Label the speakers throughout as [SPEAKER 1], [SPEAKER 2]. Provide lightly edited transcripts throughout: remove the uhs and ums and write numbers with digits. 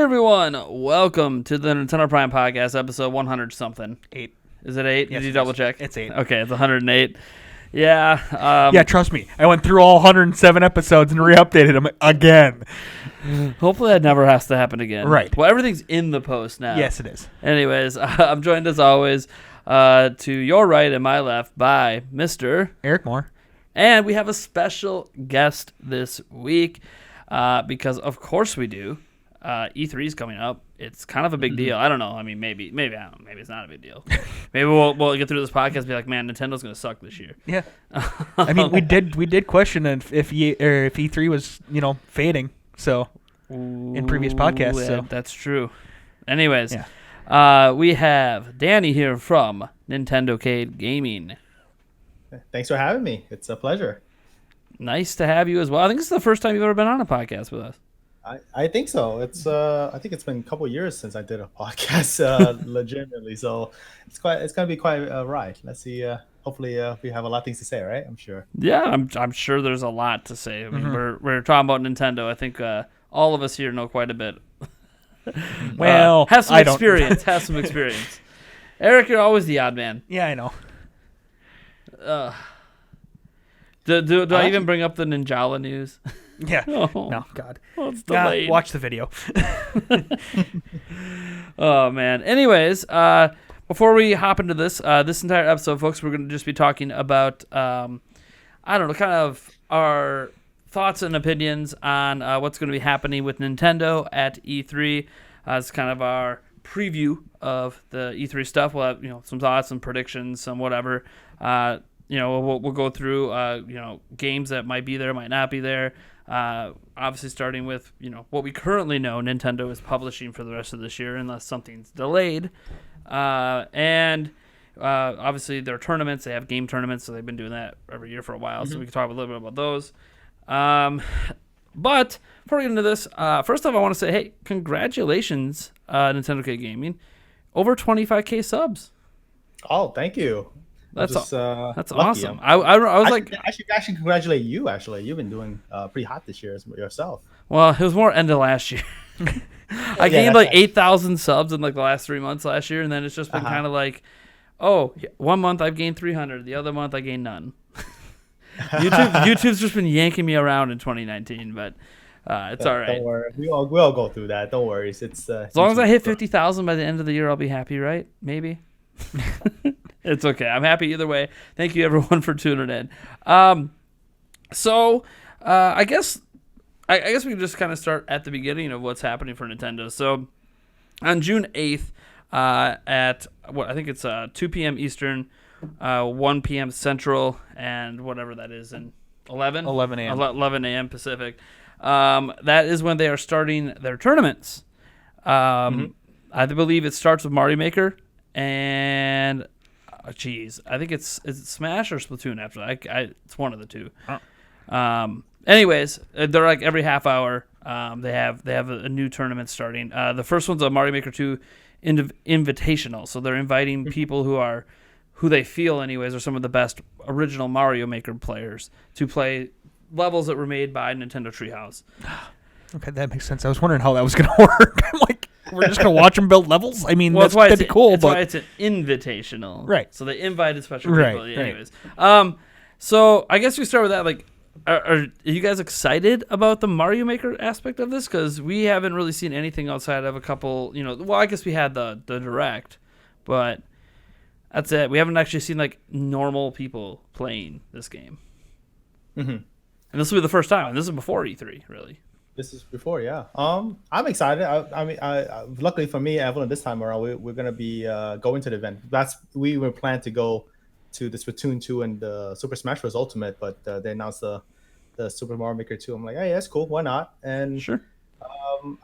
[SPEAKER 1] everyone. Welcome to the Nintendo Prime Podcast, episode 100 something.
[SPEAKER 2] 8.
[SPEAKER 1] Is it 8?
[SPEAKER 2] Yes,
[SPEAKER 1] Did you double check?
[SPEAKER 2] It's 8.
[SPEAKER 1] Okay, it's 108. Yeah.
[SPEAKER 2] Yeah, trust me. I went through all 107 episodes and re-updated them again.
[SPEAKER 1] Hopefully that never has to happen again.
[SPEAKER 2] Right.
[SPEAKER 1] Well, everything's in the post now.
[SPEAKER 2] Yes, it is.
[SPEAKER 1] Anyways, I'm joined as always to your right and my left by Mr.
[SPEAKER 2] Eric Moore.
[SPEAKER 1] And we have a special guest this week because, of course, we do. E3 is coming up. It's kind of a big deal. I don't know. I mean, maybe I don't know. Maybe it's not a big deal. Maybe we'll get through this podcast and be like, man, Nintendo's going to suck this year.
[SPEAKER 2] Yeah. I mean, we did question if E3 was, fading. So in previous podcasts.
[SPEAKER 1] Yeah,
[SPEAKER 2] so
[SPEAKER 1] that's true. Anyways,
[SPEAKER 2] yeah.
[SPEAKER 1] We have Danny here from Nintendocade Gaming.
[SPEAKER 3] Thanks for having me. It's a pleasure.
[SPEAKER 1] Nice to have you as well. I think this is the first time you've ever been on a podcast with us.
[SPEAKER 3] I think so. I think it's been a couple of years since I did a podcast legitimately. So it's gonna be quite a ride. Let's see. Hopefully we have a lot of things to say, right? I'm sure.
[SPEAKER 1] Yeah, I'm sure there's a lot to say. I mean, we're talking about Nintendo. I think all of us here know quite a bit.
[SPEAKER 2] Well,
[SPEAKER 1] have some
[SPEAKER 2] I don't.
[SPEAKER 1] experience. Have some experience. Eric, you're always the odd man.
[SPEAKER 2] Yeah, I know.
[SPEAKER 1] Do I even bring up the Ninjala news?
[SPEAKER 2] Yeah.
[SPEAKER 1] Oh.
[SPEAKER 2] No, God.
[SPEAKER 1] Well, it's delayed.
[SPEAKER 2] Watch the video.
[SPEAKER 1] Oh, man. Anyways, before we hop into this entire episode, folks, we're going to just be talking about, I don't know, kind of our thoughts and opinions on what's going to be happening with Nintendo at E3. It's kind of our preview of the E3 stuff. We'll have, some thoughts, some predictions, some whatever. We'll go through, games that might be there, might not be there. Obviously, starting with what we currently know Nintendo is publishing for the rest of this year, unless something's delayed. And obviously, there are tournaments. They have game tournaments, so they've been doing that every year for a while. So we can talk a little bit about those. But before we get into this, first off, I want to say, hey, congratulations, Nintendocade Gaming, over 25K subs.
[SPEAKER 3] Oh, thank you.
[SPEAKER 1] That's
[SPEAKER 3] lucky.
[SPEAKER 1] awesome. I was like,
[SPEAKER 3] I should actually congratulate you. Actually, you've been doing pretty hot this year yourself.
[SPEAKER 1] well, it was more end of last year. I gained like 8,000 subs in like the last 3 months last year, and then it's just been kind of like, oh, 1 month I've gained 300, the other month I gained none. YouTube's just been yanking me around in 2019, but it's all right.
[SPEAKER 3] Don't worry, we'll all go through that. Don't worry, it's
[SPEAKER 1] as long as I hit 50,000 by the end of the year, I'll be happy, right? Maybe. It's okay. I'm happy either way. Thank you, everyone, for tuning in. So I guess we can just kind of start at the beginning of what's happening for Nintendo. So on June 8th at I think it's 2 p.m. Eastern, 1 p.m. Central, and whatever that is, in 11
[SPEAKER 2] a.m.
[SPEAKER 1] 11 a.m. Pacific. That is when they are starting their tournaments. I believe it starts with Mario Maker. And, I think is it Smash or Splatoon after that? It's one of the two. Anyways, they're like every half hour. They have a new tournament starting. The first one's a Mario Maker 2 Invitational. So they're inviting people who they feel anyways are some of the best original Mario Maker players to play levels that were made by Nintendo Treehouse.
[SPEAKER 2] Okay, that makes sense. I was wondering how that was going to work. I'm like, we're just going to watch them build levels? I mean, that'd be cool.
[SPEAKER 1] That's why it's an invitational.
[SPEAKER 2] Right.
[SPEAKER 1] So they invited special people.
[SPEAKER 2] Right,
[SPEAKER 1] Anyways. So I guess we start with that. Like, are you guys excited about the Mario Maker aspect of this? Because we haven't really seen anything outside of a couple, well, I guess we had the Direct, but that's it. We haven't actually seen, like, normal people playing this game.
[SPEAKER 3] Mm-hmm.
[SPEAKER 1] And this will be the first time. And this is before E3, really.
[SPEAKER 3] This is before, yeah. I'm excited. I mean, luckily for me, Evelyn, this time around, we're gonna be going to the event. We were planned to go to the Splatoon 2 and the Super Smash Bros. Ultimate, but they announced the Super Mario Maker 2. I'm like, hey, that's cool. Why not? And
[SPEAKER 1] sure.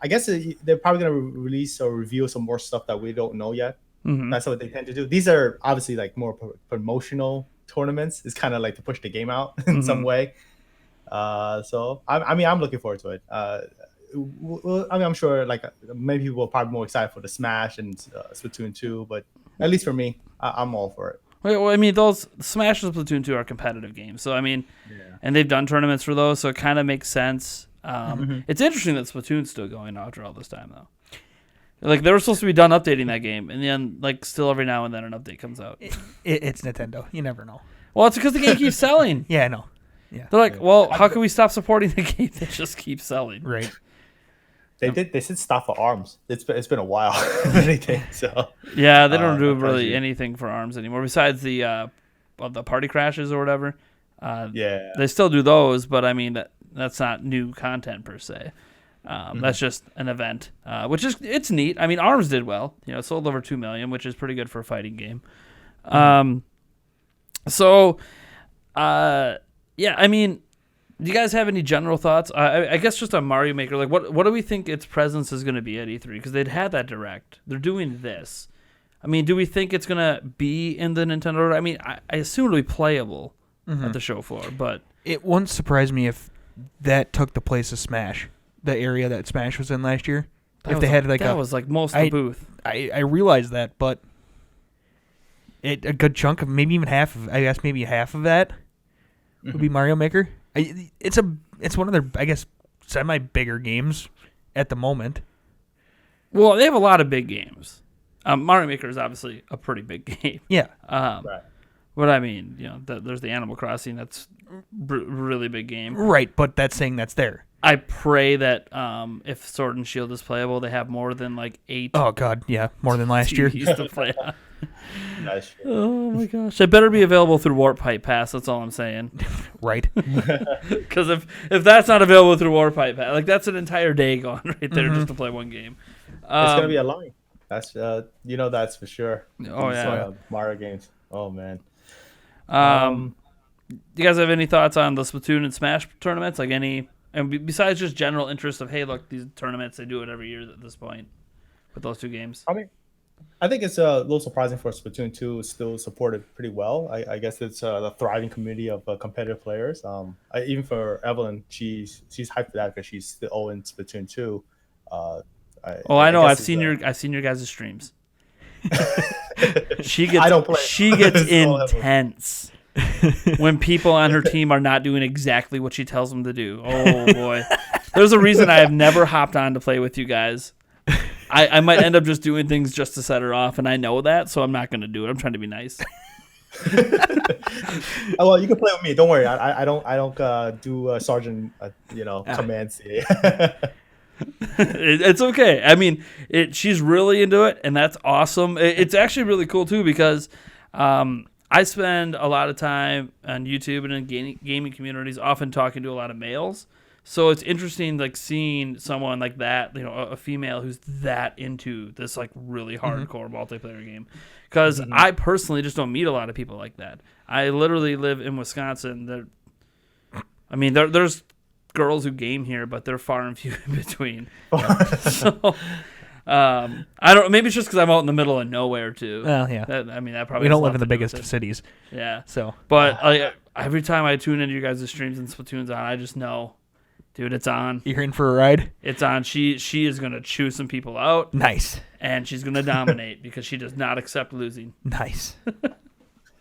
[SPEAKER 3] I guess they're probably gonna release or reveal some more stuff that we don't know yet.
[SPEAKER 1] Mm-hmm.
[SPEAKER 3] That's what they tend to do. These are obviously like more promotional tournaments. It's kind of like to push the game out in some way. So I'm looking forward to it. I'm sure like many people are probably more excited for the Smash and Splatoon 2, but at least for me, I'm all for it.
[SPEAKER 1] Well, I mean, those Smash and Splatoon 2 are competitive games, so I mean, and they've done tournaments for those, so it kind of makes sense. It's interesting that Splatoon's still going after all this time, though. Like, they were supposed to be done updating that game, and then, like, still every now and then an update comes out.
[SPEAKER 2] It's Nintendo. You never know.
[SPEAKER 1] Well, it's because the game keeps selling.
[SPEAKER 2] Yeah, I know. Yeah.
[SPEAKER 1] They're like, well, how can we stop supporting the game that just keeps selling?
[SPEAKER 2] Right.
[SPEAKER 3] They said stop for ARMS. It's been a while. So
[SPEAKER 1] Yeah, they don't do
[SPEAKER 3] that
[SPEAKER 1] really
[SPEAKER 3] tells you.
[SPEAKER 1] anything for ARMS anymore besides the party crashes or whatever.
[SPEAKER 3] Yeah.
[SPEAKER 1] They still do those, but I mean that's not new content per se. That's just an event, which is it's neat. I mean, ARMS did well. You know, it sold over 2 million, which is pretty good for a fighting game. Yeah, I mean, do you guys have any general thoughts? I guess just on Mario Maker, like what do we think its presence is going to be at E3? Because they'd had that direct. They're doing this. I mean, do we think it's going to be in the Nintendo? I mean, I assume it'll be playable at the show floor, but
[SPEAKER 2] it wouldn't surprise me if that took the place of Smash, the area that Smash was in last year. If they had like
[SPEAKER 1] that was like most of the booth.
[SPEAKER 2] I realize that, but a good chunk of maybe even half of maybe half of that would be Mario Maker. It's one of their, I guess, semi bigger games at the moment.
[SPEAKER 1] Well, they have a lot of big games. Mario Maker is obviously a pretty big game.
[SPEAKER 2] Yeah.
[SPEAKER 3] Right.
[SPEAKER 1] But I mean, you know, there's the Animal Crossing. That's really big game.
[SPEAKER 2] Right, but that's saying that's there.
[SPEAKER 1] I pray that if Sword and Shield is playable, they have more than like 8.
[SPEAKER 2] Oh God, yeah, more than last year.
[SPEAKER 1] TVs to play on.
[SPEAKER 3] Nice.
[SPEAKER 1] Oh my gosh! It better be available through Warp Pipe Pass. That's all I'm saying.
[SPEAKER 2] Right.
[SPEAKER 1] Because if that's not available through Warp Pipe Pass, like that's an entire day gone right there just to play one game.
[SPEAKER 3] It's gonna be a line. That's that's for sure.
[SPEAKER 1] Oh yeah.
[SPEAKER 3] Mario games. Oh man.
[SPEAKER 1] Do you guys have any thoughts on the Splatoon and Smash tournaments? Like besides just general interest of, hey, look, these tournaments, they do it every year at this point with those two games.
[SPEAKER 3] I mean, I think it's a little surprising for Splatoon 2 is still supported pretty well. I guess it's a thriving community of competitive players. Even for Evelyn, she's hyped for that because she's still in Splatoon 2.
[SPEAKER 1] I know. I've seen your guys' streams. She gets
[SPEAKER 3] I don't play.
[SPEAKER 1] She gets intense when people on her team are not doing exactly what she tells them to do. Oh boy, there's a reason I have never hopped on to play with you guys. I might end up just doing things just to set her off, and I know that, so I'm not going to do it. I'm trying to be nice.
[SPEAKER 3] Well, you can play with me. Don't worry. I don't do sergeant commands.
[SPEAKER 1] It's okay. I mean, she's really into it, and that's awesome. It's actually really cool too because I spend a lot of time on YouTube and in gaming communities, often talking to a lot of males. So it's interesting, like seeing someone like that, a female who's that into this like really hardcore multiplayer game. Because I personally just don't meet a lot of people like that. I literally live in Wisconsin. There's girls who game here, but they're far and few in between. So I don't. Maybe it's just because I'm out in the middle of nowhere too.
[SPEAKER 2] Well, yeah.
[SPEAKER 1] That probably.
[SPEAKER 2] We don't live in the biggest of cities.
[SPEAKER 1] Yeah.
[SPEAKER 2] So,
[SPEAKER 1] but every time I tune into you guys' streams and Splatoon's on, I just know. Dude, it's on.
[SPEAKER 2] You're in for a ride?
[SPEAKER 1] It's on. She is going to chew some people out.
[SPEAKER 2] Nice.
[SPEAKER 1] And she's going to dominate because she does not accept losing.
[SPEAKER 2] Nice.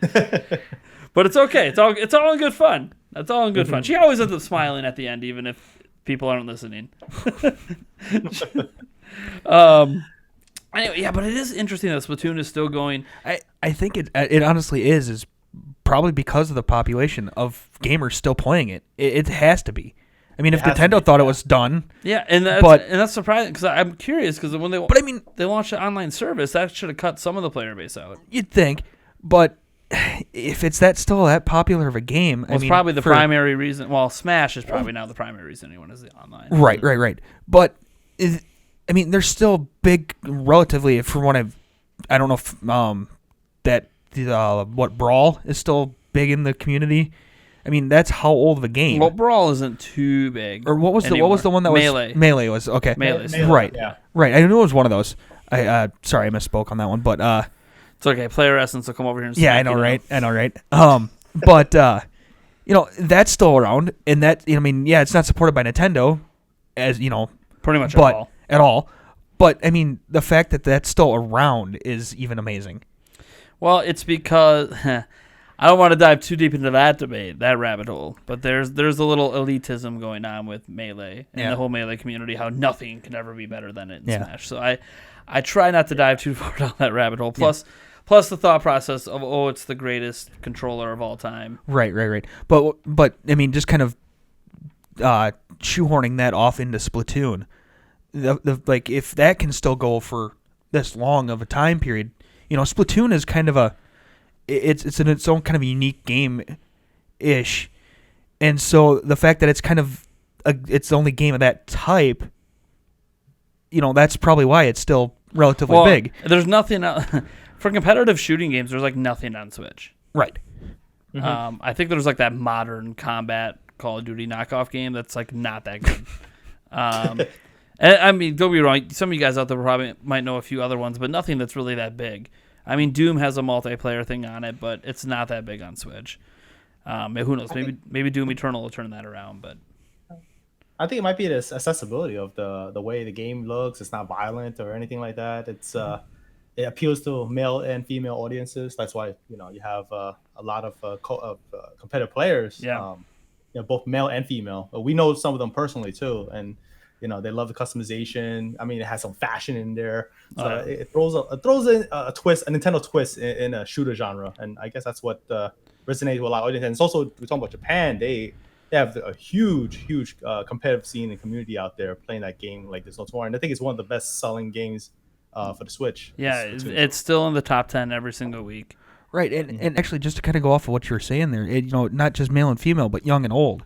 [SPEAKER 1] But it's okay. It's all in good fun. That's all in good fun. She always ends up smiling at the end, even if people aren't listening. Anyway, yeah, but it is interesting that Splatoon is still going.
[SPEAKER 2] I think it honestly is probably because of the population of gamers still playing it. It has to be. I mean, if Nintendo thought it was done,
[SPEAKER 1] yeah, and that's surprising because I'm curious because when they launched an online service, that should have cut some of the player base out.
[SPEAKER 2] You'd think, but if it's still that popular of a game,
[SPEAKER 1] it's probably the primary reason. Well, Smash is probably now the primary reason anyone is the online.
[SPEAKER 2] Right. But there's still big, relatively. For one, I don't know if what Brawl is still big in the community. I mean, that's how old of a game.
[SPEAKER 1] Well, Brawl isn't too big.
[SPEAKER 2] Or what was the one that
[SPEAKER 1] Melee.
[SPEAKER 2] was Melee was okay.
[SPEAKER 1] Melee.
[SPEAKER 2] Right.
[SPEAKER 3] Yeah.
[SPEAKER 2] Right. I knew it was one of those. Sorry, I misspoke on that one, but
[SPEAKER 1] it's okay. Player Essence will come over here and
[SPEAKER 2] I know, right? But that's still around, and that it's not supported by Nintendo, as
[SPEAKER 1] pretty much
[SPEAKER 2] at all. But I mean, the fact that that's still around is even amazing.
[SPEAKER 1] Well, it's because I don't want to dive too deep into that debate, that rabbit hole, but there's a little elitism going on with Melee and the whole Melee community, how nothing can ever be better than it in Smash. So I try not to dive too far down that rabbit hole. Plus the thought process of it's the greatest controller of all time.
[SPEAKER 2] Right. But I mean, just kind of shoehorning that off into Splatoon. Like if that can still go for this long of a time period, Splatoon is kind of it's in its own kind of unique game ish, and so the fact that it's kind of it's the only game of that type, that's probably why it's still relatively big.
[SPEAKER 1] There's nothing for competitive shooting games. There's like nothing on Switch.
[SPEAKER 2] Right.
[SPEAKER 1] Mm-hmm. I think there's like that modern combat Call of Duty knockoff game that's like not that good. And, I mean, don't be wrong. Some of you guys out there probably might know a few other ones, but nothing that's really that big. I mean, Doom has a multiplayer thing on it, but it's not that big on Switch. Who knows? Maybe Doom Eternal will turn that around. But
[SPEAKER 3] I think it might be the accessibility of the way the game looks. It's not violent or anything like that. It appeals to male and female audiences. That's why you have a lot of competitive players.
[SPEAKER 1] Yeah.
[SPEAKER 3] Both male and female. We know some of them personally too, and they love the customization. I mean, it has some fashion in there. So it throws in a twist, a Nintendo twist in a shooter genre, and I guess that's what resonates with a lot of audience. And it's also, we're talking about Japan. They have a huge competitive scene and community out there playing that game like there's no tomorrow. And I think it's one of the best selling games for the Switch.
[SPEAKER 1] Yeah, it's still in the top 10 every single week.
[SPEAKER 2] Right, and actually, just to kind of go off of what you were saying there, not just male and female, but young and old.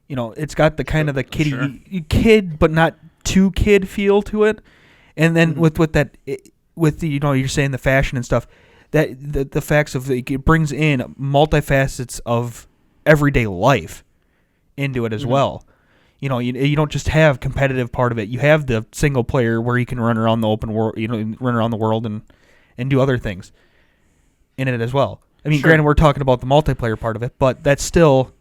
[SPEAKER 2] It's got the kind of the kid, but not too kid feel to it. And then with that, you're saying the fashion and stuff, that the facts of it brings in multifacets of everyday life into it as well. You don't just have competitive part of it. You have the single player where you can run around the open world, run around the world and do other things in it as well. I mean, granted, we're talking about the multiplayer part of it, but that's still,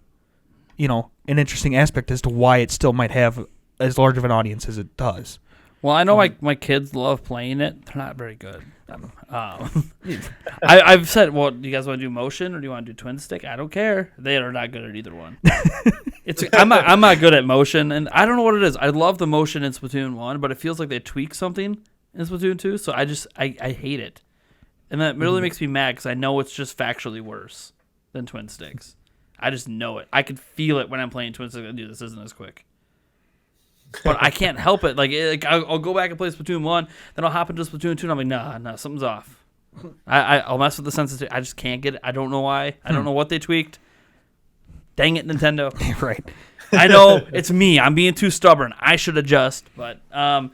[SPEAKER 2] an interesting aspect as to why it still might have as large of an audience as it does.
[SPEAKER 1] Well, I know my kids love playing it. They're not very good. I've said, well, do you guys want to do motion or do you want to do twin stick? I don't care. They are not good at either one. I'm not good at motion, and I don't know what it is. I love the motion in Splatoon 1, but it feels like they tweak something in Splatoon 2, so I hate it. And that really makes me mad because I know it's just factually worse than twin sticks. I just know it. I can feel it when I'm playing twin sticks. Dude, this isn't as quick. But I can't help it. Like I'll go back and play Splatoon 1, then I'll hop into Splatoon 2, and I'm like, nah, something's off. I'll mess with the sensitivity. I just can't get it. I don't know why. I don't know what they tweaked. Dang it, Nintendo.
[SPEAKER 2] Right.
[SPEAKER 1] I know it's me. I'm being too stubborn. I should adjust. But Splatoon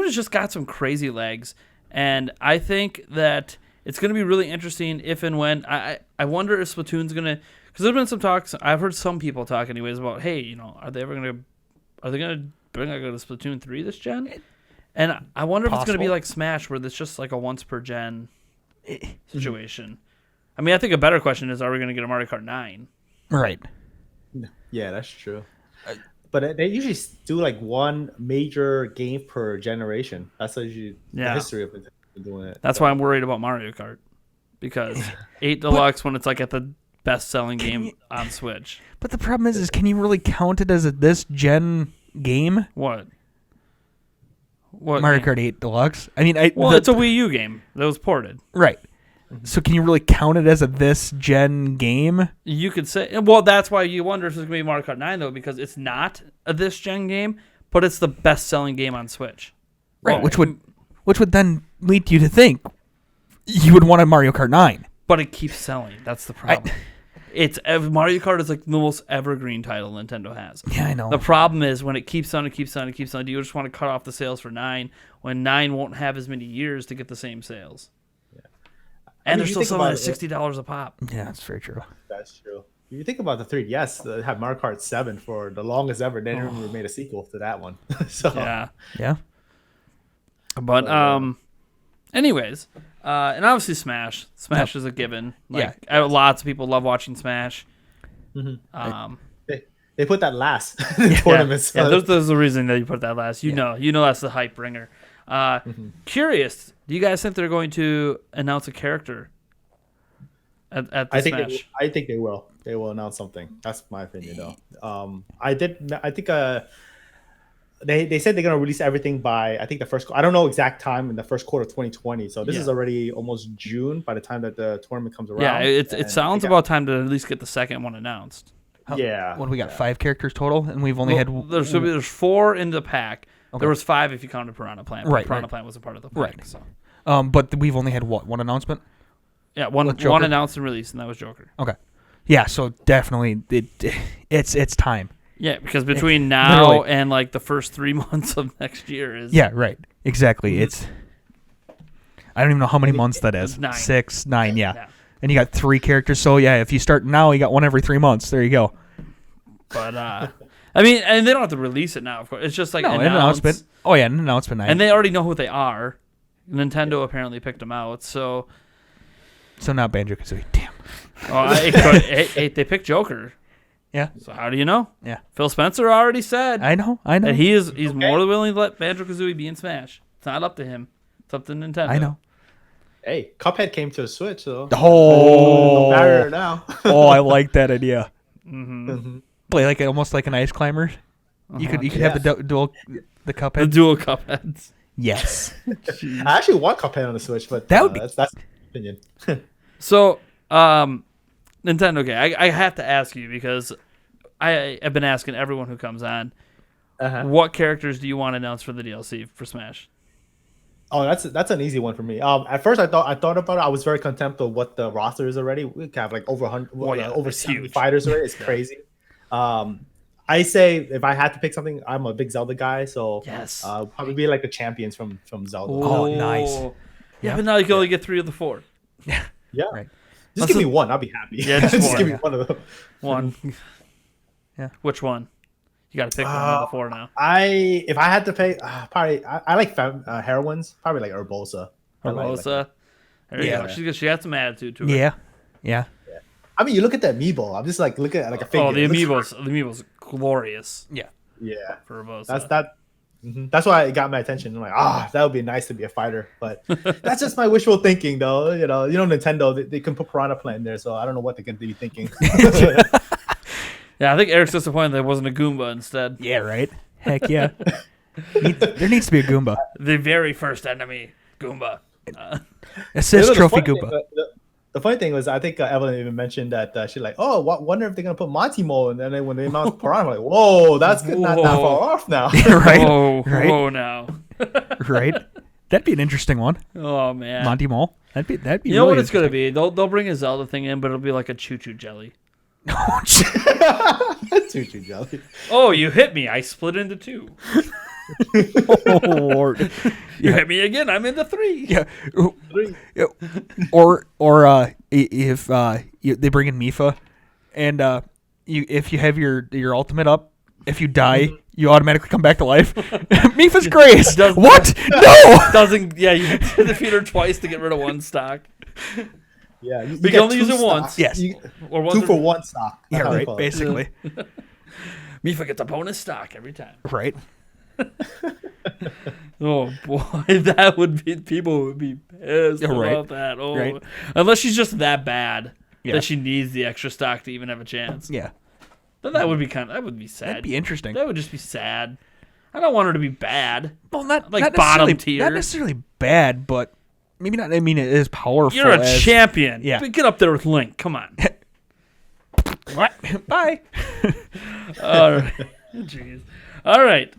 [SPEAKER 1] has just got some crazy legs, and I think that it's going to be really interesting if and when. I wonder if Splatoon's going to, because there's been some talks. I've heard some people talk anyways about, hey, are they going to bring a Splatoon 3 this gen? And I wonder if it's going to be like Smash, where it's just like a once per gen situation. I mean, I think a better question is, are we going to get a Mario Kart 9?
[SPEAKER 2] Right.
[SPEAKER 3] Yeah, that's true. But they usually do like one major game per generation. That's usually the history of it. Doing it.
[SPEAKER 1] That's why I'm worried about Mario Kart, because 8 Deluxe, when it's like at the best-selling game on Switch.
[SPEAKER 2] But the problem is can you really count it as this gen game?
[SPEAKER 1] What
[SPEAKER 2] Mario Kart 8 Deluxe? I mean,
[SPEAKER 1] it's a Wii U game that was ported.
[SPEAKER 2] Right. So can you really count it as a this gen game?
[SPEAKER 1] You could say. Well, that's why you wonder if it's going to be Mario Kart 9, though, because it's not a this gen game, but it's the best-selling game on Switch.
[SPEAKER 2] Right, which would then lead you to think you would want a Mario Kart 9.
[SPEAKER 1] But it keeps selling. That's the problem. Mario Kart is like the most evergreen title Nintendo has.
[SPEAKER 2] Yeah, I know.
[SPEAKER 1] The problem is when it keeps on, do you just want to cut off the sales for 9 when 9 won't have as many years to get the same sales? Yeah. And they're still selling at $60 a pop.
[SPEAKER 2] Yeah, that's very true.
[SPEAKER 3] That's true. If you think about the 3DS, they had Mario Kart 7 for the longest ever. They never made a sequel to that one. So
[SPEAKER 2] yeah.
[SPEAKER 1] But anyways, and obviously Smash is a given. Lots of people love watching Smash.
[SPEAKER 3] Mm-hmm. They put that last in tournaments.
[SPEAKER 1] Yeah, there's a reason that you put that last. You know that's the hype bringer. Curious, do you guys think they're going to announce a character at the Smash?
[SPEAKER 3] I think they will. They will announce something. That's my opinion, though. I think they said they're gonna release everything by I think the first. I don't know exact time in the first quarter of 2020. So this is already almost June by the time that the tournament comes around.
[SPEAKER 1] Yeah, it sounds about time to at least get the second one announced.
[SPEAKER 3] Yeah.
[SPEAKER 2] What do we got? 5 characters total, and we've only had.
[SPEAKER 1] There's 4 in the pack.
[SPEAKER 2] Okay.
[SPEAKER 1] There was 5 if you counted Piranha Plant.
[SPEAKER 2] Right,
[SPEAKER 1] Piranha Plant was a part of the pack.
[SPEAKER 2] Right.
[SPEAKER 1] So.
[SPEAKER 2] But we've only had one announcement.
[SPEAKER 1] Yeah, one announced and released, and that was Joker.
[SPEAKER 2] Okay. Yeah, so definitely it's time.
[SPEAKER 1] Yeah, because between now and like the first 3 months of next year is.
[SPEAKER 2] Yeah, right. Exactly. It's. I don't even know how many months that is.
[SPEAKER 1] 9.
[SPEAKER 2] 6, 9. Yeah. And you got 3 characters. So yeah, if you start now, you got one every 3 months. There you go.
[SPEAKER 1] But I mean, and they don't have to release it now. Of course, it's just like
[SPEAKER 2] an announcement. Oh yeah, an announcement night.
[SPEAKER 1] And they already know who they are. Nintendo apparently picked them out. So
[SPEAKER 2] now Banjo-Kazooie. Damn.
[SPEAKER 1] Oh, they picked Joker.
[SPEAKER 2] Yeah.
[SPEAKER 1] So how do you know?
[SPEAKER 2] Yeah.
[SPEAKER 1] Phil Spencer already said.
[SPEAKER 2] I know.
[SPEAKER 1] And he's more than willing to let Banjo-Kazooie be in Smash. It's not up to him. It's up to Nintendo.
[SPEAKER 2] I know.
[SPEAKER 3] Hey, Cuphead came to a Switch, so
[SPEAKER 2] no
[SPEAKER 3] barrier now.
[SPEAKER 2] Oh, I like that idea.
[SPEAKER 1] Mm-hmm.
[SPEAKER 2] Play almost like an ice climber. You could have the dual the Cuphead.
[SPEAKER 1] The dual Cupheads.
[SPEAKER 2] Yes.
[SPEAKER 3] I actually want Cuphead on the Switch, but
[SPEAKER 2] that would be
[SPEAKER 3] that's opinion.
[SPEAKER 1] So, Nintendocade, I have to ask you because I have been asking everyone who comes on, what characters do you want announced for the DLC for Smash?
[SPEAKER 3] Oh, that's an easy one for me. At first I thought about it. I was very content with what the roster is already. We have like over 100, over 70 fighters already. It's crazy. I say if I had to pick something, I'm a big Zelda guy, so
[SPEAKER 1] yes,
[SPEAKER 3] probably be like the champions from Zelda.
[SPEAKER 2] Oh, nice.
[SPEAKER 1] Yeah, but now you can only get 3 of the 4.
[SPEAKER 3] Yeah.
[SPEAKER 2] Right.
[SPEAKER 3] Just give me one. I'll be happy.
[SPEAKER 1] Yeah,
[SPEAKER 3] just give me one of them.
[SPEAKER 1] One.
[SPEAKER 2] Yeah.
[SPEAKER 1] Which one? You got to pick one of the 4 now.
[SPEAKER 3] If I had to pick, probably I like heroines. Probably like Urbosa.
[SPEAKER 1] Urbosa. There you go. She got some attitude to her.
[SPEAKER 2] Yeah. Yeah.
[SPEAKER 3] I mean, you look at the amiibo. I'm just like looking at like a figure.
[SPEAKER 1] Oh, the amiibo's glorious.
[SPEAKER 2] Yeah.
[SPEAKER 3] Yeah.
[SPEAKER 1] For Urbosa.
[SPEAKER 3] That's why it got my attention. I'm like, that would be nice to be a fighter, but that's just my wishful thinking, though. You know, Nintendo they can put Piranha Plant in there, so I don't know what they can be thinking.
[SPEAKER 1] Yeah, I think Eric's disappointed there wasn't a Goomba instead.
[SPEAKER 2] Yeah, right. Heck yeah. There needs to be a Goomba.
[SPEAKER 1] The very first enemy, Goomba.
[SPEAKER 2] Assist trophy Goomba.
[SPEAKER 3] The funny thing was, I think Evelyn even mentioned that she's like, wonder if they're gonna put Monty Mo, and then when they announced Piranha, I'm like, whoa, that's not that far off now.
[SPEAKER 2] Right?
[SPEAKER 1] Whoa now.
[SPEAKER 2] Right? That'd be an interesting one.
[SPEAKER 1] Oh man,
[SPEAKER 2] Monty Mole. That'd be.
[SPEAKER 1] You know what it's gonna be? They'll bring a Zelda thing in, but it'll be like a choo choo jelly.
[SPEAKER 3] Choo choo jelly.
[SPEAKER 1] Oh, you hit me! I split into 2.
[SPEAKER 2] Oh Lord!
[SPEAKER 1] You hit me again. I'm into 3.
[SPEAKER 2] Yeah. 3. Or if they bring in Mifa, and if you have your ultimate up, if you die, you automatically come back to life. Mifa's grace. What? No.
[SPEAKER 1] You defeat her twice to get rid of 1 stock.
[SPEAKER 3] Yeah,
[SPEAKER 1] you can only use it once.
[SPEAKER 2] Yes.
[SPEAKER 3] Or 2 for 1 stock.
[SPEAKER 2] Yeah, right. Basically.
[SPEAKER 1] Mifa gets a bonus stock every time.
[SPEAKER 2] Right.
[SPEAKER 1] Oh boy, that would be people would be pissed about that. Oh, right. Unless she's just that bad that she needs the extra stock to even have a chance.
[SPEAKER 2] Yeah.
[SPEAKER 1] Then that would be sad.
[SPEAKER 2] That'd be interesting.
[SPEAKER 1] That would just be sad. I don't want her to be bad.
[SPEAKER 2] Well, not
[SPEAKER 1] bottom tier.
[SPEAKER 2] Not necessarily bad, but maybe not. I mean, it is powerful.
[SPEAKER 1] You're a champion.
[SPEAKER 2] Yeah.
[SPEAKER 1] Get up there with Link. Come on.
[SPEAKER 2] What? Bye.
[SPEAKER 1] All right. Jeez. All right.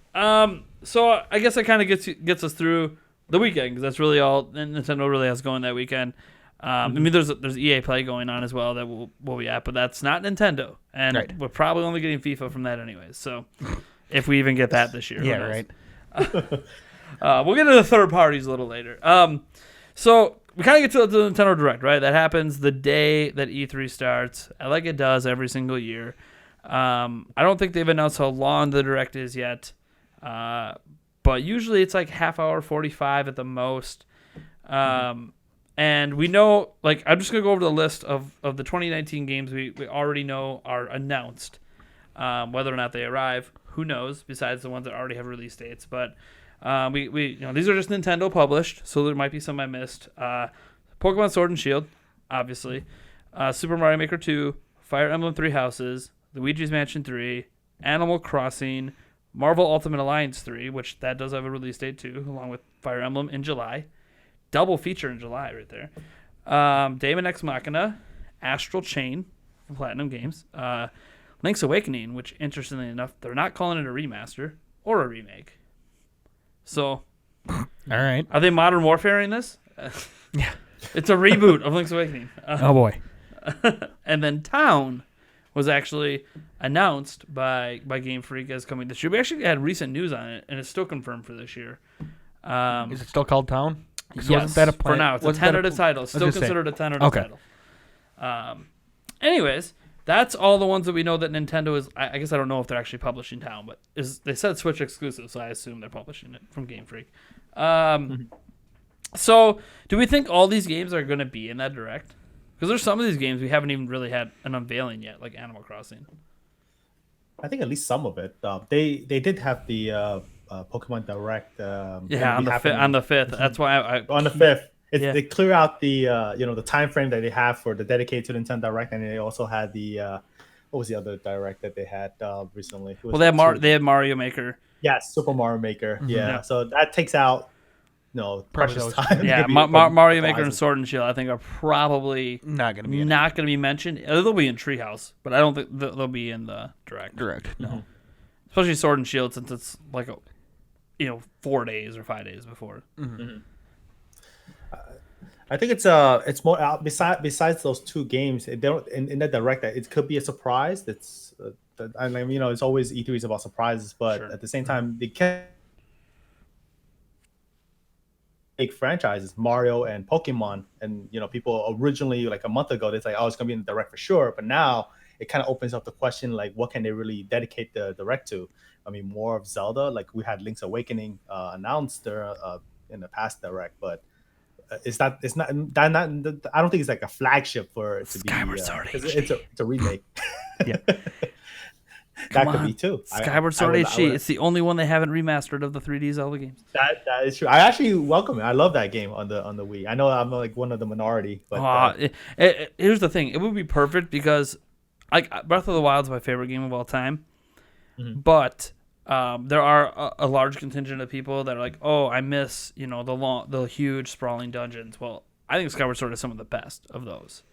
[SPEAKER 1] So I guess that kind of gets us through the weekend because that's really all Nintendo really has going that weekend. I mean, there's EA Play going on as well that we'll be at, but that's not Nintendo, and we're probably only getting FIFA from that anyways. So if we even get that this year,
[SPEAKER 2] yeah, right.
[SPEAKER 1] We'll get into the third parties a little later. So we kind of get to the Nintendo Direct, right? That happens the day that E3 starts, like it does every single year. I don't think they've announced how long the Direct is yet, but usually it's like half hour, 45 at the most. And we know, I'm just going to go over the list of the 2019 games we already know are announced. Whether or not they arrive, who knows, besides the ones that already have release dates. But we these are just Nintendo published, so there might be some I missed. Pokemon Sword and Shield, obviously. Super Mario Maker 2, Fire Emblem 3 Houses, Luigi's Mansion 3, Animal Crossing, Marvel Ultimate Alliance 3, which that does have a release date too, along with Fire Emblem in July. Double feature in July right there. Daemon X Machina, Astral Chain from Platinum Games, Link's Awakening, which interestingly enough, they're not calling it a remaster or a remake. So,
[SPEAKER 2] All right.
[SPEAKER 1] are they Modern Warfare in this?
[SPEAKER 2] Yeah.
[SPEAKER 1] It's a reboot of Link's Awakening.
[SPEAKER 2] Oh boy.
[SPEAKER 1] And then Town was actually announced by Game Freak as coming this year. We actually had recent news on it, and it's still confirmed for this year.
[SPEAKER 2] Is it still called Town?
[SPEAKER 1] Yes,
[SPEAKER 2] wasn't that a
[SPEAKER 1] for now. It's a tentative title. It's still
[SPEAKER 2] gonna say.
[SPEAKER 1] considered a tentative title. Anyways, that's all the ones that we know that Nintendo is. I guess I don't know if they're actually publishing Town, but they said Switch exclusive, so I assume they're publishing it from Game Freak. So, do we think all these games are going to be in that direct? Because there's some of these games we haven't even really had an unveiling yet, like Animal Crossing.
[SPEAKER 3] I think at least some of it. They did have the Pokemon Direct.
[SPEAKER 1] On the 5th. That's why
[SPEAKER 3] on the 5th.
[SPEAKER 1] Yeah.
[SPEAKER 3] They clear out the the time frame that they have for the dedicated to Nintendo Direct, and they also had the what was the other Direct that they had recently?
[SPEAKER 1] Well, they have Mario Maker.
[SPEAKER 3] Yeah, Super Mario Maker. Yeah, so that takes out precious time.
[SPEAKER 1] Yeah,
[SPEAKER 3] maybe
[SPEAKER 1] Mario Maker and Sword and Shield, I think, are probably
[SPEAKER 2] Not gonna be
[SPEAKER 1] mentioned. They'll be in Treehouse, but I don't think they'll be in the direct.
[SPEAKER 2] No.
[SPEAKER 1] Especially Sword and Shield, since it's like 4 days or 5 days before.
[SPEAKER 3] I think it's more out besides those two games. They don't in that direct. It could be a surprise. It's it's always E3 is about surprises, but
[SPEAKER 1] Sure.
[SPEAKER 3] at the same time, they can't big franchises, Mario and Pokemon, and people originally like a month ago they say, oh, it's gonna be in the direct for sure, but now it kind of opens up the question like, what can they really dedicate the direct to? I mean, more of Zelda, like we had Link's Awakening announced there in the past direct, but it's not. I don't think it's like a flagship for it to
[SPEAKER 1] Skyward
[SPEAKER 3] be.
[SPEAKER 1] Sword
[SPEAKER 3] It's a remake.
[SPEAKER 2] Yeah.
[SPEAKER 3] That could be too.
[SPEAKER 1] Skyward Sword HD. It's the only one they haven't remastered of the 3D Zelda games.
[SPEAKER 3] That is true. I actually welcome it. I love that game on the Wii. I know I'm like one of the minority, but
[SPEAKER 1] here's the thing: it would be perfect because, like, Breath of the Wild is my favorite game of all time, but there are a large contingent of people that are like, oh, I miss the huge sprawling dungeons. Well, I think Skyward Sword is some of the best of those.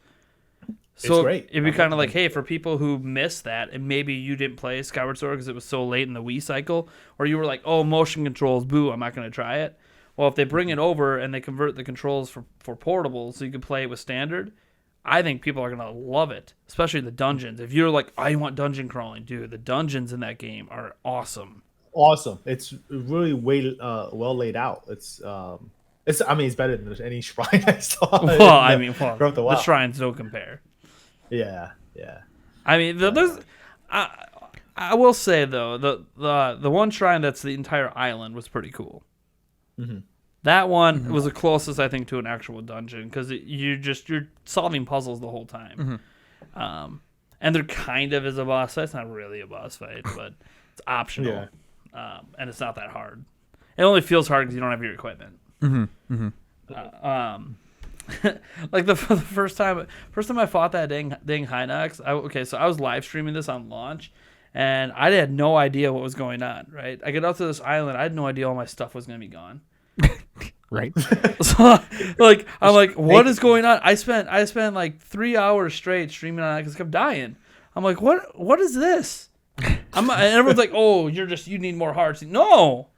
[SPEAKER 1] So
[SPEAKER 3] it's great.
[SPEAKER 1] It'd be kind of like, hey, for people who missed that, and maybe you didn't play Skyward Sword because it was so late in the Wii cycle, or you were like, oh, motion controls, boo, I'm not going to try it. Well, if they bring it over and they convert the controls for portable so you can play it with standard, I think people are going to love it, especially the dungeons. If you're like, I want dungeon crawling, dude, the dungeons in that game are awesome.
[SPEAKER 3] Awesome. It's really well laid out. It's better than any shrine I saw.
[SPEAKER 1] The shrines don't compare.
[SPEAKER 3] Yeah.
[SPEAKER 1] I mean, I will say though, the one shrine that's the entire island was pretty cool. That one was the closest I think to an actual dungeon because you're solving puzzles the whole time. And there kind of is a boss fight. It's not really a boss fight, but it's optional. Yeah. And it's not that hard. It only feels hard because you don't have your equipment. Like the first time I fought that dang Hinox, so I was live streaming this on launch, and I had no idea what was going on. Right, I get up to this island, I had no idea all my stuff was gonna be gone.
[SPEAKER 2] Right.
[SPEAKER 1] So like I'm like, what is going on? I spent like 3 hours straight streaming on that because I kept dying. I'm like, what is this? And everyone's like, oh, you need more hearts. No,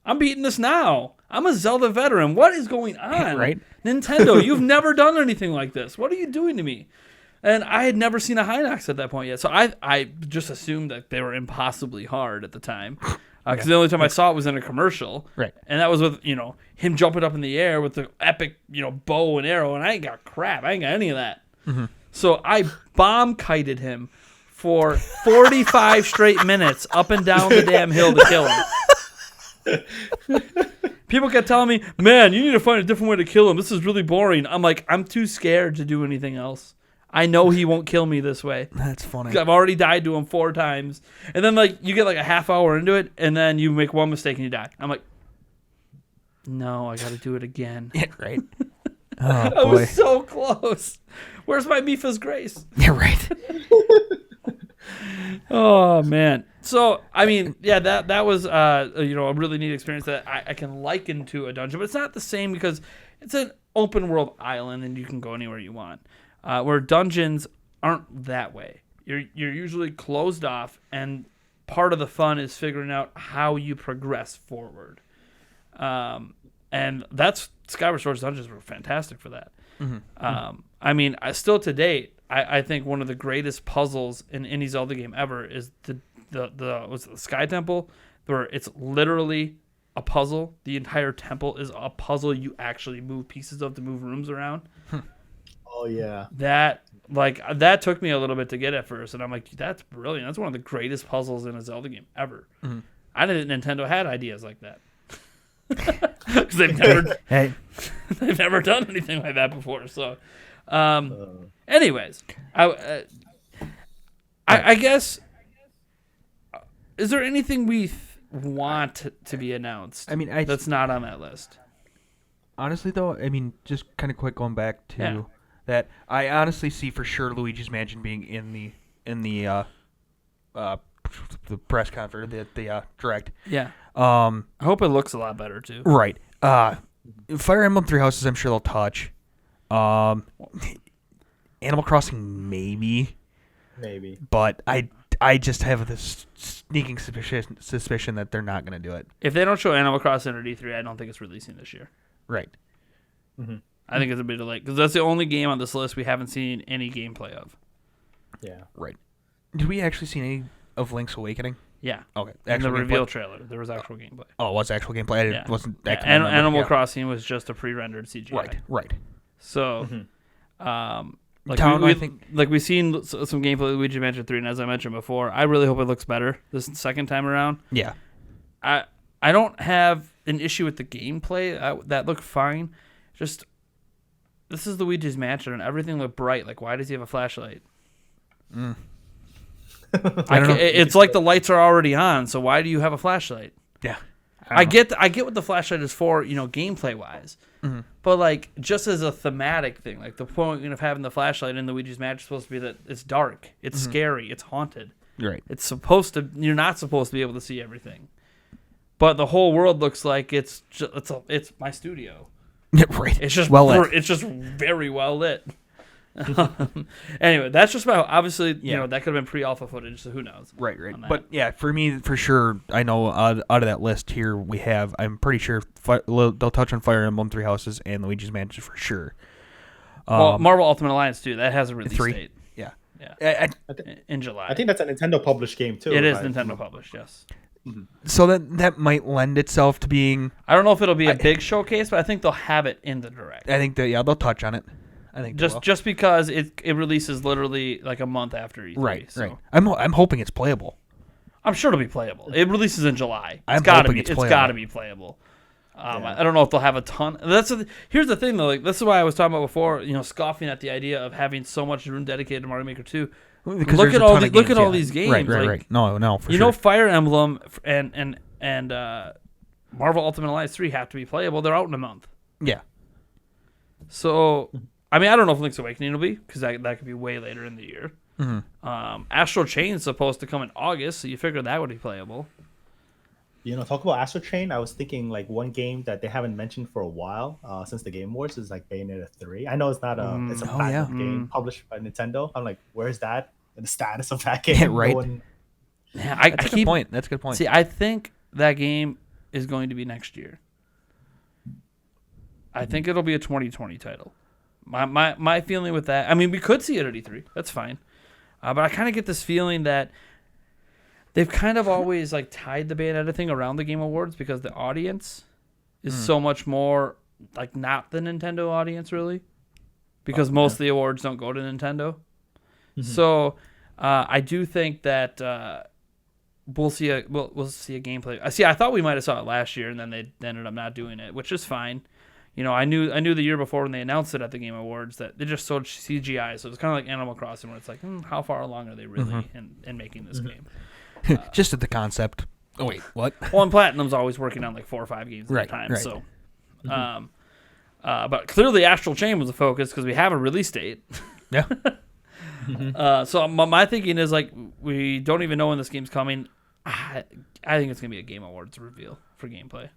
[SPEAKER 1] I'm beating this now. I'm a Zelda veteran. What is going on?
[SPEAKER 2] Right.
[SPEAKER 1] Nintendo, you've never done anything like this. What are you doing to me? And I had never seen a Hinox at that point yet. So I just assumed that they were impossibly hard at the time. Because the only time I saw it was in a commercial.
[SPEAKER 2] Right.
[SPEAKER 1] And that was with, him jumping up in the air with the epic, bow and arrow. And I ain't got crap. I ain't got any of that. So I bomb kited him for 45 straight minutes up and down the damn hill to kill him. People kept telling me, man, you need to find a different way to kill him. This is really boring. I'm like, I'm too scared to do anything else. I know he won't kill me this way.
[SPEAKER 2] That's funny.
[SPEAKER 1] I've already died to him 4 times. And then, you get a half hour into it, and then you make one mistake and you die. I'm like, no, I got to do it again.
[SPEAKER 2] Yeah, right. Oh,
[SPEAKER 1] I was so close. Where's my Mipha's Grace?
[SPEAKER 2] Yeah, right.
[SPEAKER 1] Oh man. So I mean, yeah, that was a really neat experience that I can liken to a dungeon, but it's not the same because it's an open world island and you can go anywhere you want. Where dungeons aren't that way. You're usually closed off, and part of the fun is figuring out how you progress forward. And that's Skyward Sword's dungeons were fantastic for that. I mean, still to date, I think one of the greatest puzzles in any Zelda game ever is the Sky Temple, where it's literally a puzzle. The entire temple is a puzzle you actually move pieces of to move rooms around.
[SPEAKER 3] Oh yeah.
[SPEAKER 1] That took me a little bit to get at first, and I'm like, that's brilliant. That's one of the greatest puzzles in a Zelda game ever. I didn't think Nintendo had ideas like that. Because they've never done anything like that before. So, anyways, I guess, is there anything we want to be announced?
[SPEAKER 2] I mean,
[SPEAKER 1] that's not on that list.
[SPEAKER 2] Honestly, though, I mean, just kind of quick going back to that, I honestly see for sure Luigi's Mansion being in the press conference, the direct.
[SPEAKER 1] Yeah. I hope it looks a lot better too.
[SPEAKER 2] Right. Fire Emblem Three Houses, I'm sure they'll touch. Animal Crossing, maybe. But I just have this sneaking suspicion that they're not going to do it.
[SPEAKER 1] If they don't show Animal Crossing at E3, I don't think it's releasing this year.
[SPEAKER 2] Right.
[SPEAKER 1] I think it's a bit late because that's the only game on this list we haven't seen any gameplay of.
[SPEAKER 3] Yeah.
[SPEAKER 2] Right. Did we actually see any of Link's Awakening?
[SPEAKER 1] Yeah.
[SPEAKER 2] Okay.
[SPEAKER 1] In the reveal trailer, there was actual gameplay.
[SPEAKER 2] Oh, it was actual gameplay? I wasn't.
[SPEAKER 1] Animal Crossing was just a pre-rendered CGI.
[SPEAKER 2] Right.
[SPEAKER 1] So,
[SPEAKER 2] I think
[SPEAKER 1] we've seen some gameplay of Luigi Mansion 3, and as I mentioned before, I really hope it looks better this second time around.
[SPEAKER 2] Yeah.
[SPEAKER 1] I don't have an issue with the gameplay. That looked fine. Just, this is Luigi's Mansion, and everything looked bright. Like, why does he have a flashlight? It's like the lights are already on, so why do you have a flashlight?
[SPEAKER 2] Yeah.
[SPEAKER 1] I get what the flashlight is for, gameplay wise. But like just as a thematic thing, like the point of having the flashlight in Luigi's Mansion is supposed to be that it's dark, it's scary, it's haunted.
[SPEAKER 2] Right.
[SPEAKER 1] You're not supposed to be able to see everything. But the whole world looks like it's my studio.
[SPEAKER 2] Yeah, right.
[SPEAKER 1] It's just it's just very well lit. Anyway, that's just about obviously that could have been pre-alpha footage, so who knows?
[SPEAKER 2] Right. But yeah, for me, for sure, I know out of that list here we have, I'm pretty sure they'll touch on Fire Emblem Three Houses and Luigi's Mansion for sure.
[SPEAKER 1] Well, Marvel Ultimate Alliance too. That has a release
[SPEAKER 2] 3?
[SPEAKER 1] date.
[SPEAKER 2] Yeah.
[SPEAKER 1] In July.
[SPEAKER 3] I think that's a Nintendo published game too.
[SPEAKER 1] It is Nintendo published, yes.
[SPEAKER 2] So that might lend itself to being.
[SPEAKER 1] I don't know if it'll be a big showcase, but I think they'll have it in the direct.
[SPEAKER 2] I think they'll touch on it. I think
[SPEAKER 1] just because it releases literally like a month after E3.
[SPEAKER 2] Right.
[SPEAKER 1] So.
[SPEAKER 2] Right. I'm hoping it's playable.
[SPEAKER 1] I'm sure it'll be playable. It releases in July.
[SPEAKER 2] It's got to
[SPEAKER 1] be playable. I don't know if they'll have a ton. Here's the thing though. Like this is why I was talking about before. scoffing at the idea of having so much room dedicated to Mario Maker 2. Look at all these games.
[SPEAKER 2] Right. No. For sure.
[SPEAKER 1] Fire Emblem and Marvel Ultimate Alliance 3 have to be playable. They're out in a month.
[SPEAKER 2] Yeah.
[SPEAKER 1] So. I mean, I don't know if Link's Awakening will be, because that could be way later in the year. Astral Chain is supposed to come in August, so you figure that would be playable.
[SPEAKER 3] Talk about Astral Chain. I was thinking like one game that they haven't mentioned for a while since the Game Awards is like Bayonetta 3. I know it's not it's a platinum game published by Nintendo. I'm like, where's that in the status of that game?
[SPEAKER 2] Yeah, right.
[SPEAKER 1] That's a good point.
[SPEAKER 2] That's a good point.
[SPEAKER 1] See, I think that game is going to be next year. I think it'll be a 2020 title. My feeling with that, I mean, we could see it at E3. That's fine. But I kind of get this feeling that they've kind of always like tied the Bayonetta thing around the Game Awards because the audience is so much more like not the Nintendo audience really, because most of the awards don't go to Nintendo. So I do think that we'll see a gameplay. See, I thought we might have saw it last year, and then they ended up not doing it, which is fine. I knew the year before when they announced it at the Game Awards that they just showed CGI, so it's kind of like Animal Crossing, where it's like, how far along are they really in making this game?
[SPEAKER 2] Just at the concept. Oh wait, what?
[SPEAKER 1] Well, and Platinum's always working on like 4 or 5 games at a time, so. But clearly, Astral Chain was a focus because we have a release date.
[SPEAKER 2] Yeah.
[SPEAKER 1] So my thinking is like we don't even know when this game's coming. I think it's gonna be a Game Awards reveal for gameplay.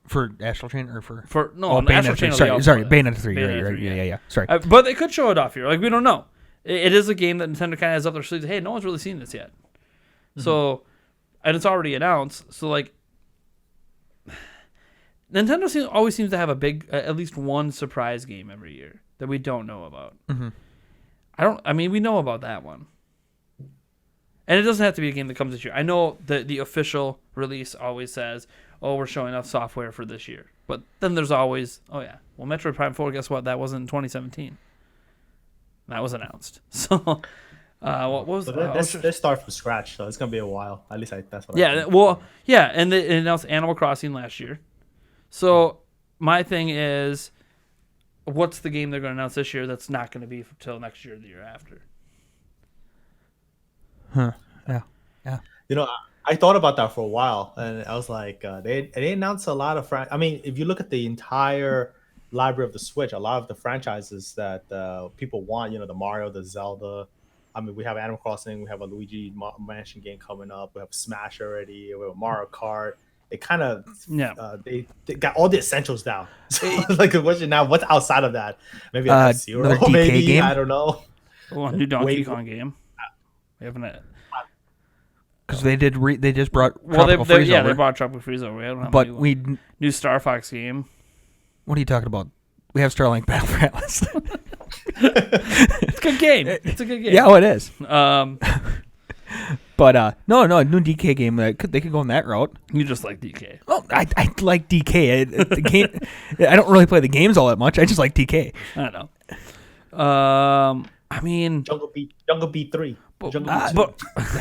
[SPEAKER 2] For Astral Chain or for
[SPEAKER 1] Astral Chain.
[SPEAKER 2] Sorry, Bayonetta 3.
[SPEAKER 1] Bayonetta 3,
[SPEAKER 2] Yeah. Sorry.
[SPEAKER 1] But they could show it off here. Like we don't know. It is a game that Nintendo kind of has up their sleeves. Hey, no one's really seen this yet. So, and it's already announced. So like, Nintendo always seems to have a big, at least one surprise game every year that we don't know about. We know about that one. And it doesn't have to be a game that comes this year. I know that the official release always says, "Oh, we're showing off software for this year." But then there's always, "Oh yeah, well, Metroid Prime 4. Guess what? That wasn't in 2017. That was announced." So, what was?
[SPEAKER 3] They start from scratch, so it's gonna be a while. At least that's what.
[SPEAKER 1] Yeah. Well, yeah, and they announced Animal Crossing last year. So my thing is, what's the game they're going to announce this year that's not going to be until next year or the year after?
[SPEAKER 2] Yeah.
[SPEAKER 3] I thought about that for a while, and I was like, they announced a lot of if you look at the entire library of the Switch, a lot of the franchises that people want, the Mario, the Zelda. We have Animal Crossing, we have a Luigi Mansion game coming up, we have Smash already, we have Mario Kart. It kind of they got all the essentials down. So like the question now, what's outside of that? Maybe a F-Zero,
[SPEAKER 2] another DK
[SPEAKER 3] maybe
[SPEAKER 2] game?
[SPEAKER 3] I don't know.
[SPEAKER 1] Well, a new Donkey Kong game. We haven't.
[SPEAKER 2] Because they just brought
[SPEAKER 1] Tropical
[SPEAKER 2] Freeze over.
[SPEAKER 1] They brought Tropical Freeze over. We don't have
[SPEAKER 2] But
[SPEAKER 1] a new Star Fox game.
[SPEAKER 2] What are you talking about? We have Starlink Battle for Atlas.
[SPEAKER 1] It's a good game. It's a good game.
[SPEAKER 2] Yeah, it is. But no, new DK game. They could go in that route.
[SPEAKER 1] You just like DK.
[SPEAKER 2] Well, I like DK. The game. I don't really play the games all that much. I just like DK.
[SPEAKER 1] I don't know.
[SPEAKER 3] Jungle Beat 3.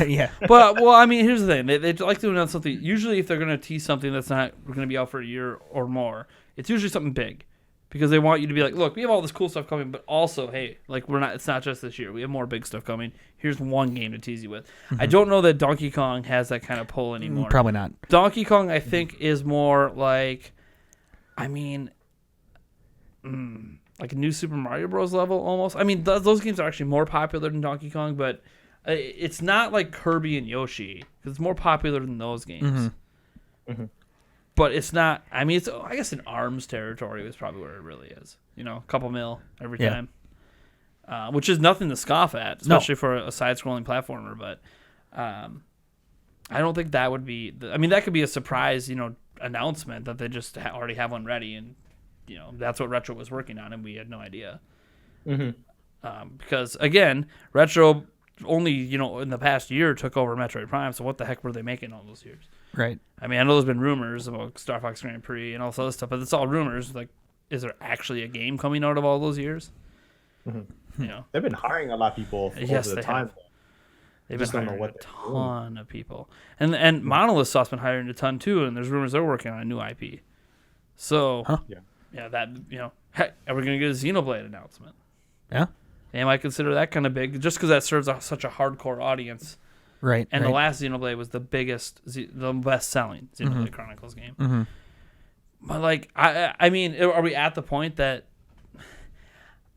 [SPEAKER 2] Yeah.
[SPEAKER 1] But here's the thing. They like to announce something. Usually, if they're going to tease something that's not going to be out for a year or more, it's usually something big, because they want you to be like, look, we have all this cool stuff coming, but also, hey, like it's not just this year. We have more big stuff coming. Here's one game to tease you with. I don't know that Donkey Kong has that kind of pull anymore.
[SPEAKER 2] Probably not.
[SPEAKER 1] Donkey Kong, I think, is more like, like a new Super Mario Bros. Level almost. Those games are actually more popular than Donkey Kong, but it's not like Kirby and Yoshi, because it's more popular than those games. But it's not. It's I guess in ARMS territory is probably where it really is. A couple mil every time, which is nothing to scoff at, especially for a side-scrolling platformer. But I don't think that would be. That could be a surprise, announcement that they just already have one ready, and that's what Retro was working on, and we had no idea. Because again, Retro only in the past year took over Metroid Prime. So what the heck were they making all those years?
[SPEAKER 2] Right.
[SPEAKER 1] I know there's been rumors about Star Fox Grand Prix and all this other stuff, but it's all rumors. Like, is there actually a game coming out of all those years?
[SPEAKER 3] They've been hiring a lot of people over the time.
[SPEAKER 1] They've been hiring a ton of people, and Monolith Soft's been hiring a ton too. And there's rumors they're working on a new IP. So heck, are we gonna get a Xenoblade announcement?
[SPEAKER 2] Yeah.
[SPEAKER 1] They might consider that kind of big, just because that serves such a hardcore audience.
[SPEAKER 2] Right.
[SPEAKER 1] And the last Xenoblade was the best-selling Xenoblade Chronicles game. But are we at the point that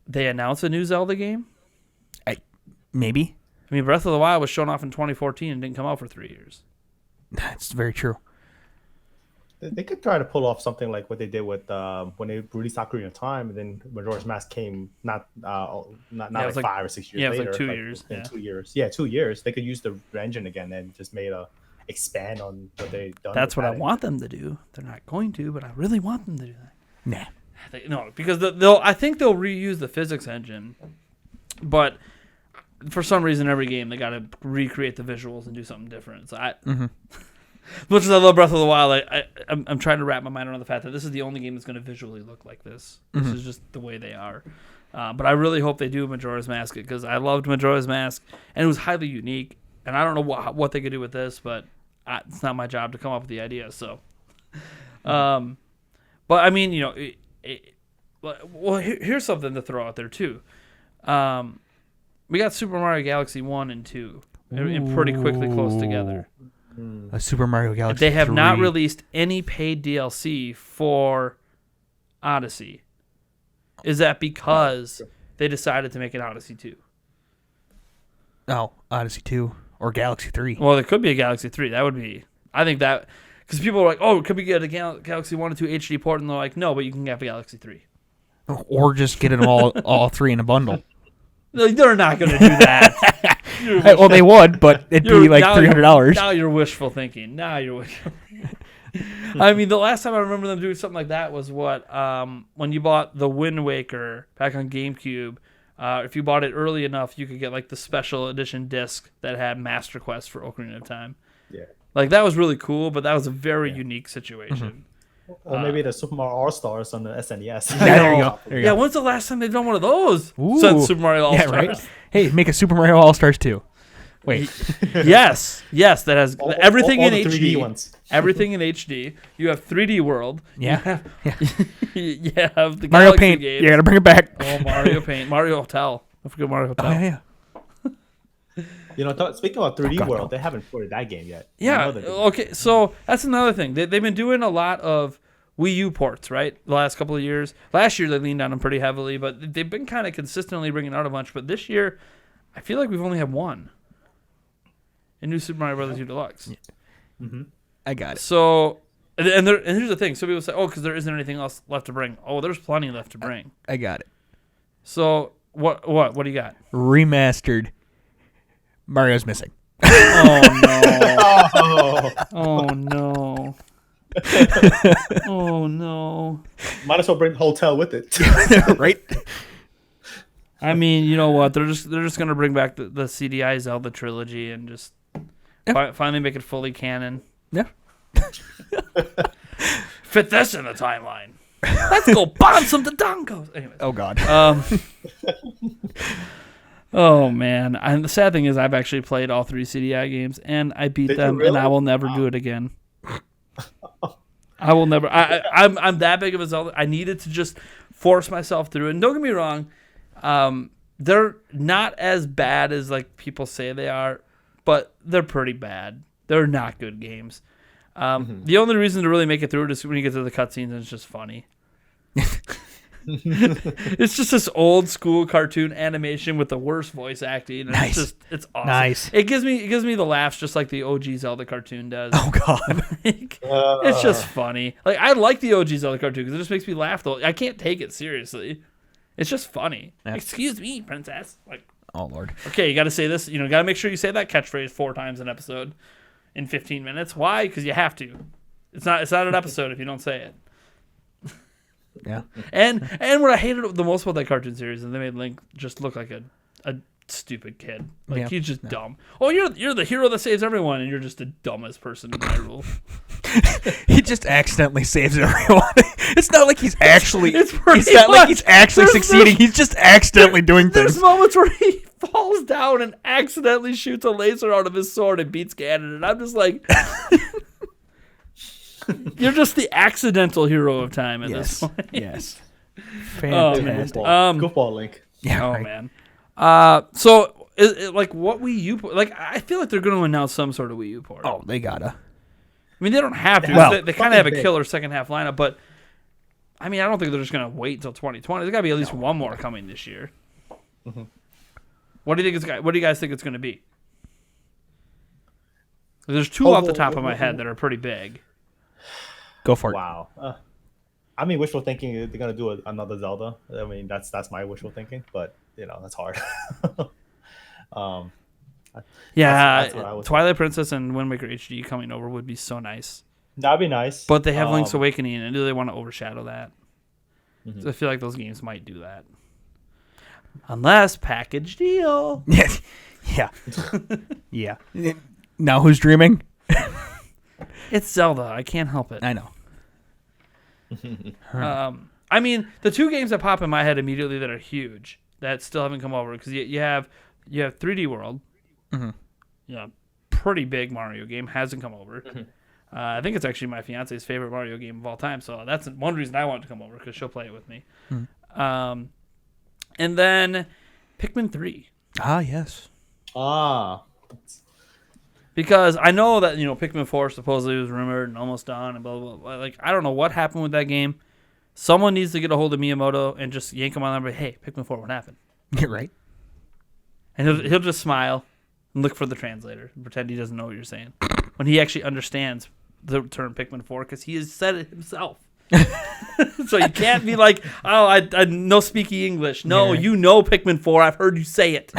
[SPEAKER 1] they announce a new Zelda game?
[SPEAKER 2] Maybe.
[SPEAKER 1] Breath of the Wild was shown off in 2014 and didn't come out for 3 years.
[SPEAKER 2] That's very true.
[SPEAKER 3] They could try to pull off something like what they did with when they released Ocarina of Time, and then Majora's Mask came not 5 or 6 years later.
[SPEAKER 1] Yeah, it was like 2 years.
[SPEAKER 3] 2 years. Yeah, 2 years. They could use the engine again and just expand on what they've done.
[SPEAKER 1] That's what I want them to do. They're not going to, but I really want them to do that.
[SPEAKER 2] Nah.
[SPEAKER 1] No, because I think they'll reuse the physics engine, but for some reason, every game they got to recreate the visuals and do something different. So much as I love Breath of the Wild, I'm trying to wrap my mind around the fact that this is the only game that's going to visually look like this. This is just the way they are. But I really hope they do Majora's Mask, because I loved Majora's Mask, and it was highly unique. And I don't know what they could do with this, but it's not my job to come up with the idea. So, but here's something to throw out there too. We got Super Mario Galaxy 1 and 2, and pretty quickly close together.
[SPEAKER 2] A Super Mario Galaxy.
[SPEAKER 1] They have
[SPEAKER 2] 3.
[SPEAKER 1] not released any paid DLC for Odyssey. Is that because they decided to make an Odyssey 2?
[SPEAKER 2] Oh, Odyssey 2 or Galaxy 3.
[SPEAKER 1] Well, there could be a Galaxy 3. That would be. I think that because people are like, oh, could we get a Galaxy 1 and 2 HD port? And they're like, no, but you can have a Galaxy 3.
[SPEAKER 2] Or just get it all three in a bundle.
[SPEAKER 1] They're not going to do that.
[SPEAKER 2] Well, they would, but it'd be like $300.
[SPEAKER 1] Now you're wishful thinking. I mean, the last time I remember them doing something like that was when you bought the Wind Waker back on GameCube. If you bought it early enough, you could get like the special edition disc that had Master Quest for Ocarina of Time.
[SPEAKER 3] Yeah.
[SPEAKER 1] Like that was really cool, but that was a very unique situation.
[SPEAKER 3] Or maybe the Super Mario All Stars on the SNES.
[SPEAKER 2] There you go.
[SPEAKER 1] Yeah, when's the last time they've done one of those? Since Super Mario All Stars.
[SPEAKER 2] Yeah, right? Hey, make a Super Mario All Stars 2. Wait.
[SPEAKER 1] Yes, that has everything
[SPEAKER 3] all
[SPEAKER 1] in
[SPEAKER 3] the 3D
[SPEAKER 1] HD.
[SPEAKER 3] ones.
[SPEAKER 1] Everything in HD. You have 3D World.
[SPEAKER 2] Yeah.
[SPEAKER 1] You have the
[SPEAKER 2] Mario
[SPEAKER 1] Galaxy
[SPEAKER 2] Paint.
[SPEAKER 1] games.
[SPEAKER 2] You got to bring it back.
[SPEAKER 1] Oh, Mario Paint. Mario Hotel. Don't forget Mario Hotel.
[SPEAKER 2] Oh, yeah.
[SPEAKER 3] You know, speaking about 3D
[SPEAKER 2] God,
[SPEAKER 3] World,
[SPEAKER 2] no.
[SPEAKER 3] they haven't ported that game yet.
[SPEAKER 1] Yeah.
[SPEAKER 3] I know they did.
[SPEAKER 1] Okay. So that's another thing. They've been doing a lot of Wii U ports, right? The last couple of years. Last year they leaned on them pretty heavily, but they've been kind of consistently bringing out a bunch. But this year, I feel like we've only had one. In New Super Mario Bros. U Deluxe.
[SPEAKER 3] Mm-hmm.
[SPEAKER 2] I got it.
[SPEAKER 1] So, and here's the thing. So people say, oh, because there isn't anything else left to bring. Oh, there's plenty left to bring.
[SPEAKER 2] I got it.
[SPEAKER 1] So what do you got?
[SPEAKER 2] Remastered. Mario's missing.
[SPEAKER 1] Oh no!
[SPEAKER 3] Oh,
[SPEAKER 1] Oh no! Oh no!
[SPEAKER 3] might as well bring Hotel with it.
[SPEAKER 2] Right?
[SPEAKER 1] I mean, you know what? They're just gonna bring back the CDI Zelda trilogy and just finally make it fully canon.
[SPEAKER 2] Yeah.
[SPEAKER 1] Fit this in the timeline. Let's go bomb some Dodongos. Anyways.
[SPEAKER 2] Oh, God.
[SPEAKER 1] Oh man, and the sad thing is I've actually played all 3 CDI games and I beat
[SPEAKER 3] Did you
[SPEAKER 1] them,
[SPEAKER 3] really?
[SPEAKER 1] and I will never do it again. I will never. I'm that big of a Zelda. I needed to just force myself through it. And don't get me wrong, they're not as bad as like people say they are, but they're pretty bad. They're not good games. The only reason to really make it through it is when you get to the cutscenes and it's just funny. It's just this old school cartoon animation with the worst voice acting. And
[SPEAKER 2] Nice.
[SPEAKER 1] It's awesome.
[SPEAKER 2] Nice.
[SPEAKER 1] It gives me the laughs just like the OG Zelda cartoon does.
[SPEAKER 2] Oh, God.
[SPEAKER 1] Like, it's just funny. Like I like the OG Zelda cartoon because it just makes me laugh though. I can't take it seriously. It's just funny.
[SPEAKER 2] Yeah.
[SPEAKER 1] Excuse me, princess. Like,
[SPEAKER 2] Oh, Lord.
[SPEAKER 1] okay, you got to say this. You know, got to make sure you say that catchphrase 4 times an episode in 15 minutes. Why? Because you have to. It's not an episode if you don't say it.
[SPEAKER 2] Yeah.
[SPEAKER 1] And what I hated the most about that cartoon series is they made Link just look like a stupid kid. Like
[SPEAKER 2] Yeah.
[SPEAKER 1] he's just dumb. Oh, you're the hero that saves everyone, and you're just the dumbest person in Hyrule.
[SPEAKER 2] He just accidentally saves everyone. It's not like he's actually.
[SPEAKER 1] It's pretty
[SPEAKER 2] It's not like
[SPEAKER 1] much-
[SPEAKER 2] he's actually
[SPEAKER 1] there's-
[SPEAKER 2] succeeding. He's just accidentally doing
[SPEAKER 1] There's
[SPEAKER 2] things.
[SPEAKER 1] moments where he falls down and accidentally shoots a laser out of his sword and beats Ganon, and I'm just like, you're just the accidental hero of time at this point.
[SPEAKER 2] Yes.
[SPEAKER 1] Oh, man.
[SPEAKER 2] Fantastic.
[SPEAKER 3] Goofball Link.
[SPEAKER 2] Yeah.
[SPEAKER 1] Oh
[SPEAKER 2] right.
[SPEAKER 1] man. So like what Wii U port? Like I feel like they're going to announce some sort of Wii U port.
[SPEAKER 2] Oh, they gotta.
[SPEAKER 1] I mean they don't have to.
[SPEAKER 2] Well,
[SPEAKER 1] they kind of have a
[SPEAKER 3] fucking
[SPEAKER 1] killer second half lineup, but I mean I don't think they're just going to wait until 2020. There's got to be at least one more coming this year.
[SPEAKER 3] Mm-hmm.
[SPEAKER 1] What do you guys think it's going to be? There's 2 off the top of my head that are pretty big.
[SPEAKER 2] Go for it.
[SPEAKER 3] Wow. I mean, wishful thinking. They're gonna do another Zelda. I mean, that's my wishful thinking, but you know, that's hard.
[SPEAKER 1] Yeah,
[SPEAKER 3] that's what I was
[SPEAKER 1] Twilight Princess and Wind Waker HD coming over would be so nice.
[SPEAKER 3] That'd be nice.
[SPEAKER 1] But they have Link's Awakening, and do they want to overshadow that?
[SPEAKER 3] Mhm.
[SPEAKER 1] So I feel like those games might do that. Unless package deal.
[SPEAKER 2] Yeah. Yeah. Yeah. Now who's dreaming?
[SPEAKER 1] It's Zelda. I can't help it.
[SPEAKER 2] I know.
[SPEAKER 1] I mean, the 2 games that pop in my head immediately that are huge that still haven't come over because you have 3D World.
[SPEAKER 2] Mhm.
[SPEAKER 1] Yeah, pretty big Mario game hasn't come over. I think it's actually my fiance's favorite Mario game of all time, so that's one reason I want it to come over because she'll play it with me. And then Pikmin 3.
[SPEAKER 2] Ah, yes.
[SPEAKER 1] Because I know that, Pikmin 4 supposedly was rumored and almost done and blah, blah, blah. Like, I don't know what happened with that game. Someone needs to get a hold of Miyamoto and just yank him on there and be, hey, Pikmin 4, what happened?
[SPEAKER 2] You're right.
[SPEAKER 1] And he'll just smile and look for the translator. Pretend he doesn't know what you're saying when he actually understands the term Pikmin 4 because he has said it himself. So you can't be like, oh, I no speaky English. No, you know Pikmin 4. I've heard you say it.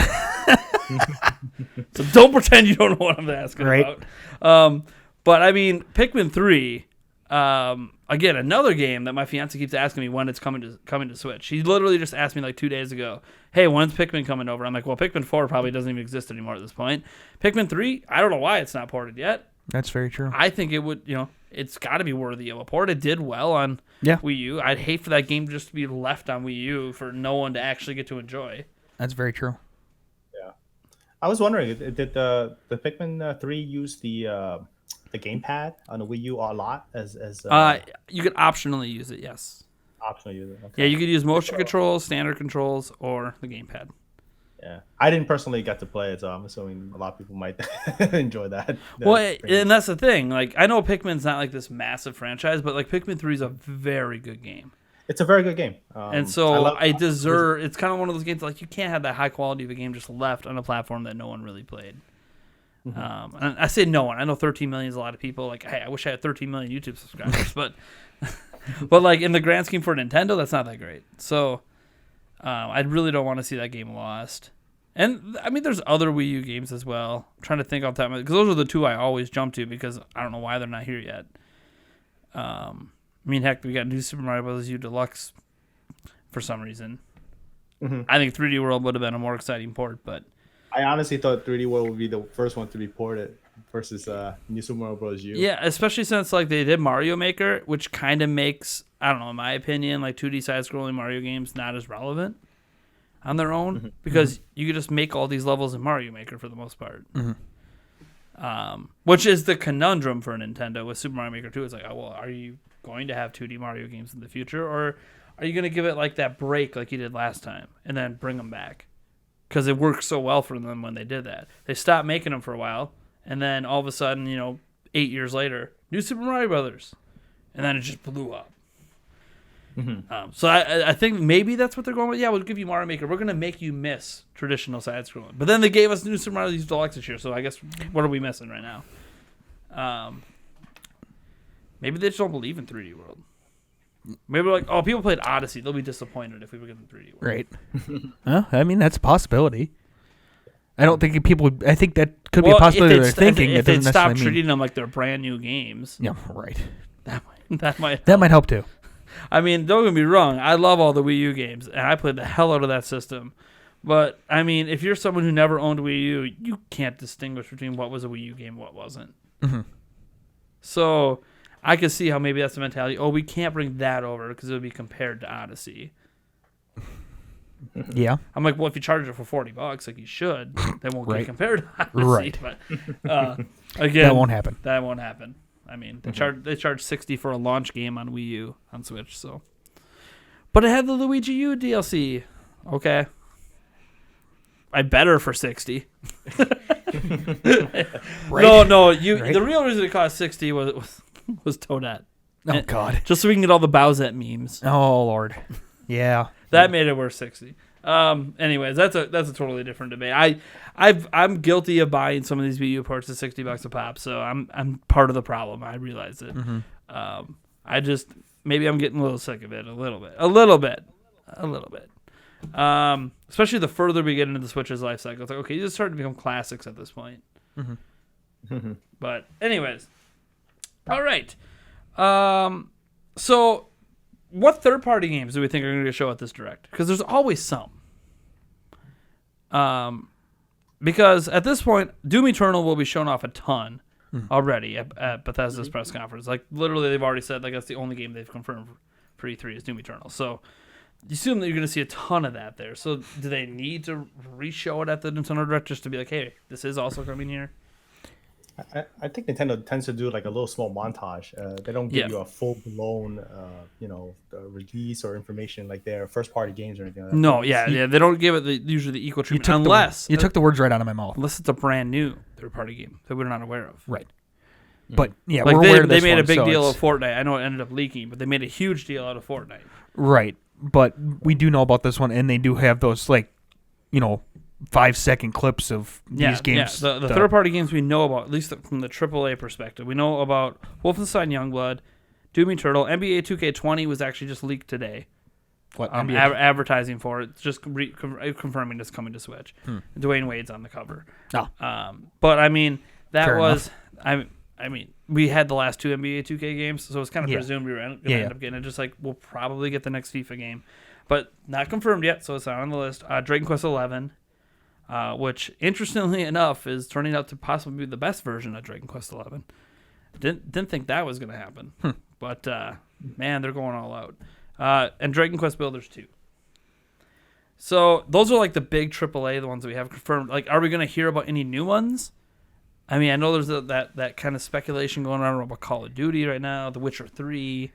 [SPEAKER 1] So don't pretend you don't know what I'm asking about. But I mean, Pikmin 3, again, another game that my fiance keeps asking me when it's coming to Switch. She literally just asked me like 2 days ago, hey, when's Pikmin coming over? I'm like, well, Pikmin 4 probably doesn't even exist anymore at this point. Pikmin 3, I don't know why it's not ported yet.
[SPEAKER 2] That's very true.
[SPEAKER 1] I think it would, it's got to be worthy of a port. It did well on Wii U. I'd hate for that game just to be left on Wii U for no one to actually get to enjoy.
[SPEAKER 2] That's very true.
[SPEAKER 3] Yeah. I was wondering, did the Pikmin 3 use the gamepad on the Wii U a lot as
[SPEAKER 1] you could optionally use it, yes.
[SPEAKER 3] Optional user. Okay.
[SPEAKER 1] Yeah, you could use motion controls, standard controls, or the gamepad.
[SPEAKER 3] Yeah, I didn't personally get to play it, so I'm assuming a lot of people might enjoy that.
[SPEAKER 1] Well, and that's the thing. Like, I know Pikmin's not like this massive franchise, but like Pikmin 3 is a very good game.
[SPEAKER 3] It's a very good game,
[SPEAKER 1] and so it's kind of one of those games like you can't have that high quality of a game just left on a platform that no one really played. Mm-hmm. And I say no one. I know 13 million is a lot of people. Like, hey, I wish I had 13 million YouTube subscribers, but like in the grand scheme for Nintendo, that's not that great. So. I really don't want to see that game lost. And, I mean, there's other Wii U games as well. I'm trying to think off the top of my head. Because those are the two I always jump to because I don't know why they're not here yet. I mean, heck, we got New Super Mario Bros. U Deluxe for some reason. Mm-hmm. I think 3D World would have been a more exciting port, but...
[SPEAKER 3] I honestly thought 3D World would be the first one to be ported versus New Super Mario Bros. U.
[SPEAKER 1] Yeah, especially since like they did Mario Maker, which kind of makes, I don't know, in my opinion, like 2D side-scrolling Mario games not as relevant on their own because you could just make all these levels in Mario Maker for the most part. Which is the conundrum for Nintendo with Super Mario Maker 2. It's like, oh, well, are you going to have 2D Mario games in the future, or are you going to give it like that break like you did last time and then bring them back? Because it worked so well for them when they did that. They stopped making them for a while, and then all of a sudden, 8 years later, New Super Mario Brothers, and then it just blew up. So I think maybe that's what they're going with. Yeah, we'll give you Mario Maker. We're going to make you miss traditional side-scrolling. But then they gave us New Super Mario Deluxe this year, so I guess what are we missing right now? Maybe they just don't believe in 3D World. Maybe we're like, oh, people played Odyssey. They'll be disappointed if we get them 3D World.
[SPEAKER 2] Right. Well, I mean, that's a possibility. I don't think people. I think that could be a possibility. They're thinking
[SPEAKER 1] if they stop treating them like they're brand new games.
[SPEAKER 2] Yeah, right.
[SPEAKER 1] That might
[SPEAKER 2] help too.
[SPEAKER 1] I mean, don't get me wrong. I love all the Wii U games, and I played the hell out of that system. But I mean, if you're someone who never owned Wii U, you can't distinguish between what was a Wii U game, and what wasn't. So I could see how maybe that's the mentality. Oh, we can't bring that over because it would be compared to Odyssey.
[SPEAKER 2] Yeah.
[SPEAKER 1] I'm like, well, if you charge it for $40, like you should, then won't get compared to Odyssey.
[SPEAKER 2] Right.
[SPEAKER 1] But again,
[SPEAKER 2] that won't happen.
[SPEAKER 1] That won't happen. I mean, they charge $60 for a launch game on Wii U on Switch. So, but it had the Luigi U DLC. Okay. I better for $60.
[SPEAKER 2] Right.
[SPEAKER 1] No. The real reason it cost $60 was Toadette.
[SPEAKER 2] Oh God!
[SPEAKER 1] Just so we can get all the Bowsette memes.
[SPEAKER 2] Oh Lord. Yeah.
[SPEAKER 1] That made it worth $60. Anyways, that's a totally different debate. I'm guilty of buying some of these Wii U ports at $60 a pop, so I'm part of the problem. I realize it. I just maybe I'm getting a little sick of it a little bit. Especially the further we get into the Switch's life cycle, it's like okay, these are starting to become classics at this point. But anyways, all right. So what third-party games do we think are going to show at this Direct? Because there's always some. Because at this point, Doom Eternal will be shown off a ton already at Bethesda's press conference. Like, literally, they've already said, like, that's the only game they've confirmed for E3 is Doom Eternal. So, you assume that you're going to see a ton of that there. So, do they need to re-show it at the Nintendo Direct just to be like, hey, this is also coming here?
[SPEAKER 3] I think Nintendo tends to do like a little small montage. They don't give you a full-blown, release or information like their first-party games or anything like that.
[SPEAKER 1] No, yeah, they don't give it usually the equal treatment unless
[SPEAKER 2] you took the words right out of my mouth.
[SPEAKER 1] Unless it's a brand new third-party game that we're not aware of.
[SPEAKER 2] Right. But yeah,
[SPEAKER 1] like
[SPEAKER 2] we're aware of this
[SPEAKER 1] they made
[SPEAKER 2] one,
[SPEAKER 1] a big deal of Fortnite. I know it ended up leaking, but they made a huge deal out of Fortnite.
[SPEAKER 2] Right. But we do know about this one, and they do have those 5-second clips of these games.
[SPEAKER 1] Yeah. The third-party games we know about, at least from the AAA perspective, we know about Wolfenstein Youngblood, Doom Eternal, NBA 2K20 was actually just leaked today.
[SPEAKER 2] What
[SPEAKER 1] Advertising for it, just confirming it's coming to Switch. Dwayne Wade's on the cover.
[SPEAKER 2] Oh.
[SPEAKER 1] But I mean, that
[SPEAKER 2] Fair
[SPEAKER 1] was I mean, we had the last 2 NBA 2K games, so it's kind of presumed we were going to end up getting it. Just like we'll probably get the next FIFA game, but not confirmed yet, so it's not on the list. Dragon Quest 11, which interestingly enough is turning out to possibly be the best version of Dragon Quest 11. Didn't think that was going to happen, but man, they're going all out. And Dragon Quest Builders 2. So those are like the big AAA, the ones that we have confirmed. Like, are we going to hear about any new ones? I mean, I know there's that kind of speculation going on about Call of Duty right now, The Witcher 3.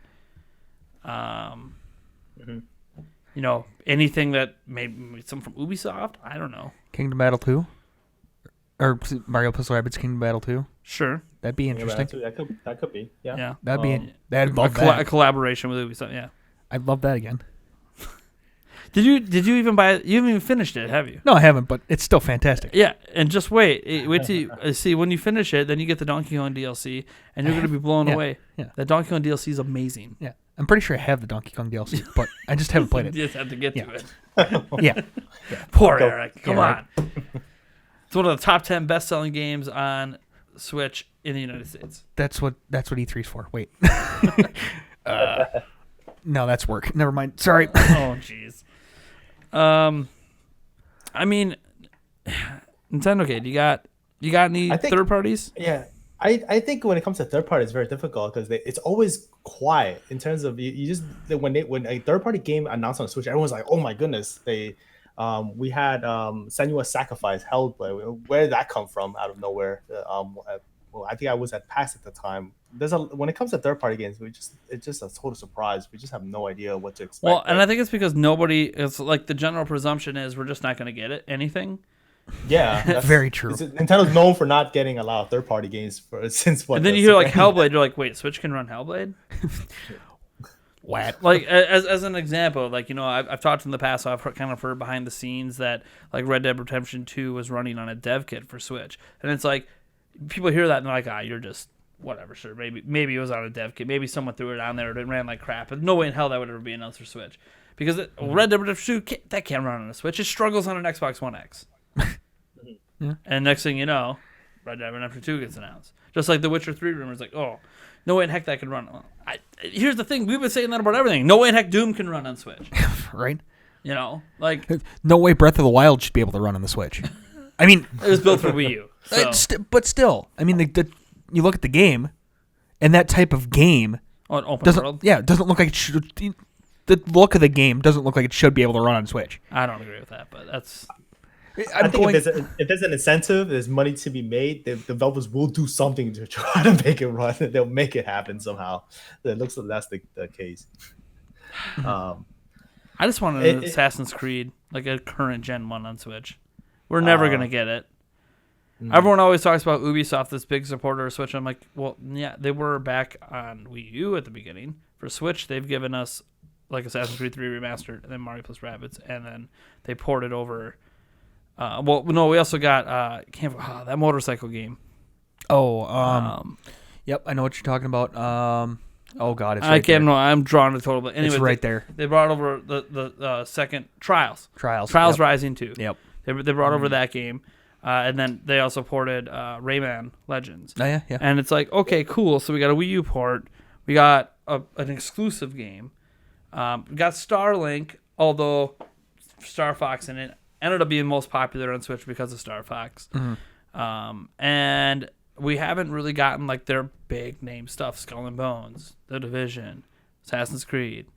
[SPEAKER 1] You know, anything that maybe something from Ubisoft? I don't know.
[SPEAKER 2] Kingdom Battle 2? Or Mario + Rabbids Kingdom Battle 2?
[SPEAKER 1] Sure.
[SPEAKER 2] That'd be interesting.
[SPEAKER 3] That could be. Yeah.
[SPEAKER 1] Yeah.
[SPEAKER 2] That'd be that'd love
[SPEAKER 1] a collaboration with Ubisoft, yeah.
[SPEAKER 2] I'd love that again.
[SPEAKER 1] Did you even buy it? You haven't even finished it, have you?
[SPEAKER 2] No, I haven't, but it's still fantastic.
[SPEAKER 1] Yeah, and just wait till you see when you finish it, then you get the Donkey Kong DLC, and you're going to be blown away.
[SPEAKER 2] Yeah.
[SPEAKER 1] The Donkey Kong DLC is amazing.
[SPEAKER 2] Yeah, I'm pretty sure I have the Donkey Kong DLC, but I just haven't played it.
[SPEAKER 1] You just have to get to it.
[SPEAKER 2] Yeah.
[SPEAKER 1] Poor Eric. Come on.
[SPEAKER 2] Right.
[SPEAKER 1] It's one of the top 10 best-selling games on Switch in the United States.
[SPEAKER 2] That's what E3's for. Wait. No, that's work. Never mind. Sorry.
[SPEAKER 1] Oh, jeez. I mean, Nintendocade, you got any third parties?
[SPEAKER 3] Yeah, I think when it comes to third party, it's very difficult because it's always quiet in terms of you just when a third party game announced on Switch, everyone's like, oh my goodness, we had Senua's Sacrifice, Hellblade. Where did that come from out of nowhere? Well, I think I was at PAX at the time. When it comes to third party games, it's just a total surprise. We just have no idea what to expect.
[SPEAKER 1] Well, and I think it's because it's like the general presumption is we're just not going to get anything.
[SPEAKER 3] Yeah,
[SPEAKER 2] that's very true.
[SPEAKER 3] Nintendo's known for not getting a lot of third party games since what.
[SPEAKER 1] And then you hear like Hellblade, you're like, wait, Switch can run Hellblade?
[SPEAKER 2] What?
[SPEAKER 1] Like as an example, like, you know, I've talked in the past, so I've kind of heard behind the scenes that like Red Dead Redemption 2 was running on a dev kit for Switch, and it's like people hear that and they're like, you're just whatever, sure. Maybe it was on a dev kit. Maybe someone threw it on there and it ran like crap. But no way in hell that would ever be announced for Switch. Because Red Dead Redemption 2, that can't run on a Switch. It struggles on an Xbox One X.
[SPEAKER 2] Yeah.
[SPEAKER 1] And next thing you know, Red Dead Redemption 2 gets announced. Just like the Witcher 3 rumors, like, oh, no way in heck that could run. Here's the thing. We've been saying that about everything. No way in heck Doom can run on Switch.
[SPEAKER 2] Right?
[SPEAKER 1] You know? Like,
[SPEAKER 2] no way Breath of the Wild should be able to run on the Switch. I mean,
[SPEAKER 1] it was built for Wii U. So.
[SPEAKER 2] But still, I mean, you look at the game, and that type of game
[SPEAKER 1] world?
[SPEAKER 2] Yeah, it doesn't look like it should. The look of the game doesn't look like it should be able to run on Switch.
[SPEAKER 1] I don't agree with that, but that's.
[SPEAKER 3] I think if there's an incentive, there's money to be made, the developers will do something to try to make it run. They'll make it happen somehow. It looks like that's the case.
[SPEAKER 1] I just want an Assassin's Creed, like a current Gen 1 on Switch. We're never going to get it. Everyone always talks about Ubisoft, this big supporter of Switch. I'm like, well, yeah, they were back on Wii U at the beginning. For Switch, they've given us like Assassin's Creed 3 Remastered, and then Mario + Rabbids, and then they ported over. We also got that motorcycle game.
[SPEAKER 2] Yep, I know what you're talking about. Oh God, it's
[SPEAKER 1] I can't know. I'm drawing a total, but anyway,
[SPEAKER 2] it's right there.
[SPEAKER 1] They brought over the second Trials
[SPEAKER 2] yep.
[SPEAKER 1] Rising 2.
[SPEAKER 2] Yep,
[SPEAKER 1] they brought over that game, and then they also ported Rayman Legends.
[SPEAKER 2] Oh yeah.
[SPEAKER 1] And it's like, okay, cool. So we got a Wii U port. We got an exclusive game. We got Starlink, although Star Fox in it ended up being most popular on Switch because of Star Fox.
[SPEAKER 2] Mm-hmm.
[SPEAKER 1] And we haven't really gotten like their big name stuff: Skull and Bones, The Division, Assassin's Creed.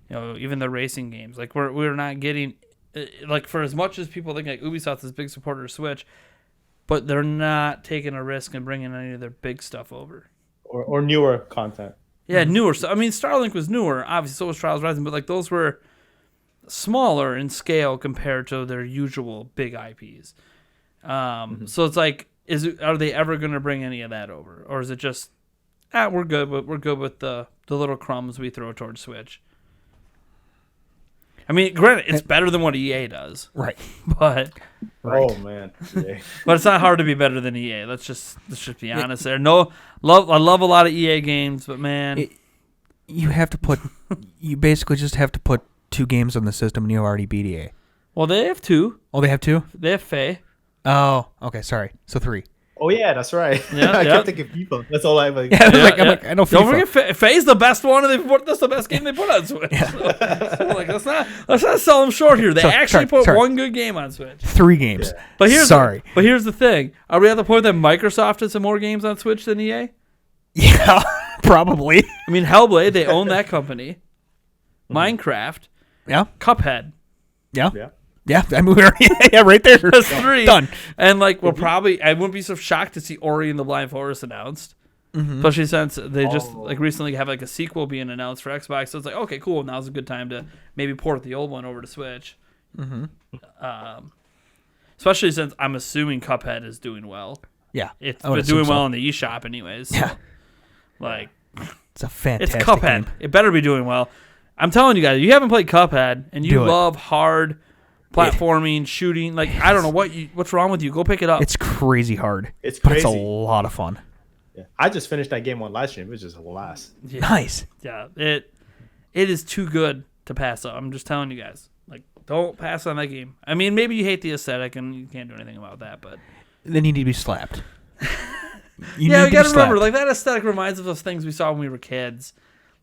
[SPEAKER 1] You know, even the racing games. Like we're not getting like, for as much as people think like Ubisoft is a big supporter of Switch, but they're not taking a risk and bringing any of their big stuff over
[SPEAKER 3] or newer content.
[SPEAKER 1] Yeah, newer stuff. I mean, Starlink was newer, obviously. So was Trials Rising, but like those were smaller in scale compared to their usual big IPs. So it's like, are they ever going to bring any of that over, or is it just, we're good with the little crumbs we throw towards Switch? I mean, granted, it's better than what EA does,
[SPEAKER 2] Right.
[SPEAKER 1] but
[SPEAKER 3] Oh man. Yeah.
[SPEAKER 1] but it's not hard to be better than EA. Let's just be honest there. No, I love a lot of EA games, but man,
[SPEAKER 2] You have to put. You basically just have to put 2 games on the system, and you already beat EA.
[SPEAKER 1] well, they have 2.
[SPEAKER 2] Oh, they have 2.
[SPEAKER 1] They have Faye.
[SPEAKER 2] Oh, okay. Sorry. So 3.
[SPEAKER 3] Oh yeah, that's right.
[SPEAKER 1] Yeah,
[SPEAKER 3] I
[SPEAKER 1] yeah.
[SPEAKER 3] kept thinking FIFA. That's all I like.
[SPEAKER 2] Yeah, I'm
[SPEAKER 1] Yeah,
[SPEAKER 2] like,
[SPEAKER 1] yeah.
[SPEAKER 2] I know.
[SPEAKER 1] Don't
[SPEAKER 2] FIFA.
[SPEAKER 1] forget, Faye's the best one, and that's the best game they put on Switch. So, like, let's not sell them short here. They actually put one good game on Switch.
[SPEAKER 2] 3 games.
[SPEAKER 3] Yeah.
[SPEAKER 1] But here's
[SPEAKER 2] Sorry.
[SPEAKER 1] But here's the thing: are we at the point that Microsoft has some more games on Switch than EA?
[SPEAKER 2] Yeah, probably.
[SPEAKER 1] I mean, Hellblade, they own that company. Minecraft,
[SPEAKER 2] Yeah.
[SPEAKER 1] Cuphead.
[SPEAKER 2] Yeah.
[SPEAKER 3] Yeah.
[SPEAKER 2] Yeah. I mean, yeah, right there.
[SPEAKER 1] That's 3.
[SPEAKER 2] Done.
[SPEAKER 1] And like, we'll probably. I wouldn't be so shocked to see Ori and the Blind Forest announced. Especially since they just like recently have like a sequel being announced for Xbox, so it's like, okay, cool. Now's a good time to maybe port the old one over to Switch. Especially since I'm assuming Cuphead is doing well.
[SPEAKER 2] Yeah.
[SPEAKER 1] It's
[SPEAKER 2] I would
[SPEAKER 1] been doing
[SPEAKER 2] assume
[SPEAKER 1] well
[SPEAKER 2] so.
[SPEAKER 1] in the eShop, anyways. So,
[SPEAKER 2] Yeah.
[SPEAKER 1] like
[SPEAKER 2] It's a
[SPEAKER 1] it's
[SPEAKER 2] fantastic
[SPEAKER 1] Cuphead.
[SPEAKER 2] game.
[SPEAKER 1] It better be doing well. I'm telling you guys, you haven't played Cuphead and you
[SPEAKER 2] Do it.
[SPEAKER 1] love hard platforming, shooting. Like I don't know what's wrong with you. Go pick it up.
[SPEAKER 2] It's crazy hard.
[SPEAKER 3] It's
[SPEAKER 2] But it's a
[SPEAKER 3] crazy.
[SPEAKER 2] lot of fun.
[SPEAKER 3] Yeah. I just finished that game on live stream. It was just a blast.
[SPEAKER 1] Yeah.
[SPEAKER 2] Nice.
[SPEAKER 1] Yeah, it is too good to pass up. I'm just telling you guys. Like, don't pass on that game. I mean, maybe you hate the aesthetic and you can't do anything about that, but
[SPEAKER 2] Then you need to be slapped.
[SPEAKER 1] yeah,
[SPEAKER 2] need
[SPEAKER 1] we
[SPEAKER 2] to
[SPEAKER 1] gotta
[SPEAKER 2] be
[SPEAKER 1] remember,
[SPEAKER 2] slapped.
[SPEAKER 1] like that aesthetic reminds us of things we saw when we were kids.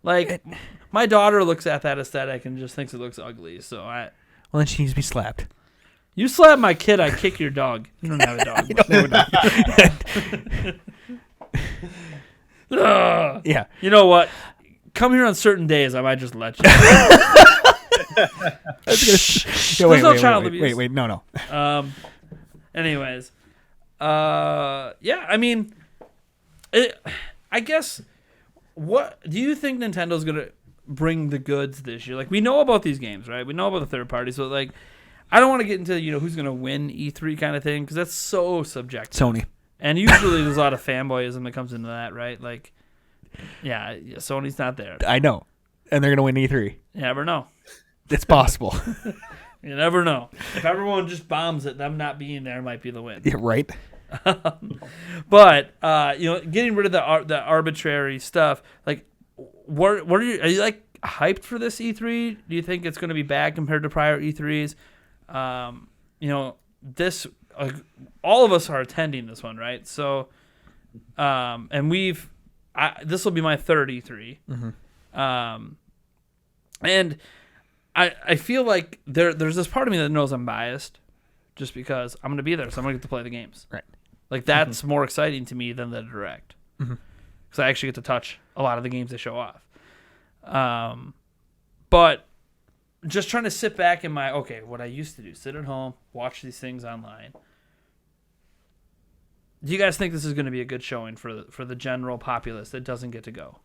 [SPEAKER 1] Like, my daughter looks at that aesthetic and just thinks it looks ugly. So
[SPEAKER 2] Well, then she needs to be slapped.
[SPEAKER 1] you slap my kid, I kick your dog. You don't have a dog. Ugh.
[SPEAKER 2] Yeah.
[SPEAKER 1] You know what? Come here on certain days. I might just let you.
[SPEAKER 2] Wait,
[SPEAKER 1] no child abuse.
[SPEAKER 2] Wait. No.
[SPEAKER 1] Anyways, yeah. I mean, I guess. What do you think Nintendo's gonna bring the goods this year? Like, we know about these games, right? We know about the third parties, but like, I don't want to get into who's gonna win E3 kind of thing because that's so subjective.
[SPEAKER 2] Sony.
[SPEAKER 1] And usually there's a lot of fanboyism that comes into that, right? Like, yeah, Sony's not there.
[SPEAKER 2] I know. And they're going to win E3.
[SPEAKER 1] You never know.
[SPEAKER 2] It's possible.
[SPEAKER 1] You never know. If everyone just bombs it, them not being there might be the win.
[SPEAKER 2] Yeah, right?
[SPEAKER 1] But getting rid of the arbitrary stuff. Like, what are you like hyped for this E3? Do you think it's going to be bad compared to prior E3s? This all of us are attending this one, right? So, and this will be my third E3. And I feel like there's this part of me that knows I'm biased, just because I'm going to be there, so I'm going to get to play the games.
[SPEAKER 2] Right.
[SPEAKER 1] Like, that's more exciting to me than the direct, because I actually get to touch a lot of the games they show off. But just trying to sit back in what I used to do, sit at home, watch these things online. Do you guys think this is going to be a good showing for the general populace that doesn't get to go?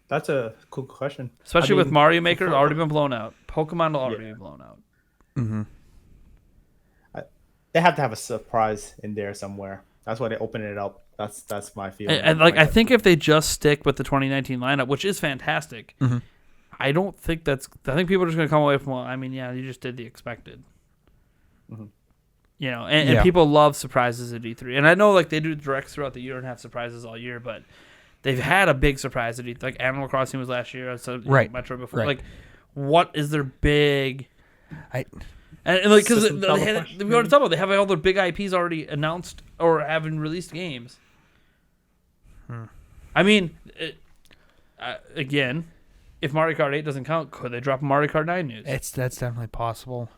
[SPEAKER 3] That's a cool question.
[SPEAKER 1] Especially with Mario Maker
[SPEAKER 3] before-
[SPEAKER 1] already been blown out. Pokemon will already be blown out.
[SPEAKER 3] They have to have a surprise in there somewhere. That's why they open it up. That's my feeling.
[SPEAKER 1] And I think if they just stick with the 2019 lineup, which is fantastic, I think people are just going to come away from, well, I mean, yeah, you just did the expected. And people love surprises at E3. And I know, like, they do directs throughout the year and have surprises all year, but they've had a big surprise at E3. Like, Animal Crossing was last year. So
[SPEAKER 2] Right.
[SPEAKER 1] Metro before.
[SPEAKER 2] Right.
[SPEAKER 1] Like, what is their big...
[SPEAKER 2] I
[SPEAKER 1] like, because
[SPEAKER 3] System
[SPEAKER 1] we
[SPEAKER 3] developer.
[SPEAKER 1] already talked about, they have all their big IPs already announced or having released games. I mean, again, if Mario Kart 8 doesn't count, could they drop Mario Kart 9 news?
[SPEAKER 2] that's definitely possible.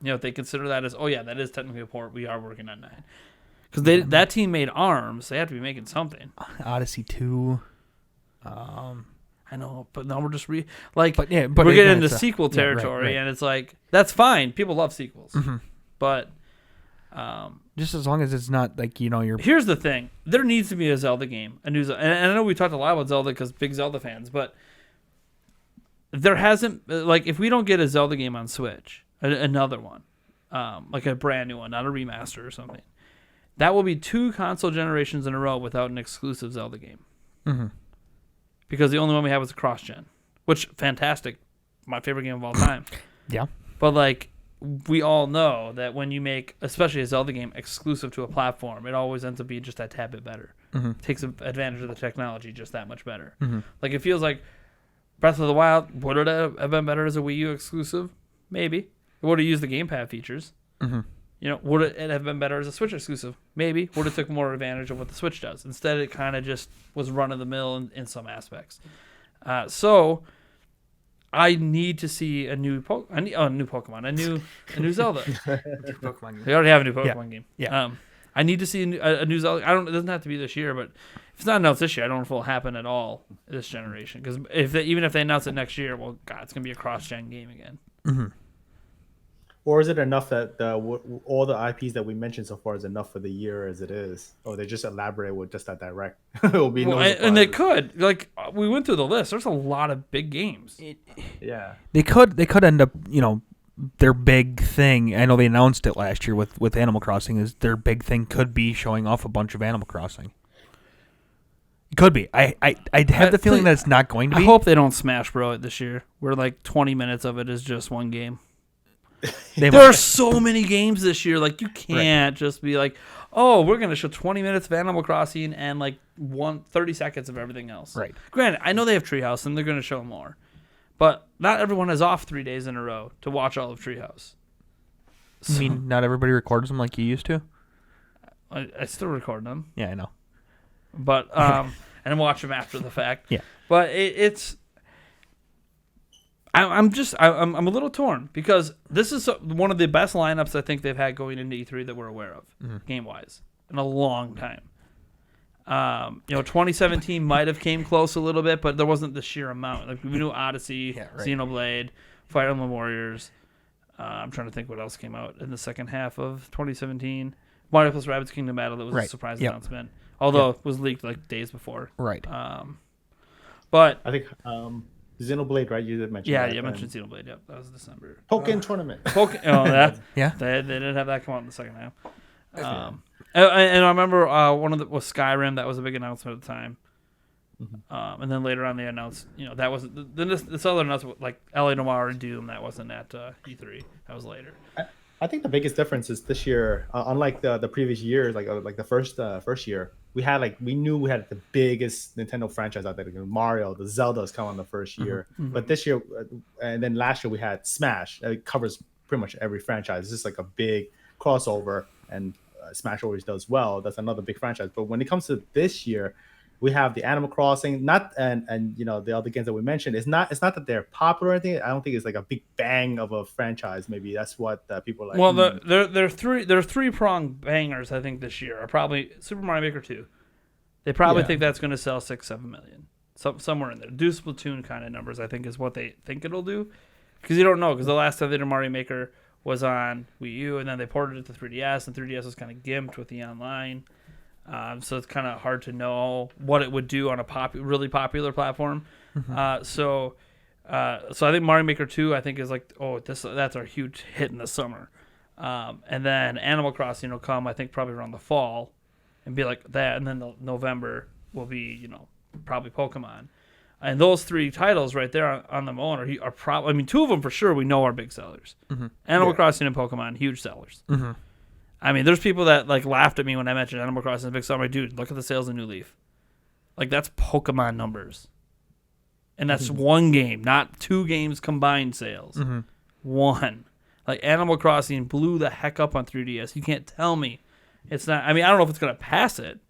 [SPEAKER 1] If they consider that as, that is technically a port, we are working on 9. Because that team made ARMS, they have to be making something.
[SPEAKER 2] Odyssey 2.
[SPEAKER 1] I know, but now we're just
[SPEAKER 2] but
[SPEAKER 1] we're
[SPEAKER 2] again,
[SPEAKER 1] getting into
[SPEAKER 2] it's
[SPEAKER 1] sequel
[SPEAKER 2] right,
[SPEAKER 1] territory,
[SPEAKER 2] right.
[SPEAKER 1] and it's like, that's fine. People love sequels. But
[SPEAKER 2] Just as long as it's not like, you're...
[SPEAKER 1] here's the thing. There needs to be a Zelda game. And I know we talked a lot about Zelda because big Zelda fans, but there hasn't... Like, if we don't get a Zelda game on Switch, another one, like a brand new one, not a remaster or something, that will be 2 console generations in a row without an exclusive Zelda game. Because the only one we have is a cross-gen. which fantastic, my favorite game of all time.
[SPEAKER 2] Yeah.
[SPEAKER 1] But like we all know that when you make, especially a Zelda game, exclusive to a platform, it always ends up being just that tad bit better. Takes advantage of the technology just that much better. Like it feels like Breath of the Wild would it have been better as a Wii U exclusive? Maybe. It would have used the gamepad features. You know, would it have been better as a Switch exclusive? Maybe. Would have took more advantage of what the Switch does. Instead, it kind of just was run of the mill in some aspects. So I need to see a new Pokemon, a new Zelda.
[SPEAKER 2] Pokemon.
[SPEAKER 1] They already have a new Pokemon game.
[SPEAKER 2] Yeah.
[SPEAKER 1] I need to see a new Zelda. It doesn't have to be this year, but if it's not announced this year, I don't know if it'll happen at all this generation. Because even if they announce it next year, well, God, it's gonna be a cross-gen game again.
[SPEAKER 3] Or is it enough that all the IPs that we mentioned so far is enough for the year as it is? Or they just elaborate with just that direct? It'll be
[SPEAKER 1] and they could, like, we went through the list. There's a lot of big games.
[SPEAKER 3] Yeah.
[SPEAKER 2] They could end up, their big thing. I know they announced it last year with Animal Crossing. Is their big thing could be showing off a bunch of Animal Crossing. It could be. I have the feeling that it's not going to be.
[SPEAKER 1] I hope they don't Smash Bro it this year, where like 20 minutes of it is just one game. There are so many games this year. Like, you can't just be like, oh, we're going to show 20 minutes of Animal Crossing and like 30 seconds of everything else.
[SPEAKER 2] Right.
[SPEAKER 1] Granted, I know they have Treehouse and they're going to show more. But not everyone is off 3 days in a row to watch all of Treehouse.
[SPEAKER 2] I mean, not everybody records them like you used to?
[SPEAKER 1] I still record them.
[SPEAKER 2] Yeah, I know.
[SPEAKER 1] But, and watch them after the fact.
[SPEAKER 2] Yeah.
[SPEAKER 1] But it's... I'm a little torn because this is one of the best lineups I think they've had going into E3 that we're aware of, game wise, in a long time. 2017 might have came close a little bit, but there wasn't the sheer amount. Like, we knew Odyssey, Xenoblade, Fire Emblem Warriors. I'm trying to think what else came out in the second half of 2017. Mario plus Rabbids Kingdom Battle, that was a surprise announcement, although it was leaked like days before.
[SPEAKER 2] Right.
[SPEAKER 1] But
[SPEAKER 3] I think Xenoblade, right? You did mention.
[SPEAKER 1] Yeah,
[SPEAKER 3] that,
[SPEAKER 1] you mentioned Xenoblade. Yep, that was December.
[SPEAKER 3] Pokken Tournament.
[SPEAKER 1] That.
[SPEAKER 2] Yeah.
[SPEAKER 1] They didn't have that come out in the second half. And I remember one of was Skyrim. That was a big announcement at the time. And then later on they announced, that was this other announcement like LA Noire and Doom. That wasn't at E3. That was later.
[SPEAKER 3] I think the biggest difference is this year, unlike the previous years, like the first year, we knew we had the biggest Nintendo franchise out there. Like Mario, the Zeldas come on the first year, but this year, and then last year we had Smash. It covers pretty much every franchise. It's just like a big crossover, and Smash always does well. That's another big franchise. But when it comes to this year, we have the Animal Crossing, and the other games that we mentioned. It's not that they're popular or anything. I don't think it's like a big bang of a franchise. Maybe that's what people like.
[SPEAKER 1] Well, there are three-pronged bangers. I think this year are probably Super Mario Maker 2. They probably think that's going to sell 6-7 million, somewhere in there. Do Splatoon kind of numbers, I think, is what they think it'll do, because you don't know. Because the last time they did Mario Maker was on Wii U, and then they ported it to 3DS, and 3DS was kind of gimped with the online. So it's kind of hard to know what it would do on a really popular platform. So I think Mario Maker 2, I think, is like, that's our huge hit in the summer. And then Animal Crossing will come, I think, probably around the fall and be like that. And then November will be, probably Pokemon. And those three titles right there on their own are probably, two of them for sure we know are big sellers. Animal Crossing and Pokemon, huge sellers. I mean, there's people that like laughed at me when I mentioned Animal Crossing Big Summer. Dude, look at the sales of New Leaf. Like, that's Pokemon numbers. And that's one game, not 2 games combined sales. One. Like, Animal Crossing blew the heck up on 3DS. You can't tell me it's not. I mean, I don't know if it's going to pass it.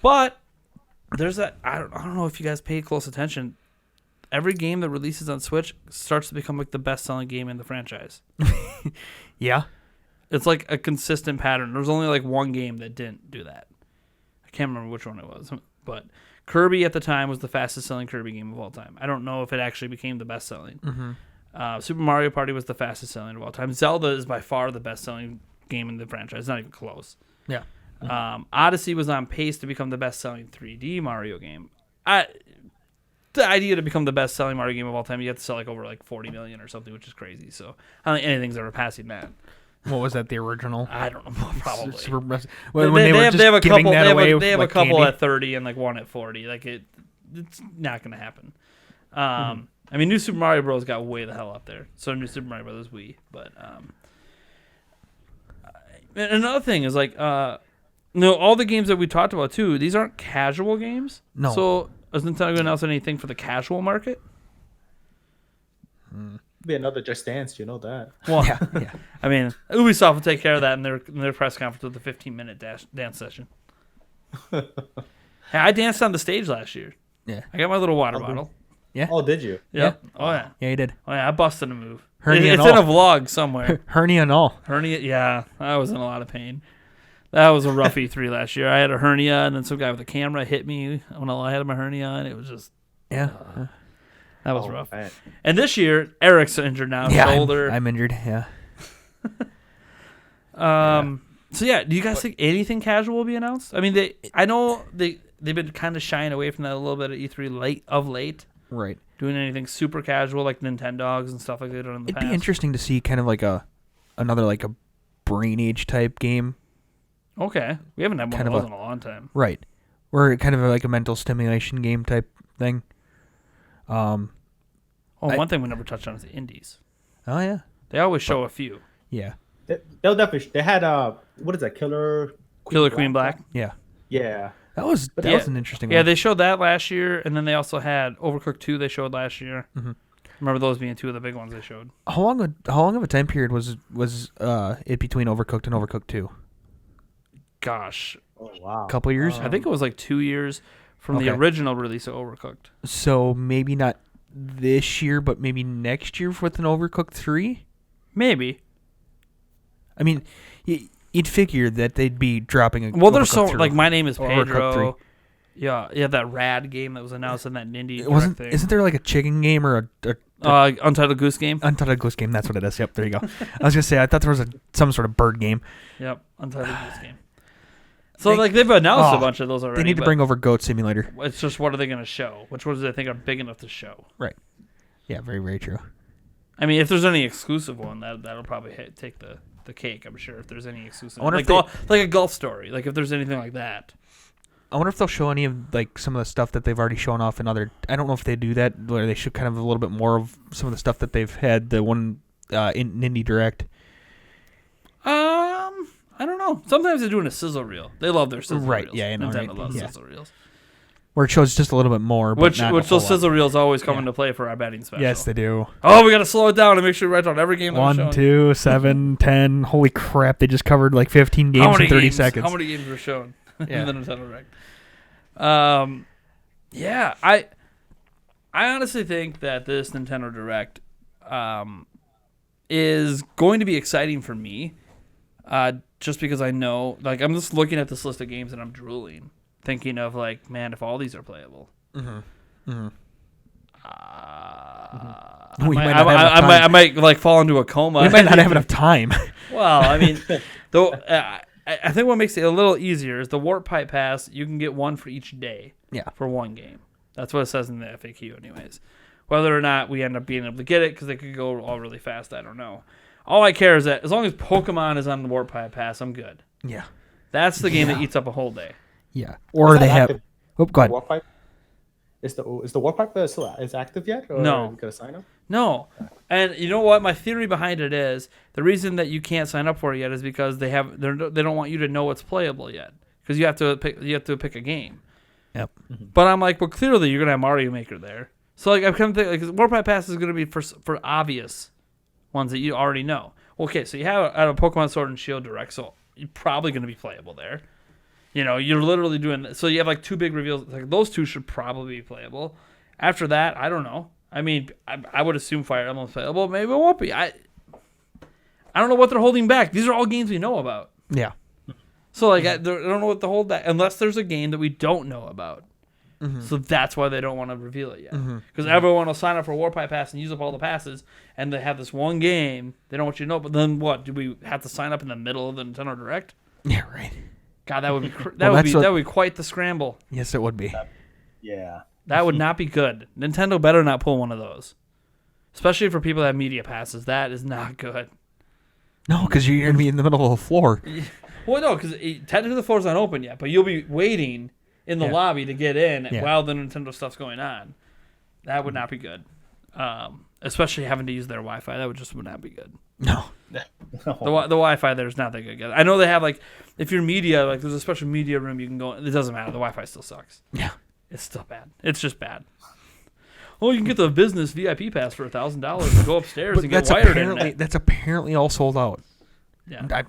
[SPEAKER 1] But there's that. I don't know if you guys pay close attention. Every game that releases on Switch starts to become like the best-selling game in the franchise.
[SPEAKER 2] Yeah.
[SPEAKER 1] It's like a consistent pattern. There was only like one game that didn't do that. I can't remember which one it was. But Kirby at the time was the fastest-selling Kirby game of all time. I don't know if it actually became the best-selling. Super Mario Party was the fastest-selling of all time. Zelda is by far the best-selling game in the franchise. Not even close.
[SPEAKER 2] Yeah.
[SPEAKER 1] Odyssey was on pace to become the best-selling 3D Mario game. The idea to become the best-selling Mario game of all time, you have to sell like over like 40 million or something, which is crazy. So I don't think anything's ever passing that.
[SPEAKER 2] What was that? The original?
[SPEAKER 1] I don't know. Probably.
[SPEAKER 2] They have
[SPEAKER 1] a couple. They have a couple at 30 and like one at 40. Like it's not going to happen. I mean, New Super Mario Bros. Got way the hell up there. So New Super Mario Bros. Wii. But and another thing is like, all the games that we talked about too, these aren't casual games.
[SPEAKER 2] No.
[SPEAKER 1] So is Nintendo going to announce anything for the casual market?
[SPEAKER 3] Be another Just Dance, you know that.
[SPEAKER 1] Well,
[SPEAKER 2] Yeah.
[SPEAKER 1] I mean, Ubisoft will take care of that in their press conference with the 15-minute dance session. Hey, I danced on the stage last year.
[SPEAKER 2] Yeah.
[SPEAKER 1] I got my little water bottle.
[SPEAKER 3] Oh, did you?
[SPEAKER 1] Yep. Oh yeah.
[SPEAKER 2] Yeah, you did.
[SPEAKER 1] Oh yeah. I busted a move.
[SPEAKER 2] Hernia
[SPEAKER 1] It's
[SPEAKER 2] and
[SPEAKER 1] in a
[SPEAKER 2] all.
[SPEAKER 1] vlog somewhere.
[SPEAKER 2] Hernia and all.
[SPEAKER 1] Hernia. Yeah, I was in a lot of pain. That was a rough E3 last year. I had a hernia, and then some guy with a camera hit me when I had my hernia, and it was just
[SPEAKER 2] Yeah.
[SPEAKER 1] that was rough.
[SPEAKER 3] Man.
[SPEAKER 1] And this year, Eric's injured now,
[SPEAKER 2] Yeah,
[SPEAKER 1] shoulder.
[SPEAKER 2] I'm injured. Yeah.
[SPEAKER 1] So yeah, do you guys think anything casual will be announced? I mean, I know they've been kind of shying away from that a little bit at E3 late.
[SPEAKER 2] Right.
[SPEAKER 1] Doing anything super casual like Nintendogs and stuff like they've done in the
[SPEAKER 2] It'd
[SPEAKER 1] past.
[SPEAKER 2] be interesting to see kind of like another like a Brain Age type game.
[SPEAKER 1] Okay, we haven't had one
[SPEAKER 2] Kind
[SPEAKER 1] of
[SPEAKER 2] of
[SPEAKER 1] those in a long time.
[SPEAKER 2] Right. Or kind of like a mental stimulation game type thing.
[SPEAKER 1] One thing we never touched on is the indies.
[SPEAKER 2] Oh yeah.
[SPEAKER 1] They always show a few.
[SPEAKER 2] Yeah.
[SPEAKER 3] They'll definitely. They had what is that? Killer
[SPEAKER 1] Queen Black.
[SPEAKER 2] Yeah.
[SPEAKER 3] Yeah.
[SPEAKER 2] That was an interesting
[SPEAKER 1] Yeah,
[SPEAKER 2] one.
[SPEAKER 1] they showed that last year, and then they also had Overcooked 2 they showed last year.
[SPEAKER 2] Mm-hmm.
[SPEAKER 1] Remember those being two of the big ones they showed.
[SPEAKER 2] How long of a time period was it between Overcooked and Overcooked 2?
[SPEAKER 1] Gosh,
[SPEAKER 3] Oh wow.
[SPEAKER 2] A couple years?
[SPEAKER 1] I think it was like 2 years from the
[SPEAKER 2] Okay.
[SPEAKER 1] original release of Overcooked.
[SPEAKER 2] So maybe not this year, but maybe next year with an Overcooked 3?
[SPEAKER 1] Maybe.
[SPEAKER 2] I mean, you'd figure that they'd be dropping a
[SPEAKER 1] Well, there's
[SPEAKER 2] Overcooked
[SPEAKER 1] so
[SPEAKER 2] 3.
[SPEAKER 1] like My Name Is
[SPEAKER 2] Or Overcooked
[SPEAKER 1] Pedro.
[SPEAKER 2] 3.
[SPEAKER 1] Yeah, that Rad game that was announced in that indie
[SPEAKER 2] It
[SPEAKER 1] direct thing.
[SPEAKER 2] Isn't there like a chicken game or a
[SPEAKER 1] Untitled Goose Game?
[SPEAKER 2] Untitled Goose Game? That's what it is. Yep, there you go. I was gonna say I thought there was some sort of bird game.
[SPEAKER 1] Yep, Untitled Goose Game. So they've announced a bunch of those already.
[SPEAKER 2] They need to bring over Goat Simulator.
[SPEAKER 1] It's just what are they going to show? Which ones do they think are big enough to show?
[SPEAKER 2] Right. Yeah, very, very true.
[SPEAKER 1] I mean, if there's any exclusive one, that'll probably take the cake. I'm sure if there's any exclusive,
[SPEAKER 2] I wonder
[SPEAKER 1] like like a golf story, like if there's anything like that.
[SPEAKER 2] I wonder if they'll show any of like some of the stuff that they've already shown off in other. I don't know if they do that, where they show kind of a little bit more of some of the stuff that they've had. The one in Indie Direct.
[SPEAKER 1] I don't know. Sometimes they're doing a sizzle reel. They love their sizzle
[SPEAKER 2] Right,
[SPEAKER 1] reels.
[SPEAKER 2] yeah, I know,
[SPEAKER 1] Nintendo
[SPEAKER 2] right?
[SPEAKER 1] loves
[SPEAKER 2] Yeah.
[SPEAKER 1] sizzle reels.
[SPEAKER 2] Where it shows just a little bit more, but
[SPEAKER 1] Which
[SPEAKER 2] not a
[SPEAKER 1] those
[SPEAKER 2] whole lot.
[SPEAKER 1] sizzle reels always come
[SPEAKER 2] Yeah.
[SPEAKER 1] into play for our betting special.
[SPEAKER 2] Yes, they do.
[SPEAKER 1] Oh, we got to slow it down and make sure we write down every game that we're
[SPEAKER 2] 1,
[SPEAKER 1] showing.
[SPEAKER 2] 2, 7, 10. Holy crap! They just covered like 15 games in 30 seconds.
[SPEAKER 1] How many games were shown
[SPEAKER 2] Yeah.
[SPEAKER 1] in the Nintendo Direct? Yeah, I honestly think that this Nintendo Direct is going to be exciting for me, just because I know, like, I'm just looking at this list of games and I'm drooling, thinking of like, man, if all these are playable. I might like fall into a coma.
[SPEAKER 2] We might not have enough time.
[SPEAKER 1] Well, I mean, though, I think what makes it a little easier is the Warp Pipe Pass. You can get one for each day.
[SPEAKER 2] Yeah.
[SPEAKER 1] For one game. That's what it says in the FAQ, anyways. Whether or not we end up being able to get it because they could go all really fast, I don't know. All I care is that as long as Pokemon is on the Warp Pipe Pass, I'm good.
[SPEAKER 2] Yeah.
[SPEAKER 1] That's the game that eats up a whole day.
[SPEAKER 2] Yeah. Or they have.
[SPEAKER 3] active?
[SPEAKER 2] Oh, go ahead.
[SPEAKER 3] Warpipe? Is the Warpipe still is active yet? Or
[SPEAKER 1] No.
[SPEAKER 3] you gotta sign up?
[SPEAKER 1] No. And you know what? My theory behind it is the reason that you can't sign up for it yet is because they don't want you to know it's playable yet because you have to pick a game.
[SPEAKER 2] Yep.
[SPEAKER 1] But I'm like, well, clearly you're gonna have Mario Maker there. So like, I'm kind of thinking like, Warp Pipe Pass is gonna be for obvious ones that you already know. Okay, so you have a Pokemon Sword and Shield Direct, so you're probably gonna be playable there. You know, you're literally doing so. You have like two big reveals. Like those two should probably be playable. After that, I don't know. I mean, I would assume Fire Emblem's playable. Maybe it won't be. I don't know what they're holding back. These are all games we know about.
[SPEAKER 2] Yeah.
[SPEAKER 1] So like, I don't know what to hold back unless there's a game that we don't know about. So that's why they don't want to reveal it yet. Because everyone will sign up for a Warpipe Pass and use up all the passes, and they have this one game they don't want you to know. But then what? Do we have to sign up in the middle of the Nintendo Direct?
[SPEAKER 2] Yeah. Right.
[SPEAKER 1] God, that would be
[SPEAKER 2] Well,
[SPEAKER 1] that would be quite the scramble.
[SPEAKER 2] Yes, it would be.
[SPEAKER 3] Yeah.
[SPEAKER 1] That would not be good. Nintendo better not pull one of those, especially for people that have media passes. That is not good.
[SPEAKER 2] No, because you're gonna be in the middle of the floor.
[SPEAKER 1] Well, no, because technically the floor's not open yet, but you'll be waiting in the lobby to get in while the Nintendo stuff's going on. That would not be good. Especially having to use their Wi-Fi. That would not be good.
[SPEAKER 2] No.
[SPEAKER 1] The Wi-Fi there is not that good. I know they have like, if you're media, like there's a special media room you can go. It doesn't matter. The Wi-Fi still sucks.
[SPEAKER 2] Yeah.
[SPEAKER 1] It's still bad. It's just bad. Oh, you can get the business VIP pass for $1,000 and go upstairs and get wired internet.
[SPEAKER 2] That's apparently all sold out.
[SPEAKER 1] Yeah.
[SPEAKER 2] I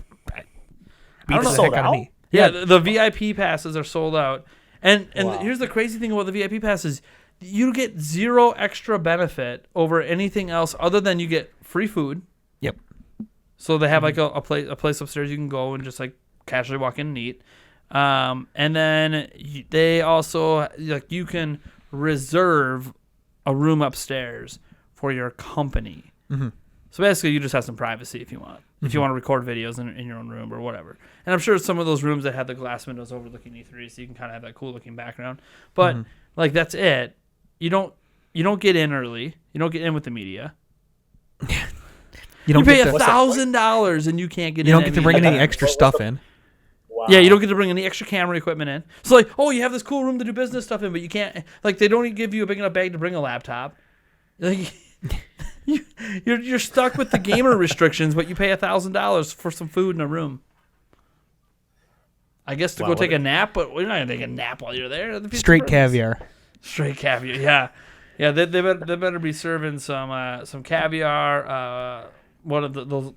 [SPEAKER 1] don't know.
[SPEAKER 3] Sold out?
[SPEAKER 1] Yeah, the VIP passes are sold out. And
[SPEAKER 3] Wow.
[SPEAKER 1] here's the crazy thing about the VIP passes. You get zero extra benefit over anything else other than you get free food.
[SPEAKER 2] Yep.
[SPEAKER 1] So they have like a place upstairs you can go and just like casually walk in and eat. And then they also, like, you can reserve a room upstairs for your company.
[SPEAKER 2] Mm-hmm.
[SPEAKER 1] So basically, you just have some privacy if you want. If you want to record videos in your own room or whatever. And I'm sure some of those rooms that have the glass windows overlooking E3, so you can kind of have that cool looking background. But like that's it. You don't get in early. You don't get in with the media. You pay $1,000 and you can't get in.
[SPEAKER 2] You don't get to bring any extra stuff in.
[SPEAKER 3] Wow.
[SPEAKER 1] Yeah, you don't get to bring any extra camera equipment in. So like, oh, you have this cool room to do business stuff in, but you can't. Like, they don't even give you a big enough bag to bring a laptop. Like, you're stuck with the gamer restrictions, but you pay $1,000 for some food in a room. I guess to go take a nap, but we're not gonna take a nap while you're there.
[SPEAKER 2] Straight caviar.
[SPEAKER 1] Straight caviar. Yeah. They better be serving some caviar. One of those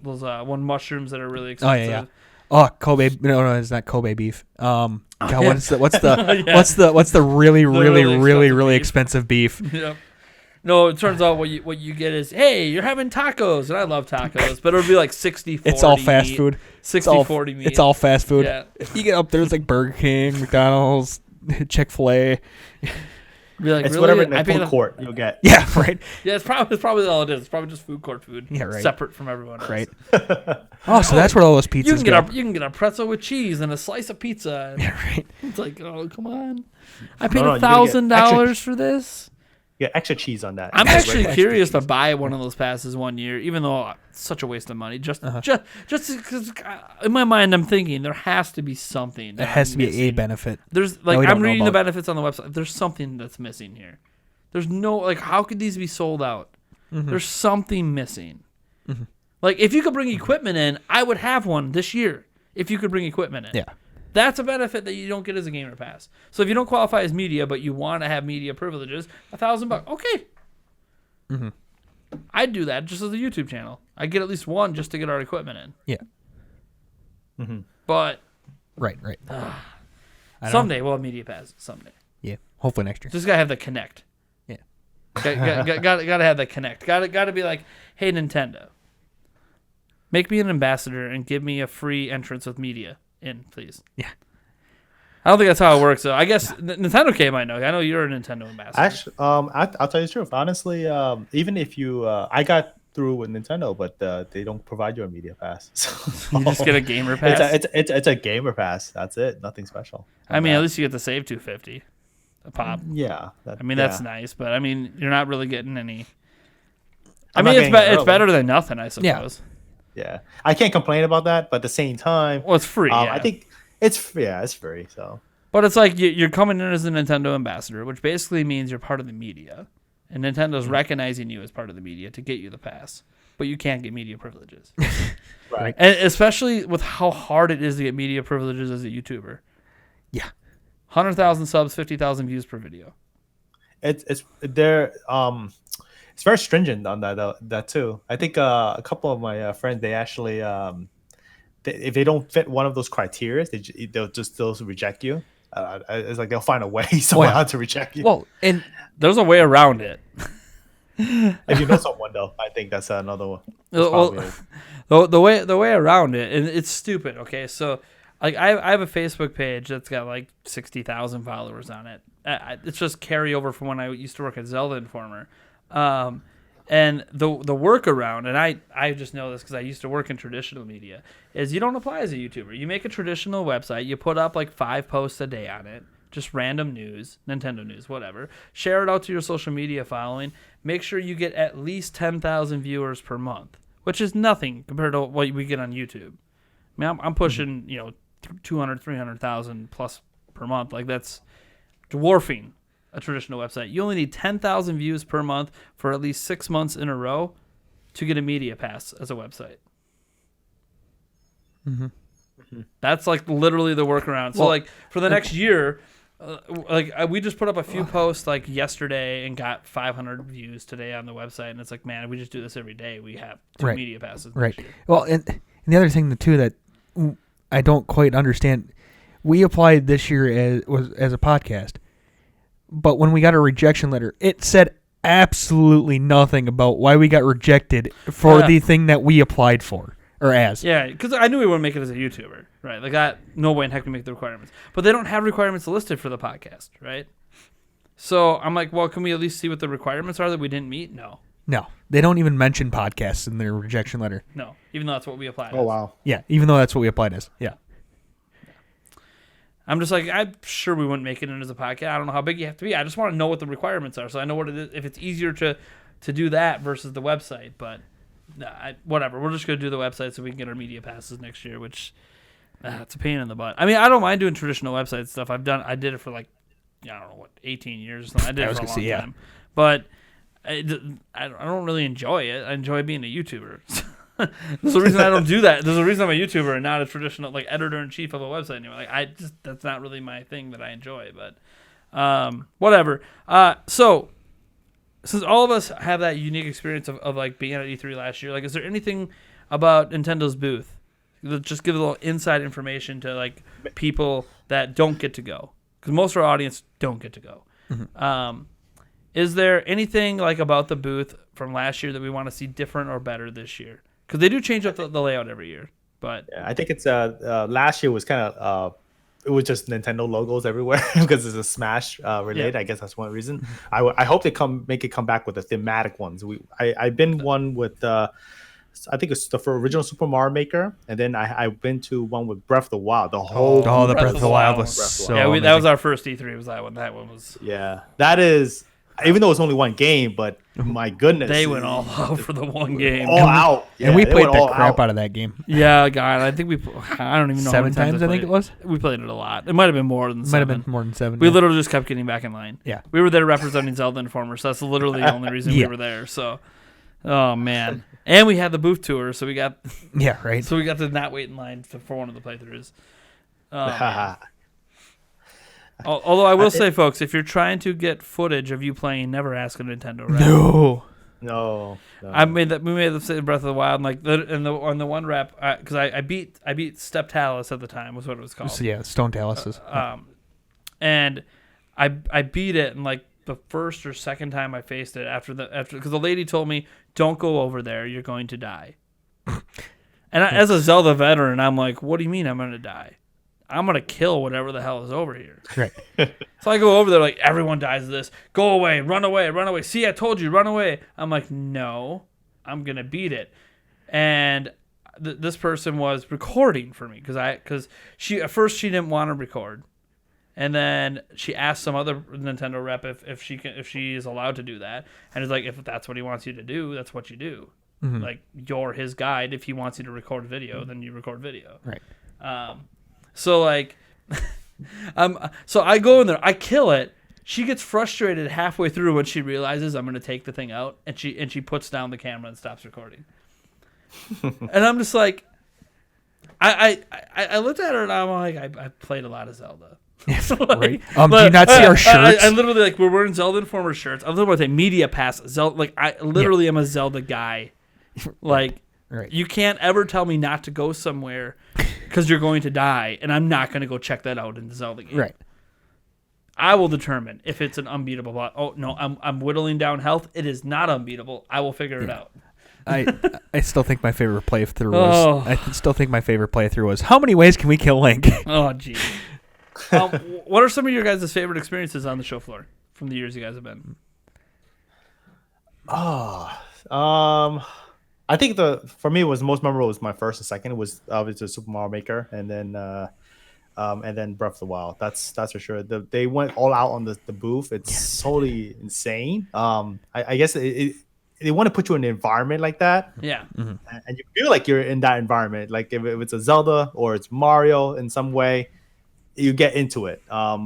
[SPEAKER 1] mushrooms that are really expensive.
[SPEAKER 2] Oh yeah. Oh, Kobe. No, it's not Kobe beef. God, what's the really expensive beef?
[SPEAKER 1] Yep. No, it turns out what you get is, hey, you're having tacos, and I love tacos, but it'll be like 60-40.
[SPEAKER 2] It's all fast
[SPEAKER 1] meat,
[SPEAKER 2] food.
[SPEAKER 1] 60-40 meat.
[SPEAKER 2] It's all fast food.
[SPEAKER 1] Yeah.
[SPEAKER 2] You get up there, it's like Burger King, McDonald's, Chick-fil-A.
[SPEAKER 1] Be like,
[SPEAKER 3] It's
[SPEAKER 1] really?
[SPEAKER 3] whatever in the food court you'll get.
[SPEAKER 2] Yeah, right.
[SPEAKER 1] Yeah, it's probably all it is. It's probably just food court food.
[SPEAKER 2] Yeah, right.
[SPEAKER 1] Separate from everyone else.
[SPEAKER 2] Right. Oh, so that's where all those pizzas
[SPEAKER 1] You can get a pretzel with cheese and a slice of pizza.
[SPEAKER 2] Yeah, right.
[SPEAKER 1] It's like, oh, come on. I paid
[SPEAKER 3] No,
[SPEAKER 1] $1,000 for this.
[SPEAKER 3] Yeah, extra cheese on that.
[SPEAKER 1] I'm
[SPEAKER 3] Yeah,
[SPEAKER 1] actually
[SPEAKER 3] right.
[SPEAKER 1] curious to buy one of those passes one year, even though it's such a waste of money. Just because in my mind I'm thinking there has to be something.
[SPEAKER 2] There has to be a benefit.
[SPEAKER 1] There's
[SPEAKER 2] we
[SPEAKER 1] like
[SPEAKER 2] don't
[SPEAKER 1] I'm
[SPEAKER 2] know
[SPEAKER 1] reading the
[SPEAKER 2] about.
[SPEAKER 1] benefits on the website. There's something that's missing here. There's no like how could these be sold out? There's something missing. Like if you could bring equipment in, I would have one this year. If you could bring equipment in.
[SPEAKER 2] Yeah.
[SPEAKER 1] That's a benefit that you don't get as a gamer pass. So if you don't qualify as media, but you want to have media privileges, $1,000, okay. I'd do that just as a YouTube channel. I'd get at least one just to get our equipment in.
[SPEAKER 2] Yeah.
[SPEAKER 1] But
[SPEAKER 2] Right.
[SPEAKER 1] someday we'll have media pass. Someday.
[SPEAKER 2] Yeah. Hopefully next year.
[SPEAKER 1] Just gotta have the connect.
[SPEAKER 2] Yeah.
[SPEAKER 1] Gotta have the connect. Gotta be like, hey Nintendo, make me an ambassador and give me a free entrance with media in, please.
[SPEAKER 2] Yeah.
[SPEAKER 1] I don't think that's how it works, though. I guess Nintendocade might know. I know you're a Nintendo ambassador.
[SPEAKER 3] Actually, I'll tell you the truth. Honestly, even if you, I got through with Nintendo, but they don't provide you a media pass. So
[SPEAKER 1] You just get a gamer pass.
[SPEAKER 3] It's a gamer pass. That's it. Nothing special.
[SPEAKER 1] I mean, at least you get to save $250 a pop.
[SPEAKER 3] Yeah.
[SPEAKER 1] That's nice, but I mean, you're not really getting any.
[SPEAKER 3] I'm
[SPEAKER 1] I
[SPEAKER 3] not
[SPEAKER 1] mean,
[SPEAKER 3] getting it
[SPEAKER 1] it's
[SPEAKER 3] early.
[SPEAKER 1] better than nothing, I suppose.
[SPEAKER 3] Yeah, I can't complain about that, but at the same time,
[SPEAKER 1] Well, it's free. Yeah.
[SPEAKER 3] I think it's free. So,
[SPEAKER 1] But it's like you're coming in as a Nintendo ambassador, which basically means you're part of the media, and Nintendo's recognizing you as part of the media to get you the pass. But you can't get media privileges,
[SPEAKER 3] right.
[SPEAKER 1] and especially with how hard it is to get media privileges as a YouTuber.
[SPEAKER 2] Yeah.
[SPEAKER 1] 100,000 subs, 50,000 views per video.
[SPEAKER 3] It's very stringent on that too. I think a couple of my friends, they actually if they don't fit one of those criteria, they'll just reject you. It's like they'll find a way somehow to reject you.
[SPEAKER 1] Well, and there's a way around it.
[SPEAKER 3] If you know someone though, I think that's another one.
[SPEAKER 1] The way around it, and it's stupid. Okay, so like I have a Facebook page that's got like 60,000 followers on it. It's just carryover from when I used to work at Zelda Informer. And the workaround, and I just know this because I used to work in traditional media, is you don't apply as a YouTuber. You make a traditional website, you put up like 5 posts a day on it, just random news, Nintendo news, whatever. Share it out to your social media following. Make sure you get at least 10,000 viewers per month, which is nothing compared to what we get on YouTube. I mean, I'm pushing 200, 300,000 plus per month. Like that's dwarfing a traditional website. You only need 10,000 views per month for at least 6 months in a row to get a media pass as a website. That's like literally the workaround. So
[SPEAKER 2] Well,
[SPEAKER 1] like for the next year, we just put up a few posts like yesterday and got 500 views today on the website, and it's like, man, if we just do this every day, we have 2
[SPEAKER 2] Right.
[SPEAKER 1] media passes.
[SPEAKER 2] Right.
[SPEAKER 1] Next year.
[SPEAKER 2] Well, and the other thing too that I don't quite understand, we applied this year as a podcast, but when we got a rejection letter, it said absolutely nothing about why we got rejected for
[SPEAKER 1] Yeah.
[SPEAKER 2] the thing that we applied for or as.
[SPEAKER 1] Yeah, because I knew we wouldn't make it as a YouTuber, right? Like that, no way in heck we make the requirements. But they don't have requirements listed for the podcast, right? So I'm like, well, can we at least see what the requirements are that we didn't meet? No,
[SPEAKER 2] They don't even mention podcasts in their rejection letter.
[SPEAKER 1] no. Even though that's what we applied.
[SPEAKER 3] Oh
[SPEAKER 1] as.
[SPEAKER 3] wow.
[SPEAKER 2] Yeah, even though that's what we applied as. Yeah.
[SPEAKER 1] I'm just like, I'm sure we wouldn't make it in as a podcast. I don't know how big you have to be. I just want to know what the requirements are, so I know what it is. If it's easier to do that versus the website, but whatever. We're just gonna do the website so we can get our media passes next year, which it's a pain in the butt. I mean, I don't mind doing traditional website stuff. I did it for like, I don't know what, 18 years or something. I did it for a long time, but I don't really enjoy it. I enjoy being a YouTuber. There's a reason I don't do that. There's a reason I'm a YouTuber and not a traditional like editor in chief of a website anymore. Like that's not really my thing that I enjoy. But whatever. So since all of us have that unique experience of like being at E3 last year, like is there anything about Nintendo's booth that just give a little inside information to like people that don't get to go? Because most of our audience don't get to go. Is there anything like about the booth from last year that we want to see different or better this year? Because they do change up the layout every year. But
[SPEAKER 3] Yeah, I think it's last year was kind of it was just Nintendo logos everywhere because it's a Smash related.
[SPEAKER 1] Yeah.
[SPEAKER 3] I guess that's one reason. I hope they make it come back with the thematic ones. I've been one with I think it's the original Super Mario Maker, and then I've been to one with Breath of the Wild. The whole
[SPEAKER 2] the Breath of the Wild was
[SPEAKER 3] Breath of the
[SPEAKER 2] so
[SPEAKER 1] yeah, that
[SPEAKER 2] amazing.
[SPEAKER 1] was our first E3. Was that one? That one was.
[SPEAKER 3] yeah, that is. Even though it's only one game, but my goodness,
[SPEAKER 1] They went all out for the one game.
[SPEAKER 3] all out.
[SPEAKER 2] and we
[SPEAKER 3] they
[SPEAKER 2] played
[SPEAKER 3] went
[SPEAKER 2] the
[SPEAKER 3] all
[SPEAKER 2] crap out of that game.
[SPEAKER 1] Yeah, God, I think I don't even know. how
[SPEAKER 2] 7
[SPEAKER 1] many
[SPEAKER 2] times, I think
[SPEAKER 1] played
[SPEAKER 2] it was.
[SPEAKER 1] We played it a lot. It might have been more than
[SPEAKER 2] It might
[SPEAKER 1] 7.
[SPEAKER 2] have been more than 7.
[SPEAKER 1] We
[SPEAKER 2] yeah.
[SPEAKER 1] literally just kept getting back in line.
[SPEAKER 2] Yeah.
[SPEAKER 1] We were there representing Zelda Informer, so that's literally the only reason we
[SPEAKER 2] Yeah.
[SPEAKER 1] were there. So, oh man, and we had the booth tour, so we got
[SPEAKER 2] Yeah, right.
[SPEAKER 1] so we got to not wait in line for one of the playthroughs. Oh, man. Although I will say, folks, if you're trying to get footage of you playing, never ask a Nintendo rep.
[SPEAKER 2] No.
[SPEAKER 3] no.
[SPEAKER 1] We made the say Breath of the Wild, and like on the one rep, because I beat Step Talus at the time was what it was called.
[SPEAKER 2] So, yeah, Stone Taluses.
[SPEAKER 1] And I beat it, and like the first or second time I faced it after because the lady told me, don't go over there, you're going to die. And as a Zelda veteran, I'm like, what do you mean I'm going to die? I'm going to kill whatever the hell is over here.
[SPEAKER 2] Right.
[SPEAKER 1] So I go over there like, everyone dies of this. Go away, run away, run away. See, I told you, run away. I'm like, no, I'm going to beat it. And this person was recording for me because she at first she didn't want to record. And then she asked some other Nintendo rep if she is allowed to do that. And it's like, if that's what he wants you to do, that's what you do.
[SPEAKER 2] Mm-hmm.
[SPEAKER 1] Like, you're his guide. If he wants you to record video, then you record video.
[SPEAKER 2] Right.
[SPEAKER 1] So like, so I go in there, I kill it. She gets frustrated halfway through when she realizes I'm going to take the thing out, and she puts down the camera and stops recording. And I'm just like, I looked at her and I'm like, I played a lot of Zelda.
[SPEAKER 2] Right. Do you not see our shirts?
[SPEAKER 1] I literally like we're wearing Zelda Informer shirts. I'm literally with a media pass. Zelda, like I literally am a Zelda guy. Like.
[SPEAKER 2] Right.
[SPEAKER 1] You can't ever tell me not to go somewhere because you're going to die, and I'm not going to go check that out in the Zelda game.
[SPEAKER 2] Right.
[SPEAKER 1] I will determine if it's an unbeatable boss. Oh no, I'm whittling down health. It is not unbeatable. I will figure it out.
[SPEAKER 2] I still think my favorite playthrough
[SPEAKER 1] Oh.
[SPEAKER 2] was. I still think my favorite playthrough was. How many ways can we kill Link?
[SPEAKER 1] Oh geez. What are some of your guys' favorite experiences on the show floor from the years you guys have been?
[SPEAKER 3] I think for me was most memorable was my first and second. It was obviously Super Mario Maker, and then Breath of the Wild. That's for sure. They went all out on the booth. It's totally insane. I guess they want to put you in an environment like that,
[SPEAKER 1] Yeah.
[SPEAKER 3] and you feel like you're in that environment. Like if it's a Zelda or it's Mario in some way, you get into it.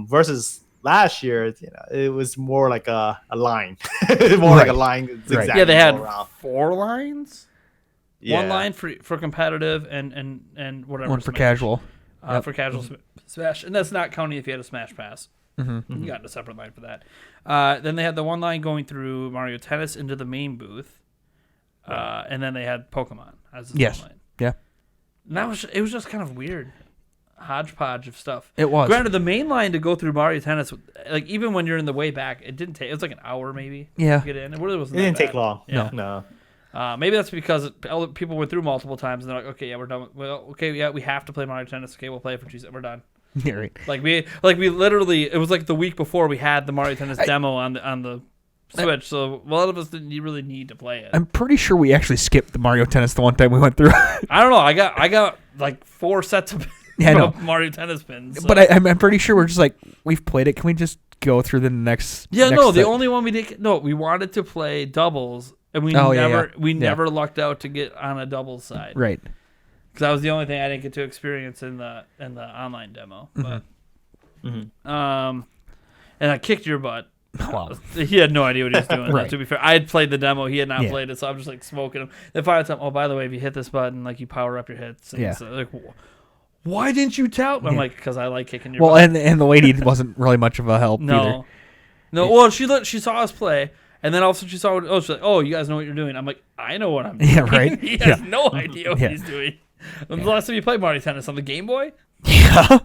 [SPEAKER 3] Versus last year, it was more like a line, more like a line. Zigzag
[SPEAKER 1] Yeah, they had
[SPEAKER 3] all around.
[SPEAKER 1] 4 lines.
[SPEAKER 3] Yeah.
[SPEAKER 1] One line for competitive and whatever.
[SPEAKER 2] One for
[SPEAKER 1] Smash.
[SPEAKER 2] casual. Yep.
[SPEAKER 1] For casual Smash, and that's not counting if you had a Smash Pass.
[SPEAKER 2] Mm-hmm.
[SPEAKER 1] You got a separate line for that. Then they had the one line going through Mario Tennis into the main booth, and then they had Pokemon as the
[SPEAKER 2] Yes.
[SPEAKER 1] line.
[SPEAKER 2] Yeah.
[SPEAKER 1] And it was just kind of weird, hodgepodge of stuff.
[SPEAKER 2] It was.
[SPEAKER 1] Granted, the main line to go through Mario Tennis, like even when you're in the way back, it didn't take. It was like an hour maybe.
[SPEAKER 2] Yeah.
[SPEAKER 1] To get in. It really wasn't.
[SPEAKER 3] It didn't
[SPEAKER 1] that
[SPEAKER 3] take
[SPEAKER 1] bad.
[SPEAKER 3] long.
[SPEAKER 1] Yeah.
[SPEAKER 3] No.
[SPEAKER 1] Maybe that's because people went through multiple times and they're like, okay, yeah, we're done. Well, okay, yeah, we have to play Mario Tennis. Okay, we'll play it for Tuesday. We're done.
[SPEAKER 2] Yeah, right.
[SPEAKER 1] Like we literally, it was like the week before we had the Mario Tennis demo on the Switch, so a lot of us didn't really need to play it.
[SPEAKER 2] I'm pretty sure we actually skipped the Mario Tennis the one time we went through.
[SPEAKER 1] I don't know. I got like 4 sets of
[SPEAKER 2] Yeah, I know.
[SPEAKER 1] Mario Tennis pins. So.
[SPEAKER 2] But I'm pretty sure we're just like, we've played it. Can we just go through the next?
[SPEAKER 1] Yeah,
[SPEAKER 2] next
[SPEAKER 1] no. The
[SPEAKER 2] set?
[SPEAKER 1] only one we did. No, we wanted to play doubles, and we
[SPEAKER 2] Oh,
[SPEAKER 1] never lucked out to get on a doubles side.
[SPEAKER 2] Right.
[SPEAKER 1] Because that was the only thing I didn't get to experience in the online demo. But and I kicked your butt.
[SPEAKER 2] Wow.
[SPEAKER 1] He had no idea what he was doing.
[SPEAKER 2] Right.
[SPEAKER 1] To be fair, I had played the demo. He had not
[SPEAKER 2] Yeah.
[SPEAKER 1] played it, so I'm just like smoking him. Then finally, time, oh, by the way, if you hit this button, like you power up your hits. And
[SPEAKER 2] Yeah.
[SPEAKER 1] so, like, why didn't you tell? I'm
[SPEAKER 2] Yeah.
[SPEAKER 1] like, because I like kicking your
[SPEAKER 2] Well,
[SPEAKER 1] butt.
[SPEAKER 2] and the lady wasn't really much of a help either.
[SPEAKER 1] No. Well, she saw us play, and then all of a sudden she saw. She's like, "Oh, you guys know what you're doing." I'm like, "I know what I'm doing."
[SPEAKER 2] Yeah, right?
[SPEAKER 1] He has
[SPEAKER 2] Yeah.
[SPEAKER 1] no idea what
[SPEAKER 2] Yeah.
[SPEAKER 1] he's doing. When's the last time you played Mario Tennis on the Game Boy?
[SPEAKER 2] Yeah.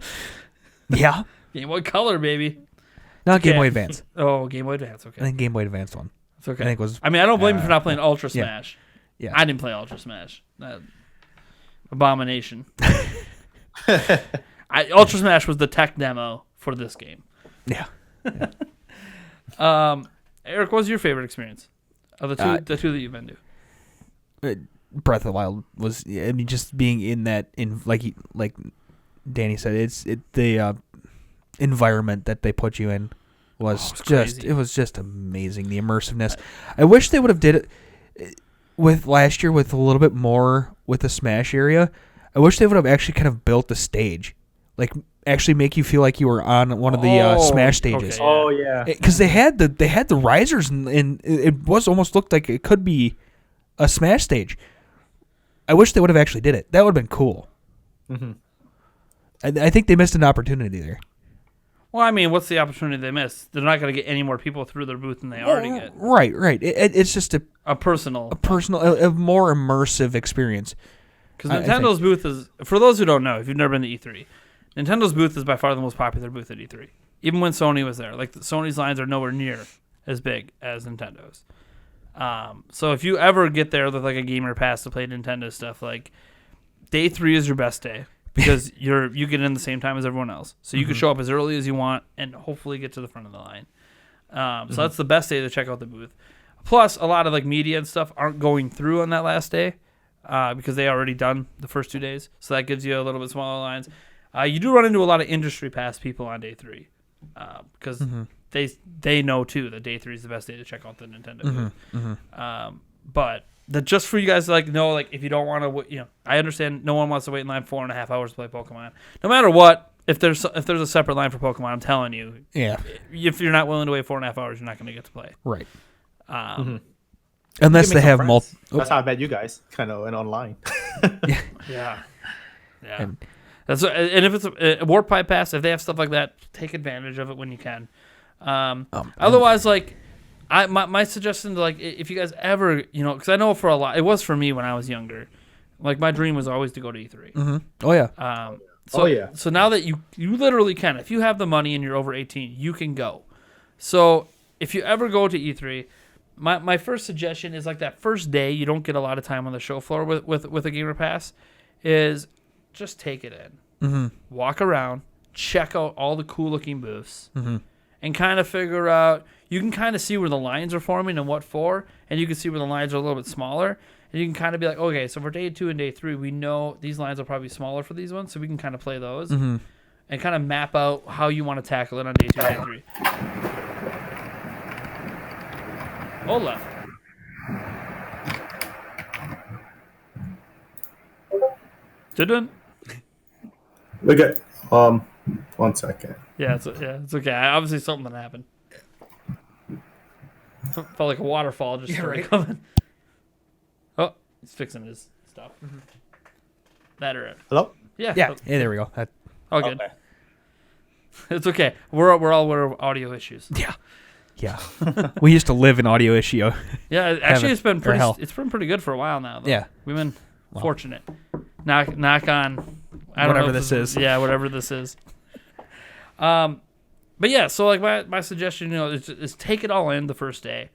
[SPEAKER 2] Yeah.
[SPEAKER 1] Game Boy Color, baby.
[SPEAKER 2] Not Game
[SPEAKER 1] Okay.
[SPEAKER 2] Boy Advance.
[SPEAKER 1] Oh, Game Boy Advance.
[SPEAKER 2] I
[SPEAKER 1] Okay,
[SPEAKER 2] think Game Boy Advance one.
[SPEAKER 1] it's okay.
[SPEAKER 2] I think it was.
[SPEAKER 1] I mean, I don't blame you for not playing Ultra
[SPEAKER 2] yeah.
[SPEAKER 1] Smash.
[SPEAKER 2] Yeah.
[SPEAKER 1] I didn't play Ultra Smash. That abomination. Ultra Smash was the tech demo for this game.
[SPEAKER 2] Yeah.
[SPEAKER 1] Eric, what was your favorite experience of the two that you've been to?
[SPEAKER 2] Breath of the Wild was. I mean, just being in that like Danny said, the environment that they put you in was
[SPEAKER 1] crazy.
[SPEAKER 2] it was just amazing. The immersiveness. I wish they would have did it with last year with a little bit more with the Smash area. I wish they would have actually kind of built the stage, like actually make you feel like you were on one of the Smash stages.
[SPEAKER 1] okay.
[SPEAKER 3] Oh yeah.
[SPEAKER 2] Because they had the risers and it was almost looked like it could be a Smash stage. I wish they would have actually did it. That would have been cool.
[SPEAKER 3] Mm-hmm.
[SPEAKER 2] I think they missed an opportunity there.
[SPEAKER 1] Well, I mean, what's the opportunity they missed? They're not going to get any more people through their booth than they already get.
[SPEAKER 2] Right. It's just
[SPEAKER 1] A personal.
[SPEAKER 2] a more immersive experience.
[SPEAKER 1] Because
[SPEAKER 2] I
[SPEAKER 1] Nintendo's booth is, for those who don't know, if you've never been to E3, Nintendo's booth is by far the most popular booth at E3. Even when Sony was there. Like, Sony's lines are nowhere near as big as Nintendo's. So if you ever get there with, like, a gamer pass to play Nintendo stuff, like, day 3 is your best day. Because you get in the same time as everyone else. So you can show up as early as you want and hopefully get to the front of the line. So that's the best day to check out the booth. Plus, a lot of like media and stuff aren't going through on that last day because they already done the first 2 days. So that gives you a little bit smaller lines. You do run into a lot of industry pass people on day 3 because they know too that day 3 is the best day to check out the Nintendo booth. But just for you guys to like know, like if you don't want to, I understand no one wants to wait in line 4.5 hours to play Pokemon. No matter what, if there's a separate line for Pokemon, I'm telling you,
[SPEAKER 2] Yeah.
[SPEAKER 1] if you're not willing to wait 4.5 hours, you're not going to get to play.
[SPEAKER 2] Right.
[SPEAKER 3] You
[SPEAKER 2] Unless
[SPEAKER 3] can
[SPEAKER 2] they
[SPEAKER 3] make
[SPEAKER 2] have
[SPEAKER 3] some
[SPEAKER 2] multiple.
[SPEAKER 3] friends. That's how I met you guys. Kind of went online.
[SPEAKER 1] Yeah.
[SPEAKER 2] And-
[SPEAKER 1] And if it's a Warp Pipe Pass, if they have stuff like that, take advantage of it when you can. Otherwise, like, my suggestion to, like, if you guys ever, because I know for a lot, it was for me when I was younger. Like, my dream was always to go to E3.
[SPEAKER 2] Oh yeah.
[SPEAKER 1] So now that you literally can, if you have the money and you're over 18, you can go. So if you ever go to E3, my first suggestion is like that first day you don't get a lot of time on the show floor with a gamer pass, is just take it in, walk around, check out all the cool looking booths, and kind of figure out. You can kind of see where the lines are forming and what for, and you can see where the lines are a little bit smaller. And you can kind of be like, okay, so for day 2 and day 3, we know these lines are probably smaller for these ones, so we can kind of play those and kind of map out how you want to tackle it on day 2 and day 3. Hold left. Done.
[SPEAKER 3] Okay. 1 second.
[SPEAKER 1] Yeah, it's okay. Obviously, something happened. Felt like a waterfall just started coming. Oh, he's fixing his stuff. That or it.
[SPEAKER 3] Hello?
[SPEAKER 1] Yeah.
[SPEAKER 2] Yeah. Hey, there we go.
[SPEAKER 1] All good.
[SPEAKER 3] Okay.
[SPEAKER 1] It's okay. We're all aware of audio issues.
[SPEAKER 2] Yeah. Yeah. We used to live in audio issue.
[SPEAKER 1] Yeah, actually, it's been pretty.
[SPEAKER 2] hell.
[SPEAKER 1] It's been pretty good for a while now. Though.
[SPEAKER 2] Yeah.
[SPEAKER 1] We've been fortunate. Knock on. I don't
[SPEAKER 2] Whatever
[SPEAKER 1] know if
[SPEAKER 2] this is.
[SPEAKER 1] Yeah, whatever this is. But yeah, so like my suggestion, is take it all in the first day,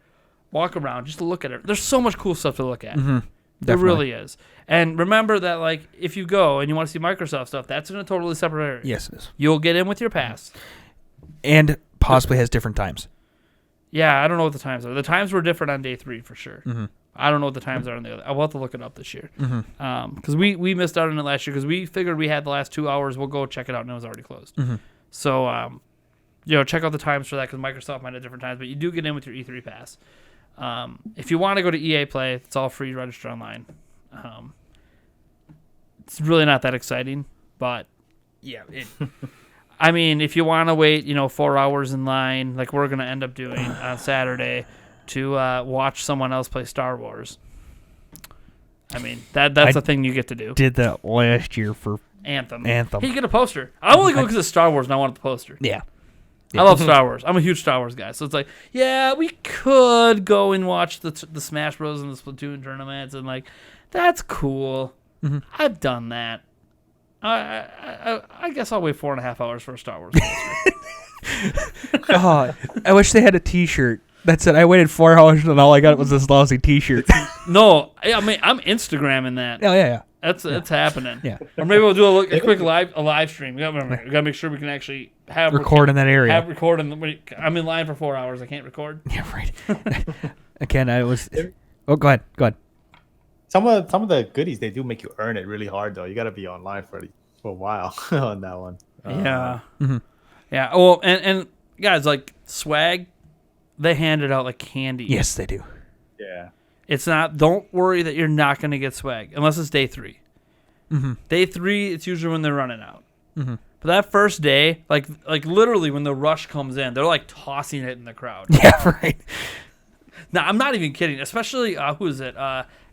[SPEAKER 1] walk around, just look at it. There's so much cool stuff to look at.
[SPEAKER 2] Mm-hmm.
[SPEAKER 1] There really is. And remember that, like, if you go and you want to see Microsoft stuff, that's in a totally separate area.
[SPEAKER 2] Yes, it is.
[SPEAKER 1] You'll get in with your pass.
[SPEAKER 2] And possibly has different times.
[SPEAKER 1] Yeah, I don't know what the times are. The times were different on day 3 for sure.
[SPEAKER 2] Mm-hmm.
[SPEAKER 1] I don't know what the times are on the other. I'll have to look it up this year.
[SPEAKER 2] Mm-hmm.
[SPEAKER 1] Because we missed out on it last year because we figured we had the last 2 hours. We'll go check it out and it was already closed.
[SPEAKER 2] Mm-hmm.
[SPEAKER 1] So, check out the times for that because Microsoft might have different times. But you do get in with your E3 pass. If you want to go to EA Play, it's all free. Register online. It's really not that exciting, but yeah. I mean, if you want to wait, 4 hours in line, like we're gonna end up doing on Saturday, to watch someone else play Star Wars. I mean, that's a thing you get to do.
[SPEAKER 2] Did that last year for
[SPEAKER 1] Anthem.
[SPEAKER 2] Hey,
[SPEAKER 1] you get a poster. I only go because it's Star Wars and I want the poster.
[SPEAKER 2] Yeah.
[SPEAKER 1] I love Star Wars. I'm a huge Star Wars guy. So it's like, yeah, we could go and watch the Smash Bros. And the Splatoon tournaments, and like, that's cool.
[SPEAKER 2] Mm-hmm.
[SPEAKER 1] I've done that. I guess I'll wait 4.5 hours for a Star Wars poster.
[SPEAKER 2] Oh, I wish they had a T-shirt that said I waited 4 hours and all I got was this lousy T-shirt.
[SPEAKER 1] No, I mean, I'm Instagramming that.
[SPEAKER 2] Oh yeah.
[SPEAKER 1] It's happening.
[SPEAKER 2] Yeah.
[SPEAKER 1] Or maybe we'll do a quick live stream. We gotta make sure we can actually have
[SPEAKER 2] Record in that area.
[SPEAKER 1] Have record I'm in line for 4 hours. I can't record.
[SPEAKER 2] Yeah, right. Again, I was. Oh, go ahead.
[SPEAKER 3] Some of the goodies, they do make you earn it really hard though. You got to be online for a while on that one.
[SPEAKER 1] Yeah.
[SPEAKER 2] Mm-hmm.
[SPEAKER 1] Yeah. Oh, and guys, like swag, they hand it out like candy.
[SPEAKER 2] Yes, they do.
[SPEAKER 3] Yeah.
[SPEAKER 1] It's not. Don't worry that you're not going to get swag unless it's day 3.
[SPEAKER 2] Mm-hmm.
[SPEAKER 1] Day 3, it's usually when they're running out.
[SPEAKER 2] Mm-hmm.
[SPEAKER 1] But that first day, like literally when the rush comes in, they're like tossing it in the crowd.
[SPEAKER 2] Yeah, right.
[SPEAKER 1] Now I'm not even kidding. Especially who is it?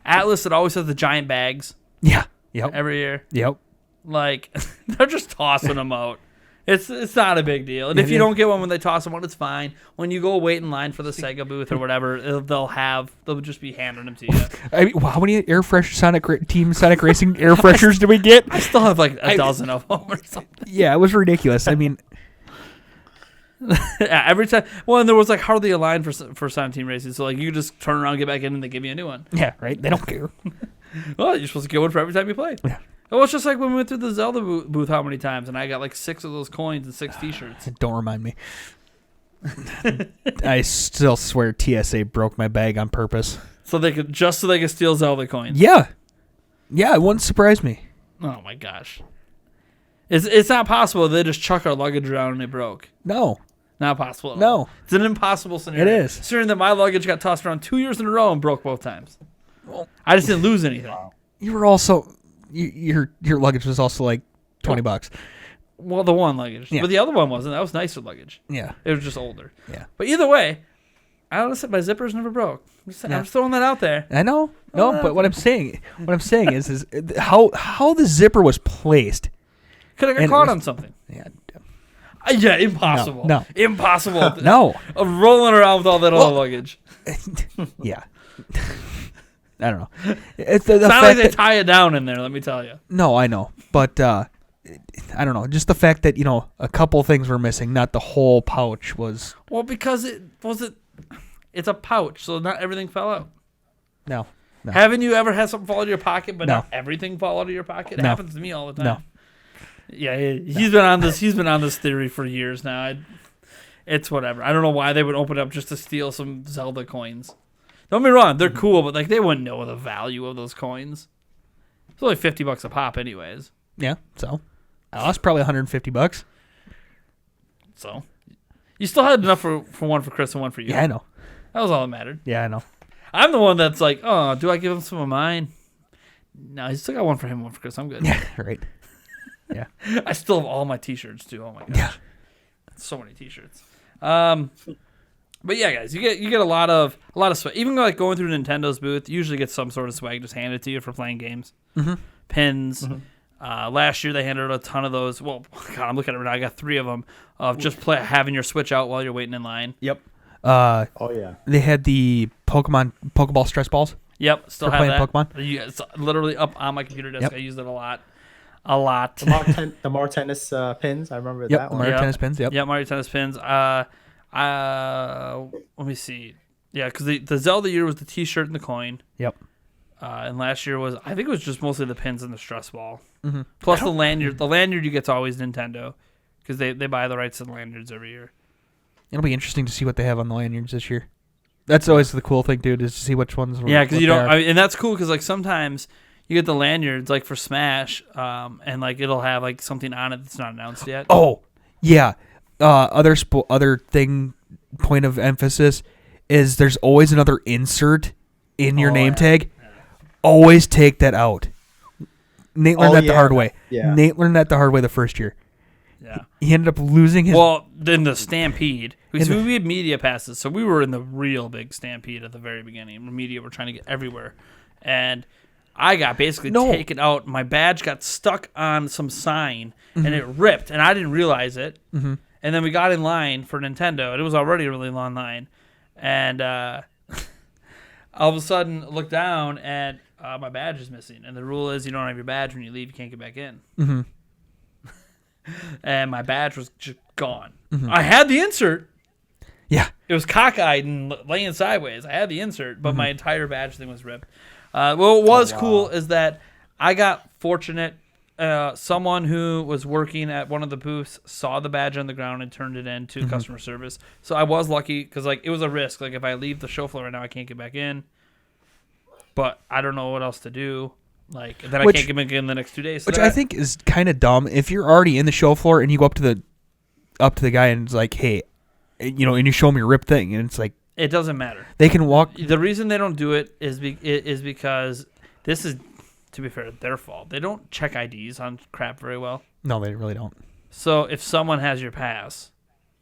[SPEAKER 1] Atlas that always has the giant bags.
[SPEAKER 2] Yeah. Yep.
[SPEAKER 1] Every year.
[SPEAKER 2] Yep.
[SPEAKER 1] Like they're just tossing them out. It's not a big deal. And if you don't get one when they toss them out, it's fine. When you go wait in line for the Sega booth or whatever, they'll just be handing them to you.
[SPEAKER 2] I mean, how many Team Sonic Racing air freshers do we get?
[SPEAKER 1] I still have like a dozen of them or something.
[SPEAKER 2] Yeah, it was ridiculous. I mean,
[SPEAKER 1] yeah, every time. Well, and there was like hardly a line for Sonic Team Racing, so like you just turn around, get back in, and they give you a new one.
[SPEAKER 2] yeah, right. They don't care.
[SPEAKER 1] Well, you're supposed to get one for every time you play.
[SPEAKER 2] Yeah.
[SPEAKER 1] Well, it's just like when we went through the Zelda booth how many times, and I got like 6 of those coins and 6 T-shirts.
[SPEAKER 2] Don't remind me. I still swear TSA broke my bag on purpose.
[SPEAKER 1] So they could steal Zelda coins.
[SPEAKER 2] Yeah, it wouldn't surprise me.
[SPEAKER 1] Oh my gosh, it's not possible. They just chuck our luggage around and it broke.
[SPEAKER 2] No,
[SPEAKER 1] Not possible at all.
[SPEAKER 2] No.
[SPEAKER 1] It's an impossible scenario.
[SPEAKER 2] It is.
[SPEAKER 1] Considering that my luggage got tossed around 2 years in a row and broke both times.
[SPEAKER 2] Well,
[SPEAKER 1] I just didn't lose anything.
[SPEAKER 2] you were also your luggage was also like $20.
[SPEAKER 1] Well, the one luggage.
[SPEAKER 2] Yeah.
[SPEAKER 1] But the other one wasn't. That was nicer luggage.
[SPEAKER 2] Yeah.
[SPEAKER 1] It was just older.
[SPEAKER 2] Yeah.
[SPEAKER 1] But either way, I honestly, my zippers never broke. I'm just throwing that out there.
[SPEAKER 2] I know. No, but what I'm saying is how the zipper was placed.
[SPEAKER 1] Could have got caught on something.
[SPEAKER 2] Yeah.
[SPEAKER 1] Yeah, impossible.
[SPEAKER 2] No.
[SPEAKER 1] Impossible.
[SPEAKER 2] No.
[SPEAKER 1] Of rolling around with all that other luggage.
[SPEAKER 2] Yeah. I don't know. It's the
[SPEAKER 1] It's not
[SPEAKER 2] fact
[SPEAKER 1] like they
[SPEAKER 2] that,
[SPEAKER 1] tie it down in there, let me tell you.
[SPEAKER 2] no, I know. But I don't know. Just the fact that, a couple things were missing, not the whole pouch was.
[SPEAKER 1] Well, because it's a pouch, so not everything fell out.
[SPEAKER 2] No.
[SPEAKER 1] Haven't you ever had something fall out of your pocket, but
[SPEAKER 2] No.
[SPEAKER 1] not everything fall out of your pocket? It
[SPEAKER 2] No.
[SPEAKER 1] happens to me all the time.
[SPEAKER 2] No.
[SPEAKER 1] Yeah, he's been on this. He's been on this theory for years now. It's whatever. I don't know why they would open it up just to steal some Zelda coins. Don't get me wrong, they're cool, but like they wouldn't know the value of those coins. It's only $50 a pop, anyways.
[SPEAKER 2] Yeah. So I lost probably $150.
[SPEAKER 1] So you still had enough for one for Chris and one for you.
[SPEAKER 2] Yeah, I know.
[SPEAKER 1] That was all that mattered.
[SPEAKER 2] Yeah, I know.
[SPEAKER 1] I'm the one that's like, oh, do I give him some of mine? No, he's still got one for him, one for Chris. I'm good.
[SPEAKER 2] Yeah, right. Yeah.
[SPEAKER 1] I still have all my T-shirts too. Oh my gosh,
[SPEAKER 2] Yeah.
[SPEAKER 1] so many T-shirts. But yeah, guys, you get a lot of swag. Even like going through Nintendo's booth, you usually get some sort of swag just handed to you for playing games.
[SPEAKER 2] Mm-hmm.
[SPEAKER 1] Pins. Last year they handed out a ton of those. Well, God, I'm looking at it right now. I got 3 of them of just having your Switch out while you're waiting in line.
[SPEAKER 2] Yep.
[SPEAKER 3] Oh yeah.
[SPEAKER 2] They had the Pokeball stress balls.
[SPEAKER 1] Yep, still
[SPEAKER 2] For
[SPEAKER 1] have
[SPEAKER 2] playing
[SPEAKER 1] that.
[SPEAKER 2] Pokemon?
[SPEAKER 1] It's literally up on my computer desk.
[SPEAKER 2] Yep.
[SPEAKER 1] I used it a lot. A lot.
[SPEAKER 3] The Mario Tennis pins. I remember
[SPEAKER 2] Yep.
[SPEAKER 3] that
[SPEAKER 2] The
[SPEAKER 3] one.
[SPEAKER 2] Mario Tennis pins. Yep.
[SPEAKER 1] Yeah, Mario Tennis pins. Let me see. Yeah, because the Zelda year was the T-shirt and the coin.
[SPEAKER 2] Yep.
[SPEAKER 1] And last year was, I think it was just mostly the pins and the stress ball.
[SPEAKER 2] Mm-hmm.
[SPEAKER 1] Plus the lanyard. The lanyard you get's always Nintendo because they buy the rights to the lanyards every year.
[SPEAKER 2] It'll be interesting to see what they have on the lanyards this year. That's always the cool thing, dude, is to see which ones.
[SPEAKER 1] Yeah, because you don't, and that's cool because like sometimes you get the lanyards like for Smash, and like it'll have like something on it that's not announced yet.
[SPEAKER 2] Oh, yeah. Other point of emphasis is there's always another insert in your name tag. Always take that out. Nate learned that the hard way.
[SPEAKER 3] Yeah.
[SPEAKER 2] Nate learned that the hard way the first year.
[SPEAKER 1] Yeah.
[SPEAKER 2] He ended up losing his.
[SPEAKER 1] Well, then the Stampede. Because we had media passes, so we were in the real big Stampede at the very beginning. Media were trying to get everywhere. And I got basically taken out. My badge got stuck on some sign, and it ripped, and I didn't realize it.
[SPEAKER 2] Mm-hmm.
[SPEAKER 1] And then we got in line for Nintendo, and it was already a really long line. And all of a sudden, look down, and my badge is missing. And the rule is you don't have your badge when you leave, you can't get back in.
[SPEAKER 2] Mm-hmm.
[SPEAKER 1] And my badge was just gone.
[SPEAKER 2] Mm-hmm.
[SPEAKER 1] I had the insert.
[SPEAKER 2] Yeah.
[SPEAKER 1] It was cockeyed and laying sideways. I had the insert, but my entire badge thing was ripped. What was cool is that I got fortunate. Someone who was working at one of the booths saw the badge on the ground and turned it in to customer service. So I was lucky because like it was a risk. Like if I leave the show floor right now, I can't get back in. But I don't know what else to do. Like then I can't get back in the next 2 days. So
[SPEAKER 2] which I think is kind of dumb. If you're already in the show floor and you go up to the guy and it's like, hey, and you show him your rip thing, and it's like
[SPEAKER 1] it doesn't matter.
[SPEAKER 2] They can walk.
[SPEAKER 1] The reason they don't do it is because this is, to be fair, their fault. They don't check IDs on crap very well.
[SPEAKER 2] No, they really don't.
[SPEAKER 1] So if someone has your pass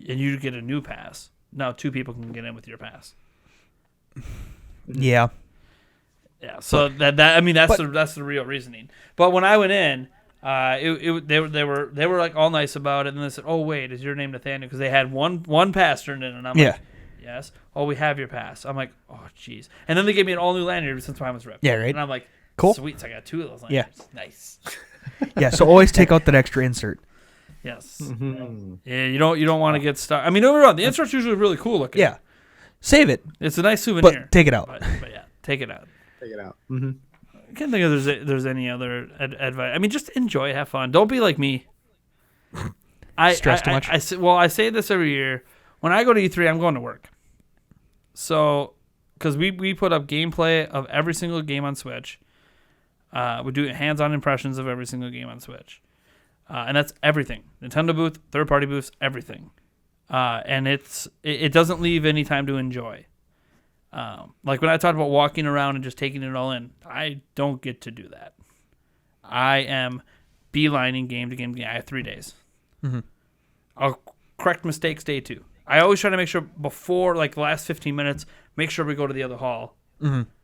[SPEAKER 1] and you get a new pass, now 2 people can get in with your pass.
[SPEAKER 2] Yeah.
[SPEAKER 1] Yeah. So that's the real reasoning. But when I went in, they were like all nice about it, and they said, "Oh wait, is your name Nathaniel?" Because they had one pass turned in, and I'm like, "Yes." "Oh, we have your pass." I'm like, "Oh, jeez." And then they gave me an all new lanyard since mine was ripped.
[SPEAKER 2] Yeah, right.
[SPEAKER 1] And I'm like,
[SPEAKER 2] cool.
[SPEAKER 1] Sweet. So I got 2 of those lanyards.
[SPEAKER 2] Yeah.
[SPEAKER 1] Nice.
[SPEAKER 2] Yeah. So always take out that extra insert.
[SPEAKER 1] Yes.
[SPEAKER 3] Mm-hmm.
[SPEAKER 1] Yeah. You don't want to get stuck. I mean, don't get me wrong. The insert's usually really cool looking.
[SPEAKER 2] Yeah. Save it.
[SPEAKER 1] It's a nice souvenir.
[SPEAKER 2] But take it out.
[SPEAKER 1] But yeah, take it out.
[SPEAKER 3] Take it out. Mm-hmm.
[SPEAKER 1] I can't think of there's any other advice. I mean, just enjoy, have fun. Don't be like me.
[SPEAKER 2] Stress too much.
[SPEAKER 1] I say this every year. When I go to E3, I'm going to work. So, because we put up gameplay of every single game on Switch. We do hands-on impressions of every single game on Switch. And that's everything. Nintendo booth, third-party booths, everything. And it doesn't leave any time to enjoy. Like when I talked about walking around and just taking it all in, I don't get to do that. I am beelining game to game. I have 3 days.
[SPEAKER 2] Mm-hmm.
[SPEAKER 1] I'll correct mistakes day 2. I always try to make sure before like the last 15 minutes, make sure we go to the other hall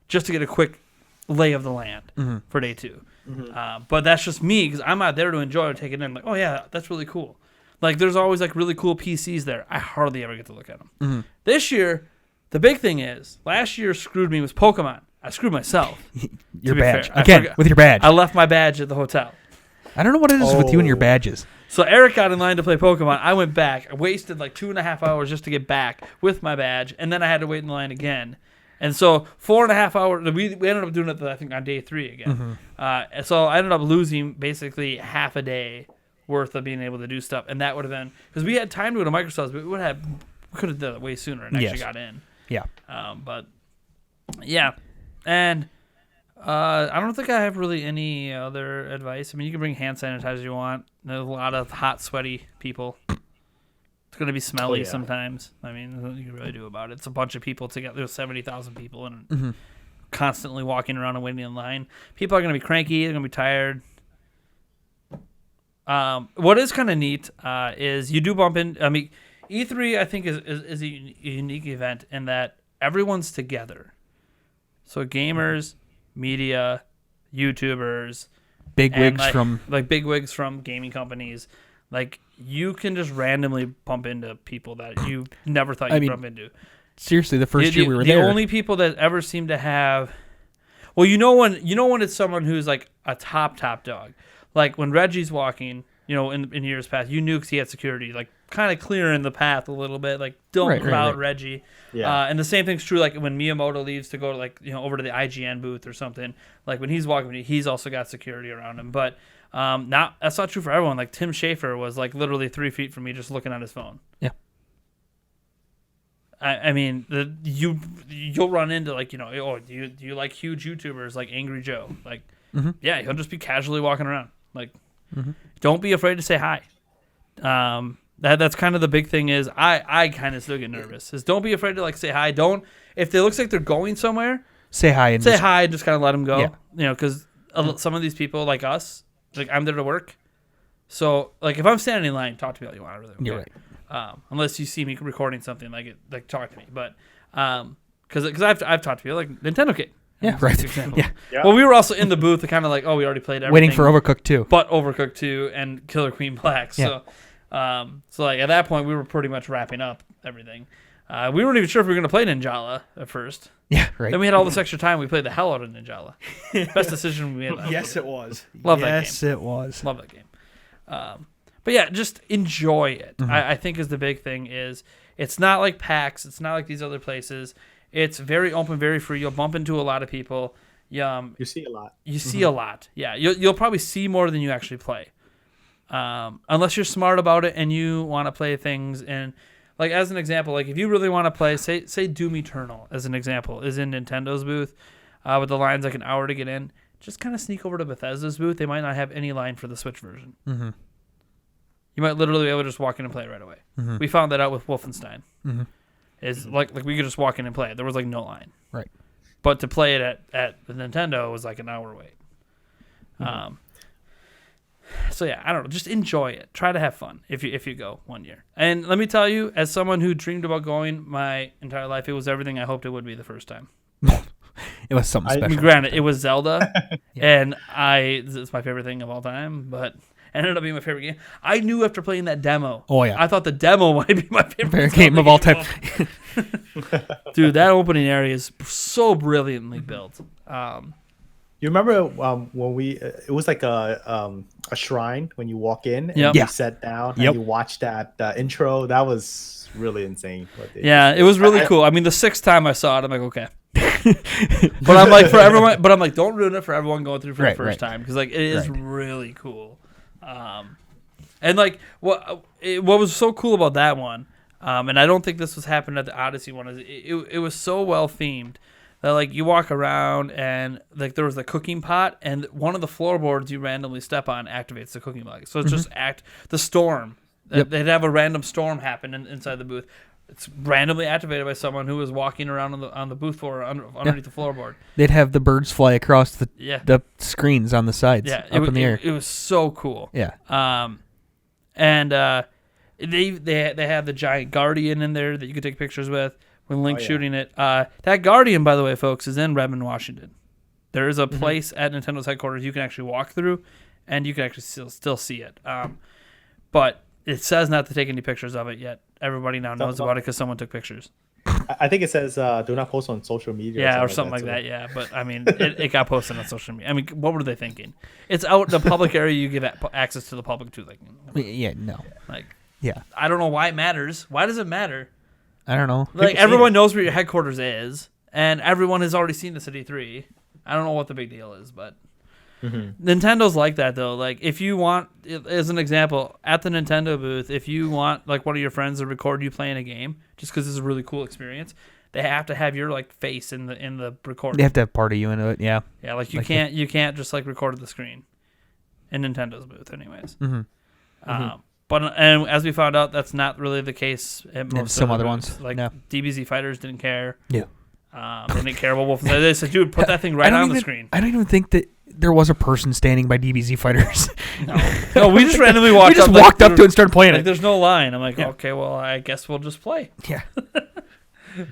[SPEAKER 1] just to get a quick lay of the land for day 2. Mm-hmm. But that's just me because I'm not there to enjoy or take it in. Like, oh yeah, that's really cool. Like there's always like really cool PCs there. I hardly ever get to look at them.
[SPEAKER 2] Mm-hmm.
[SPEAKER 1] This year, the big thing is last year screwed me with Pokemon. I screwed myself.
[SPEAKER 2] Your badge.
[SPEAKER 1] Fair.
[SPEAKER 2] Again, with your badge.
[SPEAKER 1] I left my badge at the hotel.
[SPEAKER 2] I don't know what it is with you and your badges.
[SPEAKER 1] So Eric got in line to play Pokemon. I went back. I wasted like 2.5 hours just to get back with my badge, and then I had to wait in line again. And so 4.5 hours. We ended up doing it, I think, on day 3 again. Mm-hmm. So I ended up losing basically half a day worth of being able to do stuff, and that would have been because we had time to go to Microsoft's, but we could have done it way sooner and actually got in.
[SPEAKER 2] Yeah.
[SPEAKER 1] But yeah, and I don't think I have really any other advice. I mean, you can bring hand sanitizer you want. There's a lot of hot, sweaty people. It's going to be smelly sometimes. I mean, there's nothing you can really do about it. It's a bunch of people together. There's 70,000 people and constantly walking around and waiting in line. People are going to be cranky. They're going to be tired. What is kind of neat is you do bump in. I mean, E3 I think is a unique event in that everyone's together. So gamers, media, YouTubers,
[SPEAKER 2] Bigwigs
[SPEAKER 1] like,
[SPEAKER 2] from
[SPEAKER 1] bigwigs from gaming companies. Like you can just randomly bump into people that you never thought you'd bump into.
[SPEAKER 2] Seriously, the first year we were there,
[SPEAKER 1] the only people that ever seem to have, well, you know when it's someone who's like a top dog, like when Reggie's walking, in years past, you knew because he had security, like kind of clearing the path a little bit, like don't crowd Reggie.
[SPEAKER 3] Yeah.
[SPEAKER 1] And the same thing's true like when Miyamoto leaves to go over to the IGN booth or something. Like when he's walking, he's also got security around him. But that's not true for everyone. Like Tim Schafer was like literally 3 feet from me, just looking at his phone.
[SPEAKER 2] Yeah.
[SPEAKER 1] I mean, you'll run into like do you like huge YouTubers like Angry Joe? Like, yeah, he'll just be casually walking around. Like, don't be afraid to say hi. That's kind of the big thing is I kind of still get nervous. Is don't be afraid to like say hi. Don't if it looks like they're going somewhere,
[SPEAKER 2] say hi and
[SPEAKER 1] just kind of let them go.
[SPEAKER 2] Yeah.
[SPEAKER 1] Because some of these people like us, like I'm there to work. So like if I'm standing in line, talk to me all you want. I really don't
[SPEAKER 2] You're
[SPEAKER 1] care.
[SPEAKER 2] right.
[SPEAKER 1] Unless you see me recording something like talk to me. But because I've talked to people like Nintendocade.
[SPEAKER 2] Yeah, right.
[SPEAKER 3] Yeah.
[SPEAKER 1] Well, we were also in the booth, kind of like, we already played everything.
[SPEAKER 2] Waiting for Overcooked 2.
[SPEAKER 1] But Overcooked 2 and Killer Queen Black. So, so like at that point, we were pretty much wrapping up everything. We weren't even sure if we were going to play Ninjala at first.
[SPEAKER 2] Yeah, right.
[SPEAKER 1] Then we had all this extra time. We played the hell out of Ninjala. Best decision we made.
[SPEAKER 2] Yes, it was.
[SPEAKER 1] Love that game.
[SPEAKER 2] Yes, it was.
[SPEAKER 1] Love that game. But yeah, just enjoy it. I think is the big thing is it's not like PAX. It's not like these other places. It's very open, very free. You'll bump into a lot of people.
[SPEAKER 3] You see a lot.
[SPEAKER 1] You see a lot. Yeah, you'll probably see more than you actually play. Unless you're smart about it and you want to play things. And like as an example, like if you really want to play, say Doom Eternal as an example, is in Nintendo's booth with the lines like an hour to get in. Just kind of sneak over to Bethesda's booth. They might not have any line for the Switch version.
[SPEAKER 2] Mm-hmm.
[SPEAKER 1] You might literally be able to just walk in and play it right away. Mm-hmm. We found that out with Wolfenstein.
[SPEAKER 2] Mm-hmm.
[SPEAKER 1] Is like we could just walk in and play it. There was like no line.
[SPEAKER 2] Right.
[SPEAKER 1] But to play it at the Nintendo was like an hour wait. Mm-hmm. So yeah, I don't know. Just enjoy it. Try to have fun if you go one year. And let me tell you, as someone who dreamed about going my entire life, it was everything I hoped it would be the first time.
[SPEAKER 2] It was something special.
[SPEAKER 1] I mean, granted, it was Zelda, and it's my favorite thing of all time, but it ended up being my favorite game. I knew after playing that demo.
[SPEAKER 2] Oh yeah.
[SPEAKER 1] I thought the demo might be my favorite
[SPEAKER 2] game of all time.
[SPEAKER 1] Dude, that opening area is so brilliantly built.
[SPEAKER 3] You remember when it was like a shrine when you walk in and
[SPEAKER 1] Yep.
[SPEAKER 3] you sat down and you watched that intro. That was really insane.
[SPEAKER 1] Yeah, it was really cool. I mean, the 6th time I saw it, I'm like, okay. But I'm like, for everyone, don't ruin it for everyone going through for the first time because like it is really cool. And like what was so cool about that one, and I don't think this was happening at the Odyssey one, is it was so well themed that like you walk around and like there was a cooking pot and one of the floorboards you randomly step on activates the cooking bug. So it's just the storm. Yep. They'd have a random storm happen inside the booth. It's randomly activated by someone who was walking around on the booth floor underneath the floorboard. They'd have the birds fly across the screens on the sides up in the air. It was so cool. Yeah. And they have the giant Guardian in there that you could take pictures with when Link's shooting it. That Guardian, by the way, folks, is in Redmond, Washington. There is a place at Nintendo's headquarters you can actually walk through, and you can actually still see it. But it says not to take any pictures of it yet. Everybody now knows about it because someone took pictures.
[SPEAKER 3] I think it says do not post on social media.
[SPEAKER 1] Yeah, or something like that. Yeah, but I mean, it got posted on social media. I mean, what were they thinking? It's out in the public area. You give access to the public to. Like,
[SPEAKER 2] yeah, no.
[SPEAKER 1] Like,
[SPEAKER 2] yeah.
[SPEAKER 1] I don't know why it matters. Why does it matter?
[SPEAKER 2] I don't know.
[SPEAKER 1] Like, everyone knows where your headquarters is, and everyone has already seen the City 3. I don't know what the big deal is, but Nintendo's like that though. Like, if you want, as an example, at the Nintendo booth, if you want like one of your friends to record you playing a game, just because it's a really cool experience, they have to have your like face in the recording.
[SPEAKER 2] They have to have part of you into it. Yeah.
[SPEAKER 1] Yeah, like you can't just like record the screen in Nintendo's booth, anyways. But as we found out, that's not really the case at most
[SPEAKER 2] some other
[SPEAKER 1] booths.
[SPEAKER 2] ones.
[SPEAKER 1] Like
[SPEAKER 2] no.
[SPEAKER 1] DBZ Fighters didn't care.
[SPEAKER 2] Yeah.
[SPEAKER 1] They didn't care about Wolfenstein. They said, dude, put that thing right on the screen.
[SPEAKER 2] I don't even think that there was a person standing by DBZ Fighters.
[SPEAKER 1] No, we just randomly walked up.
[SPEAKER 2] Walked up to it and started playing
[SPEAKER 1] like,
[SPEAKER 2] it.
[SPEAKER 1] There's no line. I'm like, okay, well, I guess we'll just play.
[SPEAKER 2] Yeah.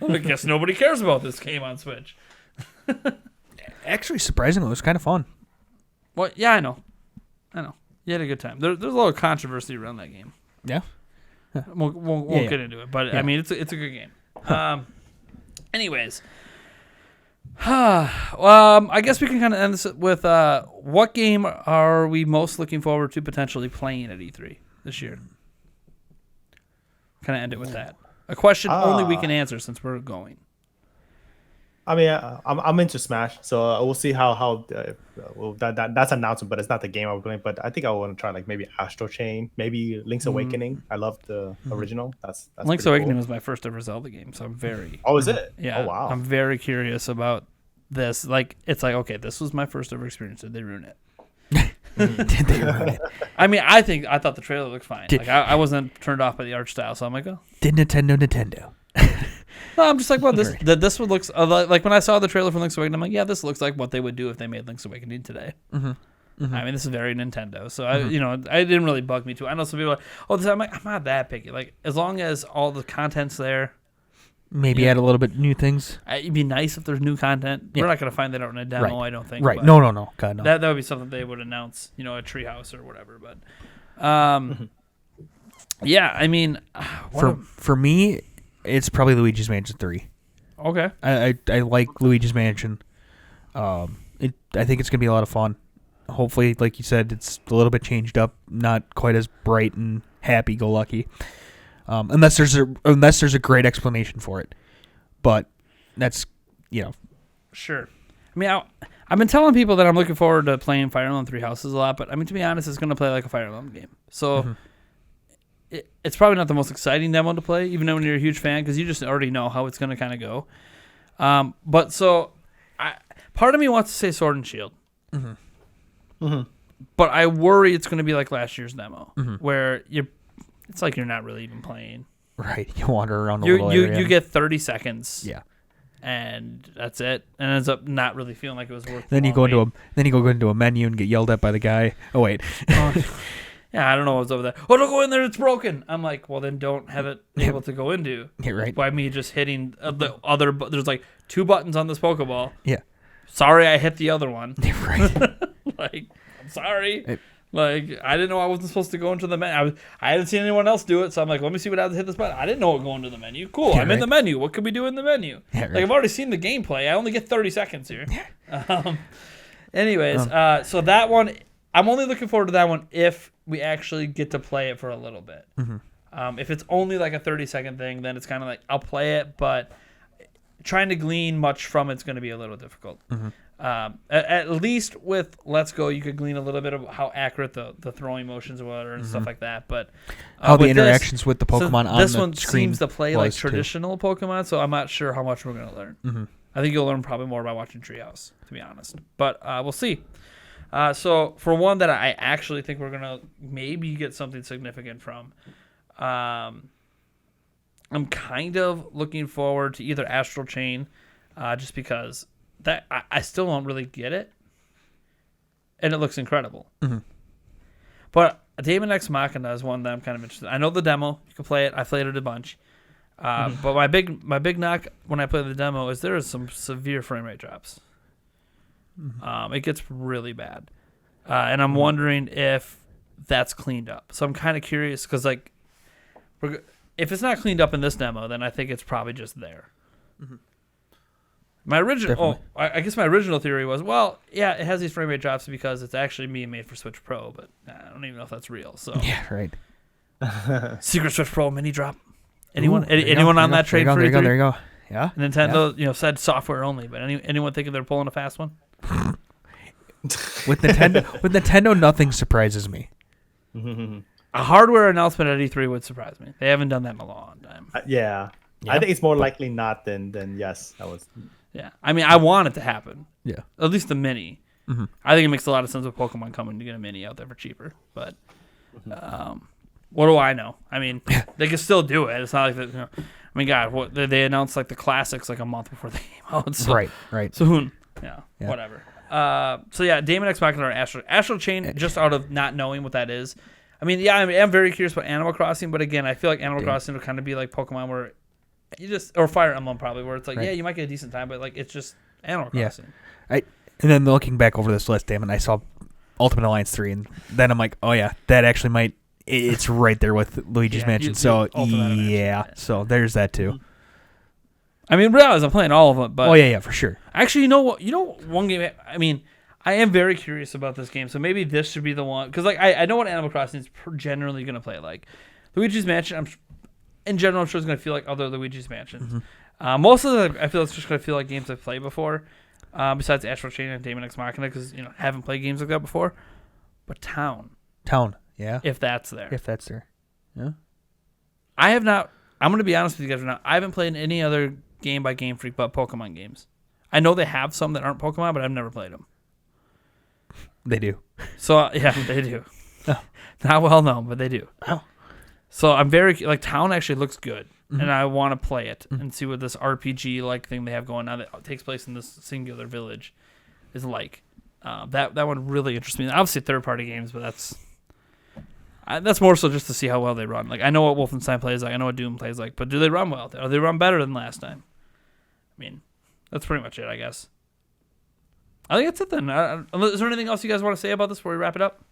[SPEAKER 1] I guess nobody cares about this game on Switch.
[SPEAKER 2] Actually, surprisingly, it was kind of fun.
[SPEAKER 1] Well, yeah, I know. You had a good time. There's a lot of controversy around that game.
[SPEAKER 2] Yeah.
[SPEAKER 1] Won't get into it, but I mean, it's a good game. Anyways, I guess we can kind of end this with what game are we most looking forward to potentially playing at E3 this year? Kind of end it with that. A question only we can answer since we're going.
[SPEAKER 3] I mean, I'm into Smash, so we'll see how that's an announcement, but it's not the game I'm playing. But I think I want to try like maybe Astro Chain, maybe Link's Awakening. I love the original. That's
[SPEAKER 1] Link's Awakening was my first ever Zelda game, so I'm very
[SPEAKER 3] is it?
[SPEAKER 1] Yeah.
[SPEAKER 3] Oh wow.
[SPEAKER 1] I'm very curious about this. Like, it's like, okay, this was my first ever experience. Did they ruin it?
[SPEAKER 2] Did they ruin it?
[SPEAKER 1] I mean, I thought the trailer looked fine. Like, I wasn't turned off by the art style, so I'm like, oh.
[SPEAKER 2] Did Nintendo?
[SPEAKER 1] No, I'm just like, well, this would looks like when I saw the trailer for Link's Awakening, I'm like, yeah, this looks like what they would do if they made Link's Awakening today. Mm-hmm. I mean, this is very Nintendo, so I didn't really bug me too. I know some people are like, oh, I'm like, I'm not that picky. Like, as long as all the content's there,
[SPEAKER 2] maybe add a little bit new things.
[SPEAKER 1] It'd be nice if there's new content.
[SPEAKER 2] Yeah.
[SPEAKER 1] We're not gonna find that out in a demo,
[SPEAKER 2] Right.
[SPEAKER 1] I don't think.
[SPEAKER 2] Right?
[SPEAKER 1] But
[SPEAKER 2] No. God, no.
[SPEAKER 1] That would be something they would announce, at Treehouse or whatever. But, yeah, I mean,
[SPEAKER 2] for me, it's probably Luigi's Mansion 3.
[SPEAKER 1] Okay.
[SPEAKER 2] I like Luigi's Mansion. I think it's gonna be a lot of fun. Hopefully, like you said, it's a little bit changed up, not quite as bright and happy-go-lucky. Unless there's a great explanation for it, but that's
[SPEAKER 1] Sure. I mean, I've been telling people that I'm looking forward to playing Fire Emblem Three Houses a lot, but I mean, to be honest, it's gonna play like a Fire Emblem game. So. It's probably not the most exciting demo to play, even when you're a huge fan, because you just already know how it's going to kind of go. But so, part of me wants to say Sword and Shield. But I worry it's going to be like last year's demo, where it's like you're not really even playing.
[SPEAKER 2] Right. You wander around the little area.
[SPEAKER 1] You get 30 seconds.
[SPEAKER 2] Yeah.
[SPEAKER 1] And that's it. And it ends up not really feeling like it was worth it.
[SPEAKER 2] Then you go into a menu and get yelled at by the guy. Oh, wait.
[SPEAKER 1] Yeah, I don't know what's over there. Oh, don't go in there, it's broken. I'm like, well, then don't have it able to go into.
[SPEAKER 2] Yeah, right.
[SPEAKER 1] By me just hitting the other, there's like 2 buttons on this Pokeball.
[SPEAKER 2] Yeah.
[SPEAKER 1] Sorry, I hit the other one.
[SPEAKER 2] Yeah, right.
[SPEAKER 1] Like, I'm sorry. Like, I didn't know I wasn't supposed to go into the menu. I hadn't seen anyone else do it, so I'm like, let me see what I have to hit this button. I didn't know what going to the menu. Cool,
[SPEAKER 2] yeah,
[SPEAKER 1] I'm in the menu. What can we do in the menu?
[SPEAKER 2] Yeah,
[SPEAKER 1] like,
[SPEAKER 2] right.
[SPEAKER 1] I've already seen the gameplay. I only get 30 seconds here.
[SPEAKER 2] Yeah.
[SPEAKER 1] Anyways, so that one, I'm only looking forward to that one if we actually get to play it for a little bit. If it's only like a 30-second thing, then it's kind of like, I'll play it, but trying to glean much from it's going to be a little difficult. At least with Let's Go, you could glean a little bit of how accurate the throwing motions were and stuff like that. But
[SPEAKER 2] how the interactions with the Pokemon on the screen.
[SPEAKER 1] This one seems to play like traditional Pokemon, so I'm not sure how much we're going to learn. I think you'll learn probably more by watching Treehouse, to be honest. But we'll see. So for one that I actually think we're going to maybe get something significant from, I'm kind of looking forward to either Astral Chain, just because that I still don't really get it, and it looks incredible. But Daemon X Machina is one that I'm kind of interested in. I know the demo. You can play it. I played it a bunch. But my big knock when I play the demo is there is some severe frame rate drops. It gets really bad. And I'm wondering if that's cleaned up. So I'm kind of curious because, like, if it's not cleaned up in this demo, then I think it's probably just there. My original, I guess my original theory was, well, yeah, it has these frame rate drops because it's actually being made for Switch Pro, but I don't even know if that's real. So
[SPEAKER 2] yeah, right.
[SPEAKER 1] Secret Switch Pro mini drop. Anyone on that trade for
[SPEAKER 2] there you go. Yeah.
[SPEAKER 1] Nintendo, said software only, but anyone thinking they're pulling a fast one?
[SPEAKER 2] With Nintendo, nothing surprises me.
[SPEAKER 1] A hardware announcement at E3 would surprise me. They haven't done that in a long time.
[SPEAKER 3] Yeah. I think it's more likely not than yes. That was.
[SPEAKER 1] Yeah, I mean, I want it to happen.
[SPEAKER 2] Yeah,
[SPEAKER 1] at least the mini. I think it makes a lot of sense with Pokemon coming to get a mini out there for cheaper. But what do I know? I mean, they can still do it. It's not like that. I I mean, God, what they announced like the classics like a month before they came out. So
[SPEAKER 2] Right.
[SPEAKER 1] soon. Yeah.
[SPEAKER 2] Yeah.
[SPEAKER 1] Whatever. So yeah, Daemon X Machina or Astral Chain, just out of not knowing what that is. I mean, yeah, I'm very curious about Animal Crossing, but again, I feel like Animal Crossing will kind of be like Pokemon, where you just, or Fire Emblem probably, where it's like, yeah, you might get a decent time, but like it's just Animal Crossing.
[SPEAKER 2] And then looking back over this list, damn it, I saw Ultimate Alliance 3, and then I'm like, oh yeah, that actually might. It's right there with Luigi's Mansion. So so there's that too.
[SPEAKER 1] I mean, realize I'm playing all of them, but
[SPEAKER 2] yeah, for sure.
[SPEAKER 1] Actually, you know what? One game. I mean, I am very curious about this game, so maybe this should be the one, because like I know what Animal Crossing is generally going to play like. Luigi's Mansion, in general, I'm sure it's going to feel like other Luigi's Mansions. Most of them, I feel it's just going to feel like games I've played before, besides Astral Chain and Daemon X Machina, because haven't played games like that before. But Town,
[SPEAKER 2] yeah.
[SPEAKER 1] if that's there,
[SPEAKER 2] yeah.
[SPEAKER 1] I have not. I'm going to be honest with you guys right now. I haven't played any other game by Game Freak but Pokemon games. I know they have some that aren't Pokemon, but I've never played them.
[SPEAKER 2] They do.
[SPEAKER 1] So yeah, they do. Not well known, but they do.
[SPEAKER 2] Oh.
[SPEAKER 1] So I'm very like Town actually looks good, and I want to play it and see what this RPG like thing they have going on that takes place in this singular village is like. That one really interests me. Obviously, third-party games, but that's more so just to see how well they run. Like I know what Wolfenstein plays like, I know what Doom plays like, but do they run well? Or they run better than last time? I mean, that's pretty much it, I guess. I think that's it then. Is there anything else you guys want to say about this before we wrap it up?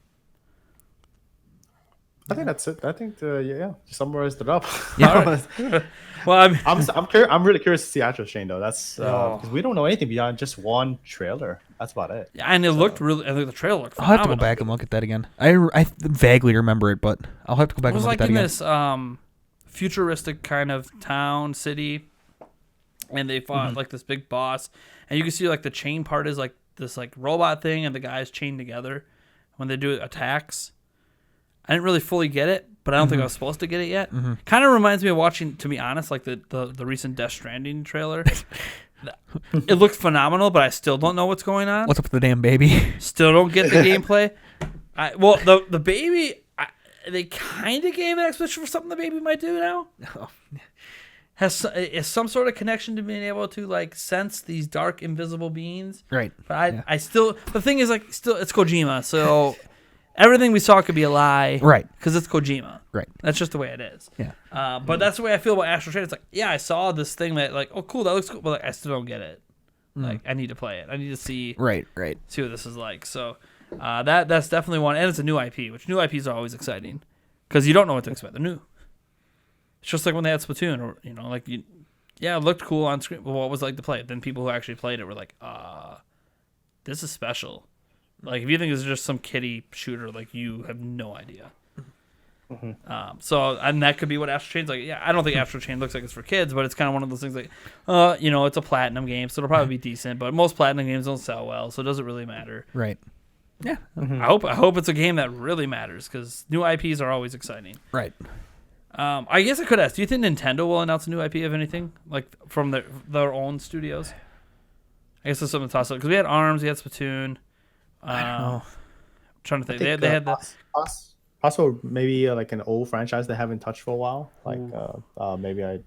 [SPEAKER 3] I think that's it. I think you summarized it up.
[SPEAKER 1] Yeah. Well,
[SPEAKER 3] I'm really curious to see Astral Chain though. That's because we don't know anything beyond just one trailer. That's about it.
[SPEAKER 1] Yeah, and it looked really. I think the trailer looked
[SPEAKER 2] I'll
[SPEAKER 1] phenomenal.
[SPEAKER 2] have to go back and look at that again. I vaguely remember it, but I'll have to go back
[SPEAKER 1] It was
[SPEAKER 2] and look
[SPEAKER 1] like
[SPEAKER 2] at that
[SPEAKER 1] in
[SPEAKER 2] again.
[SPEAKER 1] this futuristic kind of town city, and they fought like this big boss, and you can see like the chain part is like this like robot thing, and the guys chained together when they do attacks. I didn't really fully get it, but I don't think I was supposed to get it yet. Kind of reminds me of watching, to be honest, like the recent Death Stranding trailer. It looked phenomenal, but I still don't know what's going on.
[SPEAKER 2] What's up with the damn baby?
[SPEAKER 1] Still don't get the gameplay. The baby, they kind of gave an explanation for something the baby might do now. Has some sort of connection to being able to like sense these dark, invisible beings.
[SPEAKER 2] Right.
[SPEAKER 1] But I still, the thing is like, still it's Kojima, so. Everything we saw could be a lie.
[SPEAKER 2] Right.
[SPEAKER 1] Because it's Kojima.
[SPEAKER 2] Right.
[SPEAKER 1] That's just the way it is.
[SPEAKER 2] Yeah.
[SPEAKER 1] But that's the way I feel about Astral Chain. It's like, yeah, I saw this thing that, like, oh, cool, that looks cool. But, like, I still don't get it. Like, I need to play it. I need to see
[SPEAKER 2] Right.
[SPEAKER 1] see what this is like. So, that's definitely one. And it's a new IP, which new IPs are always exciting. Because you don't know what to expect. They're new. It's just like when they had Splatoon. Or, it looked cool on screen. But what was it like to play it? Then people who actually played it were like, this is special. Like, if you think it's just some kiddie shooter, like, you have no idea. And that could be what Astral Chain's like. Yeah, I don't think Astral Chain looks like it's for kids, but it's kind of one of those things like, it's a platinum game, so it'll probably be decent. But most platinum games don't sell well, so it doesn't really matter.
[SPEAKER 2] Right. Yeah.
[SPEAKER 1] I hope it's a game that really matters, because new IPs are always exciting.
[SPEAKER 2] Right.
[SPEAKER 1] I guess I could ask, do you think Nintendo will announce a new IP of anything, like from their own studios? I guess that's something to toss up, because we had ARMS, we had Splatoon.
[SPEAKER 2] I don't know.
[SPEAKER 1] I'm trying to think. They had the
[SPEAKER 3] also maybe like an old franchise they haven't touched for a while. Like maybe like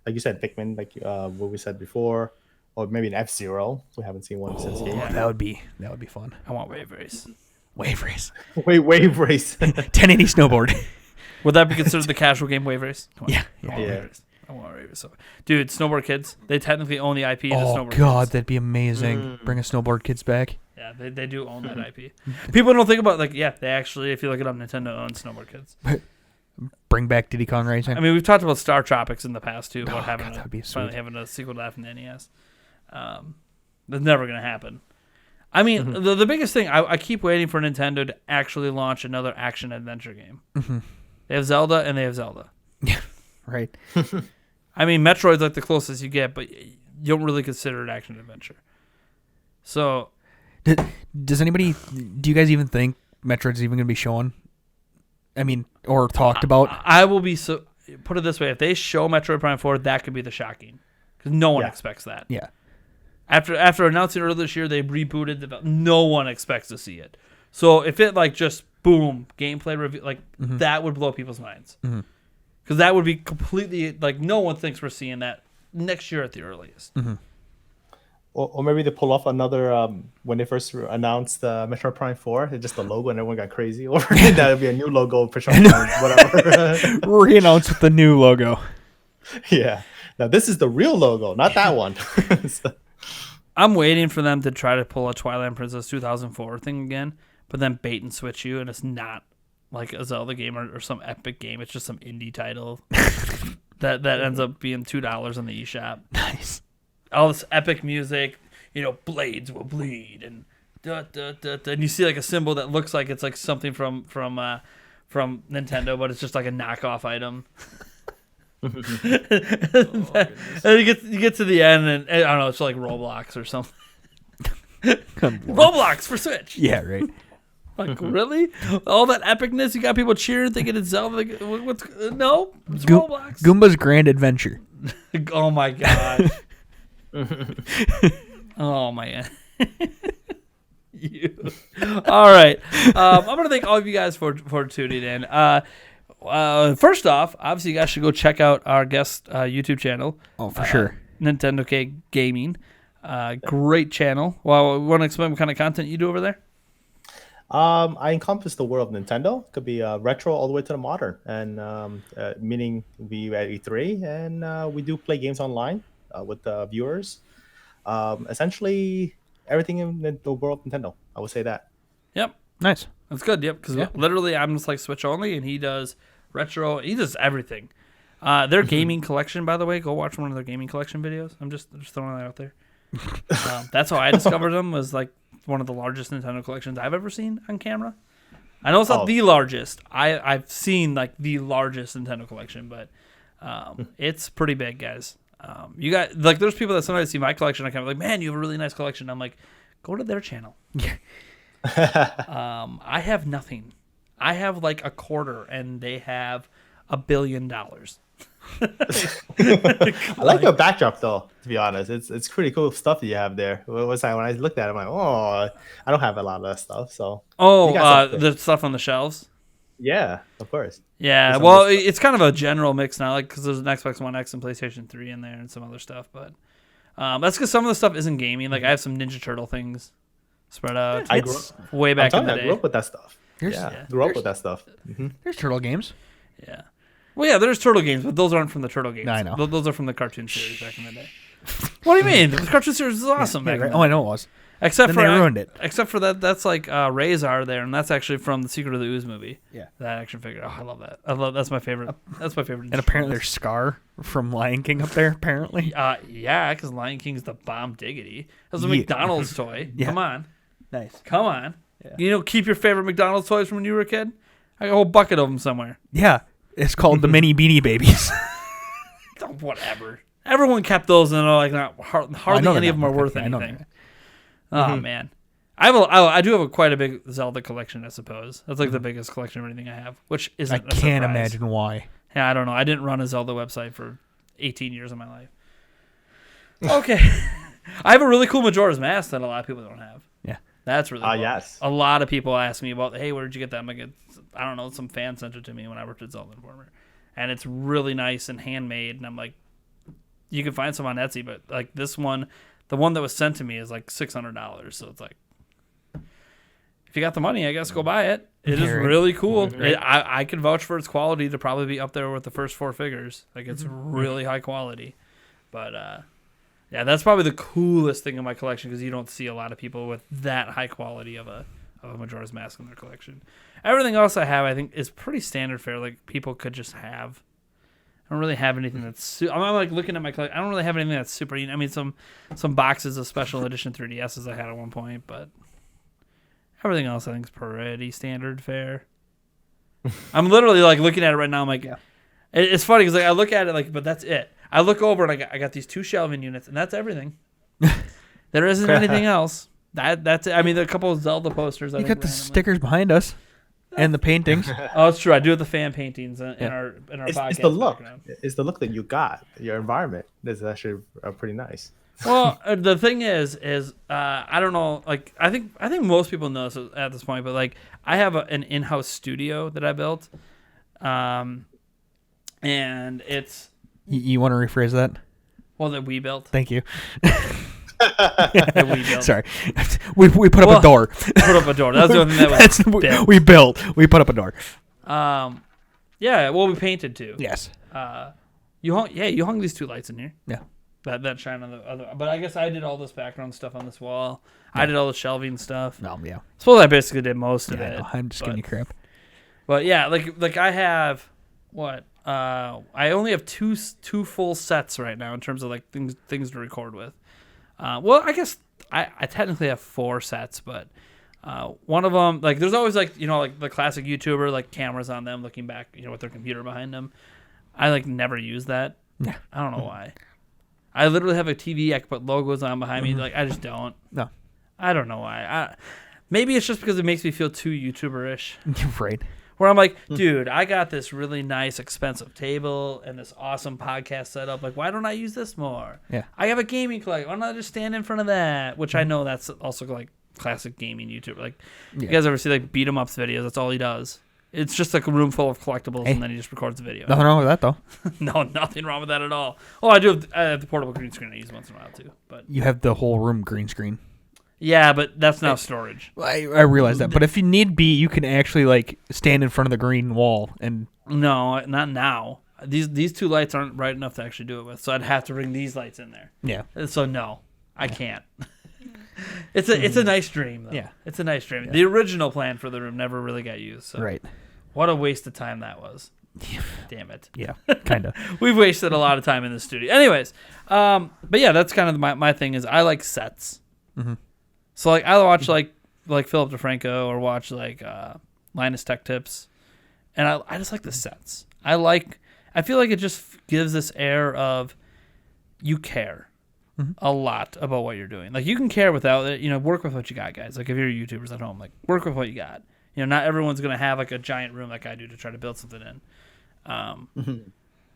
[SPEAKER 3] you said, Pikmin, like what we said before, or maybe an F-Zero. We haven't seen one since game.
[SPEAKER 2] That would be fun.
[SPEAKER 1] I want Wave Race.
[SPEAKER 2] Wave Race.
[SPEAKER 3] Wave Race.
[SPEAKER 2] 1080 snowboard.
[SPEAKER 1] Would that be considered the casual game Wave Race?
[SPEAKER 2] Yeah.
[SPEAKER 1] I want Wave Race. Dude, Snowboard Kids. They technically own the IP.
[SPEAKER 2] Oh
[SPEAKER 1] Snowboard
[SPEAKER 2] God,
[SPEAKER 1] Kids.
[SPEAKER 2] That'd be amazing. Bring a Snowboard Kids back.
[SPEAKER 1] Yeah, they do own that IP. People don't think about they actually, if you look it up, Nintendo owns Snowboard Kids.
[SPEAKER 2] Bring back Diddy Kong Racing.
[SPEAKER 1] I mean, we've talked about Star Tropics in the past too, about
[SPEAKER 2] finally
[SPEAKER 1] having a sequel to that from the NES. That's never gonna happen. I mean, the biggest thing I keep waiting for Nintendo to actually launch another action adventure game. They have Zelda and they have Zelda.
[SPEAKER 2] Yeah, right.
[SPEAKER 1] I mean, Metroid's like the closest you get, but you don't really consider it action adventure. So.
[SPEAKER 2] Do you guys even think Metroid's even going to be shown? I mean, or talked about?
[SPEAKER 1] I will be put it this way: if they show Metroid Prime 4, that could be the shocking, because no one expects that.
[SPEAKER 2] Yeah.
[SPEAKER 1] After announcing earlier this year, they rebooted. No one expects to see it. So if it like just boom gameplay review, like that would blow people's minds. because that would be completely like no one thinks we're seeing that next year at the earliest.
[SPEAKER 3] Or maybe they pull off another when they first announced Metroid Prime 4, it's just the logo and everyone got crazy. Or that would be a new logo for Metroid Prime, whatever.
[SPEAKER 2] Re-announce with the new logo.
[SPEAKER 3] Yeah. Now this is the real logo, not that one. So-
[SPEAKER 1] I'm waiting for them to try to pull a Twilight Princess 2004 thing again, but then bait and switch you, and it's not like a Zelda game or some epic game. It's just some indie title that ends up being $2 on the eShop.
[SPEAKER 2] Nice.
[SPEAKER 1] All this epic music, blades will bleed, and and you see like a symbol that looks like it's like something from Nintendo, but it's just like a knockoff item. And you get to the end, and I don't know, it's like Roblox or something. Roblox for Switch.
[SPEAKER 2] Yeah, right.
[SPEAKER 1] Like, really? All that epicness, you got people cheering, thinking it's Zelda. No, it's
[SPEAKER 2] Go-
[SPEAKER 1] Roblox.
[SPEAKER 2] Goomba's Grand Adventure.
[SPEAKER 1] Oh my god. Oh man. You. All right. I'm gonna thank all of you guys for tuning in. First off, obviously you guys should go check out our guest YouTube channel.
[SPEAKER 2] Oh, for sure.
[SPEAKER 1] Nintendocade Gaming. Great channel. Well, want to explain what kind of content you do over there?
[SPEAKER 3] I encompass the world of Nintendo. Could be retro all the way to the modern, and meaning we at E3, and we do play games online with viewers. Essentially, everything in the world of Nintendo. I would say that.
[SPEAKER 1] Yep,
[SPEAKER 2] Nice.
[SPEAKER 1] that's good. Yep, because literally I'm just like Switch only, and he does retro. He does everything. Their gaming collection, by the way, go watch one of their gaming collection videos. I'm just throwing that out there. That's how I discovered them. Was like one of the largest Nintendo collections I've ever seen on camera. I know it's not the largest. I've seen like the largest Nintendo collection, but it's pretty big, guys. You got like there's people that sometimes see my collection. I kind of like, man, you have a really nice collection. I'm like, go to their channel. I have nothing. I have like a quarter, and they have $1 billion.
[SPEAKER 3] I like your backdrop though, to be honest. It's pretty cool stuff that you have there. What was I when I looked at it, I'm like, oh, I don't have a lot of that stuff. So
[SPEAKER 1] the stuff on the shelves.
[SPEAKER 3] yeah, of course.
[SPEAKER 1] Yeah, well, it's kind of a general mix now, like because there's an Xbox One X and PlayStation 3 in there and some other stuff, but that's because some of the stuff isn't gaming. Like I have some Ninja Turtle things spread out.
[SPEAKER 3] I grew up
[SPEAKER 1] way back in the day.
[SPEAKER 3] I grew up with that stuff. Grew up with that stuff.
[SPEAKER 2] There's turtle games.
[SPEAKER 1] Yeah. Well, yeah, there's turtle games, but those aren't from the turtle games.
[SPEAKER 2] No, I know.
[SPEAKER 1] Those are from the cartoon series back in the day. What do you mean? The cartoon series is awesome.
[SPEAKER 2] Yeah,
[SPEAKER 1] back
[SPEAKER 2] right.
[SPEAKER 1] in the
[SPEAKER 2] Oh, I
[SPEAKER 1] day.
[SPEAKER 2] know it was.
[SPEAKER 1] Except
[SPEAKER 2] Then
[SPEAKER 1] for
[SPEAKER 2] they ruined it.
[SPEAKER 1] Except for that's like Razor there, and that's actually from the Secret of the Ooze movie.
[SPEAKER 2] Yeah.
[SPEAKER 1] That action figure. Oh, I love that. That's my favorite. That's my favorite.
[SPEAKER 2] And apparently there's Scar from Lion King up there, apparently.
[SPEAKER 1] Yeah, because Lion King's the bomb diggity. That was a
[SPEAKER 2] Yeah.
[SPEAKER 1] McDonald's toy.
[SPEAKER 2] Yeah.
[SPEAKER 1] Come on.
[SPEAKER 2] Nice.
[SPEAKER 1] Come on.
[SPEAKER 2] Yeah.
[SPEAKER 1] Keep your favorite McDonald's toys from when you were a kid. I got a whole bucket of them somewhere.
[SPEAKER 2] Yeah. It's called the Mini Beanie Babies.
[SPEAKER 1] Whatever. Everyone kept those, and like hardly any of them are worth
[SPEAKER 2] I know
[SPEAKER 1] anything. Oh man, I do have quite a big Zelda collection, I suppose. That's like the biggest collection of anything I have, which isn't.
[SPEAKER 2] I can't imagine why.
[SPEAKER 1] Yeah, I don't know. I didn't run a Zelda website for 18 years of my life. Okay, I have a really cool Majora's Mask that a lot of people don't have.
[SPEAKER 2] Yeah,
[SPEAKER 1] that's really cool.
[SPEAKER 3] Yes.
[SPEAKER 1] A lot of people ask me about, hey, where did you get that? I'm like, I don't know. Some fan sent it to me when I worked at Zelda Informer, and it's really nice and handmade. And I'm like, you can find some on Etsy, but like this one, the one that was sent to me is like $600. So it's like, if you got the money, I guess go buy it. It is really cool. I can vouch for its quality to probably be up there with the first four figures. Like it's really high quality. But yeah, that's probably the coolest thing in my collection because you don't see a lot of people with that high quality of a Majora's Mask in their collection. Everything else I have, I think, is pretty standard fare. Like people could just have. I don't really have anything that's. I'm like looking at my collection. I don't really have anything that's super. I mean, some boxes of special edition 3DSs I had at one point, but everything else I think is pretty standard fare. I'm literally like looking at it right now. I'm like, it's funny because like I look at it like, but that's it. I look over and I got these two shelving units, and that's everything. There isn't anything else. That's it. I mean, there are a couple of Zelda posters.
[SPEAKER 2] You got the stickers behind us. And the paintings.
[SPEAKER 1] Oh, it's true. I do have the fan paintings in our podcast.
[SPEAKER 3] It's the look.
[SPEAKER 1] Background.
[SPEAKER 3] It's the look that you got. Your environment is actually pretty nice.
[SPEAKER 1] Well, the thing is I don't know. Like I think most people know this at this point, but like I have an in-house studio that I built, and and it's
[SPEAKER 2] You want to rephrase that?
[SPEAKER 1] that we built.
[SPEAKER 2] Thank you.
[SPEAKER 1] That we built.
[SPEAKER 2] Sorry. We put up a door.
[SPEAKER 1] Put up a door. That's the only thing that was built.
[SPEAKER 2] We built. We put up a door.
[SPEAKER 1] Yeah. Well, we painted too.
[SPEAKER 2] Yes.
[SPEAKER 1] You hung these 2 lights in here.
[SPEAKER 2] Yeah.
[SPEAKER 1] That shine on the other. But I guess I did all this background stuff on this wall. Yeah. I did all the shelving stuff.
[SPEAKER 2] No, yeah.
[SPEAKER 1] I suppose I basically did most of it.
[SPEAKER 2] No, I'm just giving you crap.
[SPEAKER 1] But yeah, like I have what? I only have two full sets right now in terms of like things to record with. Well, I guess I technically have 4 sets, but one of them, like, there's always like like the classic YouTuber, like cameras on them looking back, with their computer behind them. I like never use that.
[SPEAKER 2] Yeah.
[SPEAKER 1] I don't know why. I literally have a TV I can put logos on behind me. Like, I just don't.
[SPEAKER 2] No.
[SPEAKER 1] I don't know why. Maybe it's just because it makes me feel too YouTuber-ish.
[SPEAKER 2] Right.
[SPEAKER 1] Where I'm like, dude, I got this really nice, expensive table and this awesome podcast setup. Like, why don't I use this more?
[SPEAKER 2] Yeah.
[SPEAKER 1] I have a gaming collection. Why don't I just stand in front of that? Which I know that's also like classic gaming YouTuber. Like, you guys ever see like beat 'em ups videos? That's all he does. It's just like a room full of collectibles, and then he just records the video.
[SPEAKER 2] Nothing wrong with that, though.
[SPEAKER 1] No, nothing wrong with that at all. Oh, I have the portable green screen I use once in a while too. But
[SPEAKER 2] You have the whole room green screen.
[SPEAKER 1] yeah, but that's now storage.
[SPEAKER 2] I realize that, but if you need be, you can actually like stand in front of the green wall and.
[SPEAKER 1] No, not now. These 2 lights aren't bright enough to actually do it with, so I'd have to bring these lights in there.
[SPEAKER 2] Yeah.
[SPEAKER 1] So no, I can't. It's a nice dream though.
[SPEAKER 2] Yeah.
[SPEAKER 1] It's a nice dream.
[SPEAKER 2] Yeah.
[SPEAKER 1] The original plan for the room never really got used. So.
[SPEAKER 2] Right.
[SPEAKER 1] What a waste of time that was. Damn it.
[SPEAKER 2] Yeah, kind of.
[SPEAKER 1] We've wasted a lot of time in the studio. Anyways, but yeah, that's kind of my thing is I like sets.
[SPEAKER 2] Mm-hmm.
[SPEAKER 1] So like I watch like Philip DeFranco or watch like Linus Tech Tips, and I just like the sets. I feel like it just gives this air of you care a lot about what you're doing. Like you can care without it. Work with what you got, guys. Like if you're YouTubers at home, like work with what you got. Not everyone's gonna have like a giant room like I do to try to build something in.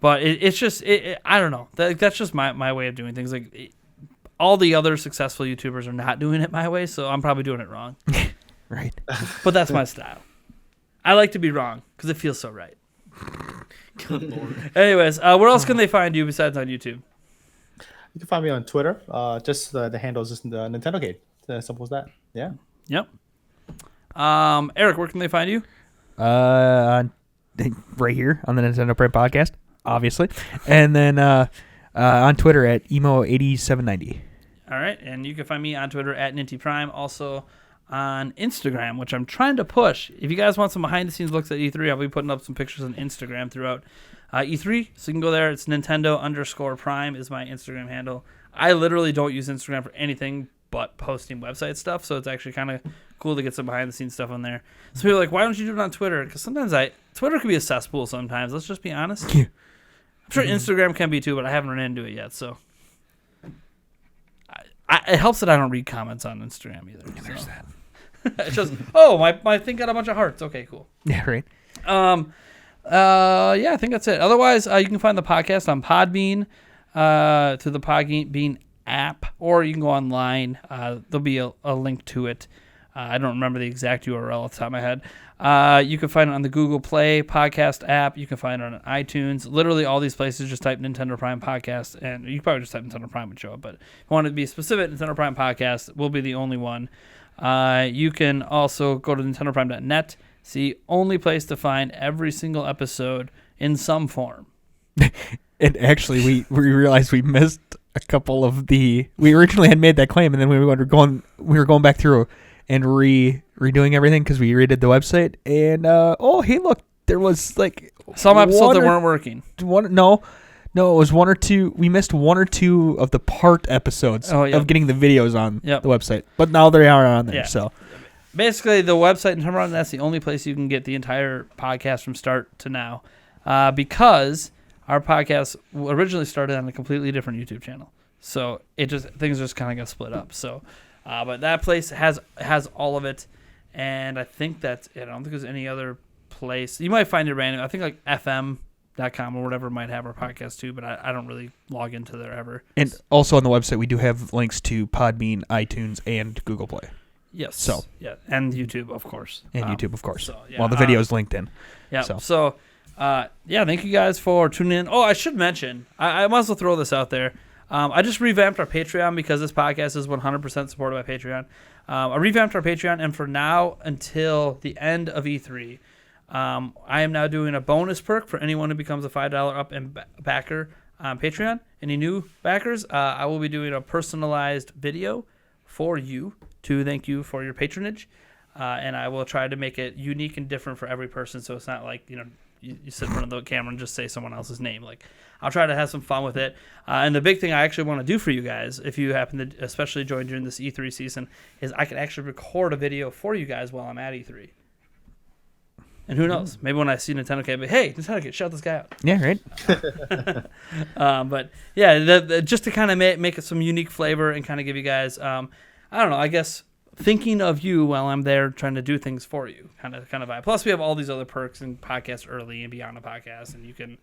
[SPEAKER 1] But it's just I don't know. That's just my way of doing things. Like all the other successful YouTubers are not doing it my way, so I'm probably doing it wrong.
[SPEAKER 2] Right.
[SPEAKER 1] But that's my style. I like to be wrong because it feels so right.
[SPEAKER 3] Good Lord.
[SPEAKER 1] Anyways, where else can they find you besides on YouTube?
[SPEAKER 3] You can find me on Twitter. Just the handle is just the Nintendocade. As simple as that. Yeah.
[SPEAKER 1] Yep. Eric, where can they find you?
[SPEAKER 2] Right here on the Nintendo Prime podcast, obviously, and then on Twitter at emo8790.
[SPEAKER 1] All right, and you can find me on Twitter at NintyPrime, also on Instagram, which I'm trying to push. If you guys want some behind-the-scenes looks at E3, I'll be putting up some pictures on Instagram throughout E3, so you can go there. It's Nintendo_Prime is my Instagram handle. I literally don't use Instagram for anything but posting website stuff, so it's actually kind of cool to get some behind-the-scenes stuff on there. So people are like, why don't you do it on Twitter? Because sometimes Twitter could be a cesspool sometimes. Let's just be honest. I'm sure Instagram can be too, but I haven't run into it yet, so... it helps that I don't read comments on Instagram either.
[SPEAKER 2] Yeah, there's that.
[SPEAKER 1] It's just, my thing got a bunch of hearts. Okay, cool.
[SPEAKER 2] Yeah, right.
[SPEAKER 1] Yeah, I think that's it. Otherwise, you can find the podcast on Podbean, to the Podbean app, or you can go online. There'll be a link to it. I don't remember the exact URL off the top of my head. You can find it on the Google Play podcast app. You can find it on iTunes. Literally all these places, just type Nintendo Prime Podcast, and you can probably just type Nintendo Prime and show up. But if you want to be specific, Nintendo Prime Podcast will be the only one. You can also go to nintendoprime.net. It's the only place to find every single episode in some form.
[SPEAKER 2] And actually, we realized we missed a couple of the... We originally had made that claim, and then we were going back through and redoing everything because we redid the website. And hey, look, there was like
[SPEAKER 1] some episodes that weren't working.
[SPEAKER 2] No, it was one or two. We missed one or two of the part episodes of getting the videos on the website, but now they are on there. Yeah. So
[SPEAKER 1] basically, the website and Nintendo, that's the only place you can get the entire podcast from start to now, because our podcast originally started on a completely different YouTube channel. So things just kind of got split up. So. But that place has all of it, and I think that's it. I don't think there's any other place. You might find it random. I think like fm.com or whatever might have our podcast too, but I don't really log into there ever.
[SPEAKER 2] And also on the website, we do have links to Podbean, iTunes, and Google Play.
[SPEAKER 1] Yes.
[SPEAKER 2] So
[SPEAKER 1] yeah, and YouTube, of course.
[SPEAKER 2] And YouTube, of course.
[SPEAKER 1] So, yeah,
[SPEAKER 2] Well, the video is linked in.
[SPEAKER 1] Yeah. So Yeah, thank you guys for tuning in. Oh, I should mention, I might as well throw this out there. I just revamped our Patreon because this podcast is 100% supported by Patreon. I revamped our Patreon, and for now until the end of E3, I am now doing a bonus perk for anyone who becomes a $5 up and backer on Patreon. Any new backers, I will be doing a personalized video for you to thank you for your patronage, and I will try to make it unique and different for every person, so it's not like, you sit in front of the camera and just say someone else's name. Like, I'll try to have some fun with it. And the big thing I actually want to do for you guys, if you happen to especially join during this E3 season, is I can actually record a video for you guys while I'm at E3. And who knows? Maybe when I see Nintendocade, but hey, Nintendocade, shout this guy out.
[SPEAKER 2] Yeah, right.
[SPEAKER 1] But yeah, just to kind of make it some unique flavor and kind of give you guys, I don't know, I guess thinking of you while I'm there trying to do things for you, kind of vibe. Plus, we have all these other perks and podcasts early and beyond the podcast, and you can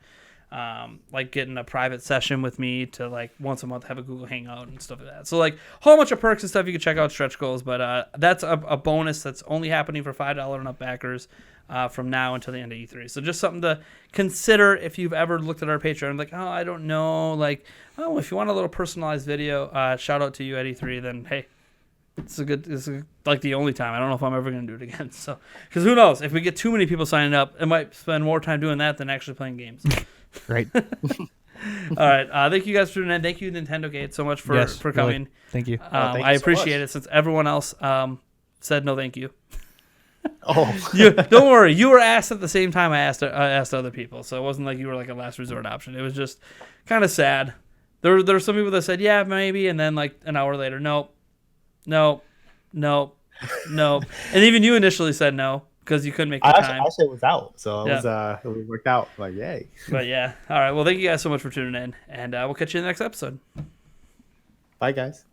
[SPEAKER 1] like get in a private session with me to like once a month have a Google Hangout and stuff like that. So like a whole bunch of perks and stuff you can check out stretch goals, but that's a bonus that's only happening for $5 and up backers from now until the end of E3. So just something to consider if you've ever looked at our Patreon like, oh, I don't know, like, oh, if you want a little personalized video, shout out to you at E3, then hey, it's like the only time. I don't know if I'm ever going to do it again. So, because who knows? If we get too many people signing up, I might spend more time doing that than actually playing games.
[SPEAKER 2] Right.
[SPEAKER 1] All right. Thank you guys for tuning in. Thank you, Nintendocade, so much for coming.
[SPEAKER 2] Really. Thank you.
[SPEAKER 3] Thank you
[SPEAKER 1] I
[SPEAKER 3] so
[SPEAKER 1] appreciate
[SPEAKER 3] much.
[SPEAKER 1] it since everyone else said no thank you.
[SPEAKER 3] Oh,
[SPEAKER 1] Don't worry. You were asked at the same time I asked other people. So it wasn't like you were like a last resort option. It was just kind of sad. There were some people that said, yeah, maybe. And then like an hour later, nope. And even you initially said no because you couldn't make the time.
[SPEAKER 3] I actually was out, so
[SPEAKER 1] Yeah.
[SPEAKER 3] it worked out. Like, yay.
[SPEAKER 1] But yeah. All right. Well, thank you guys so much for tuning in. And we'll catch you in the next episode.
[SPEAKER 3] Bye, guys.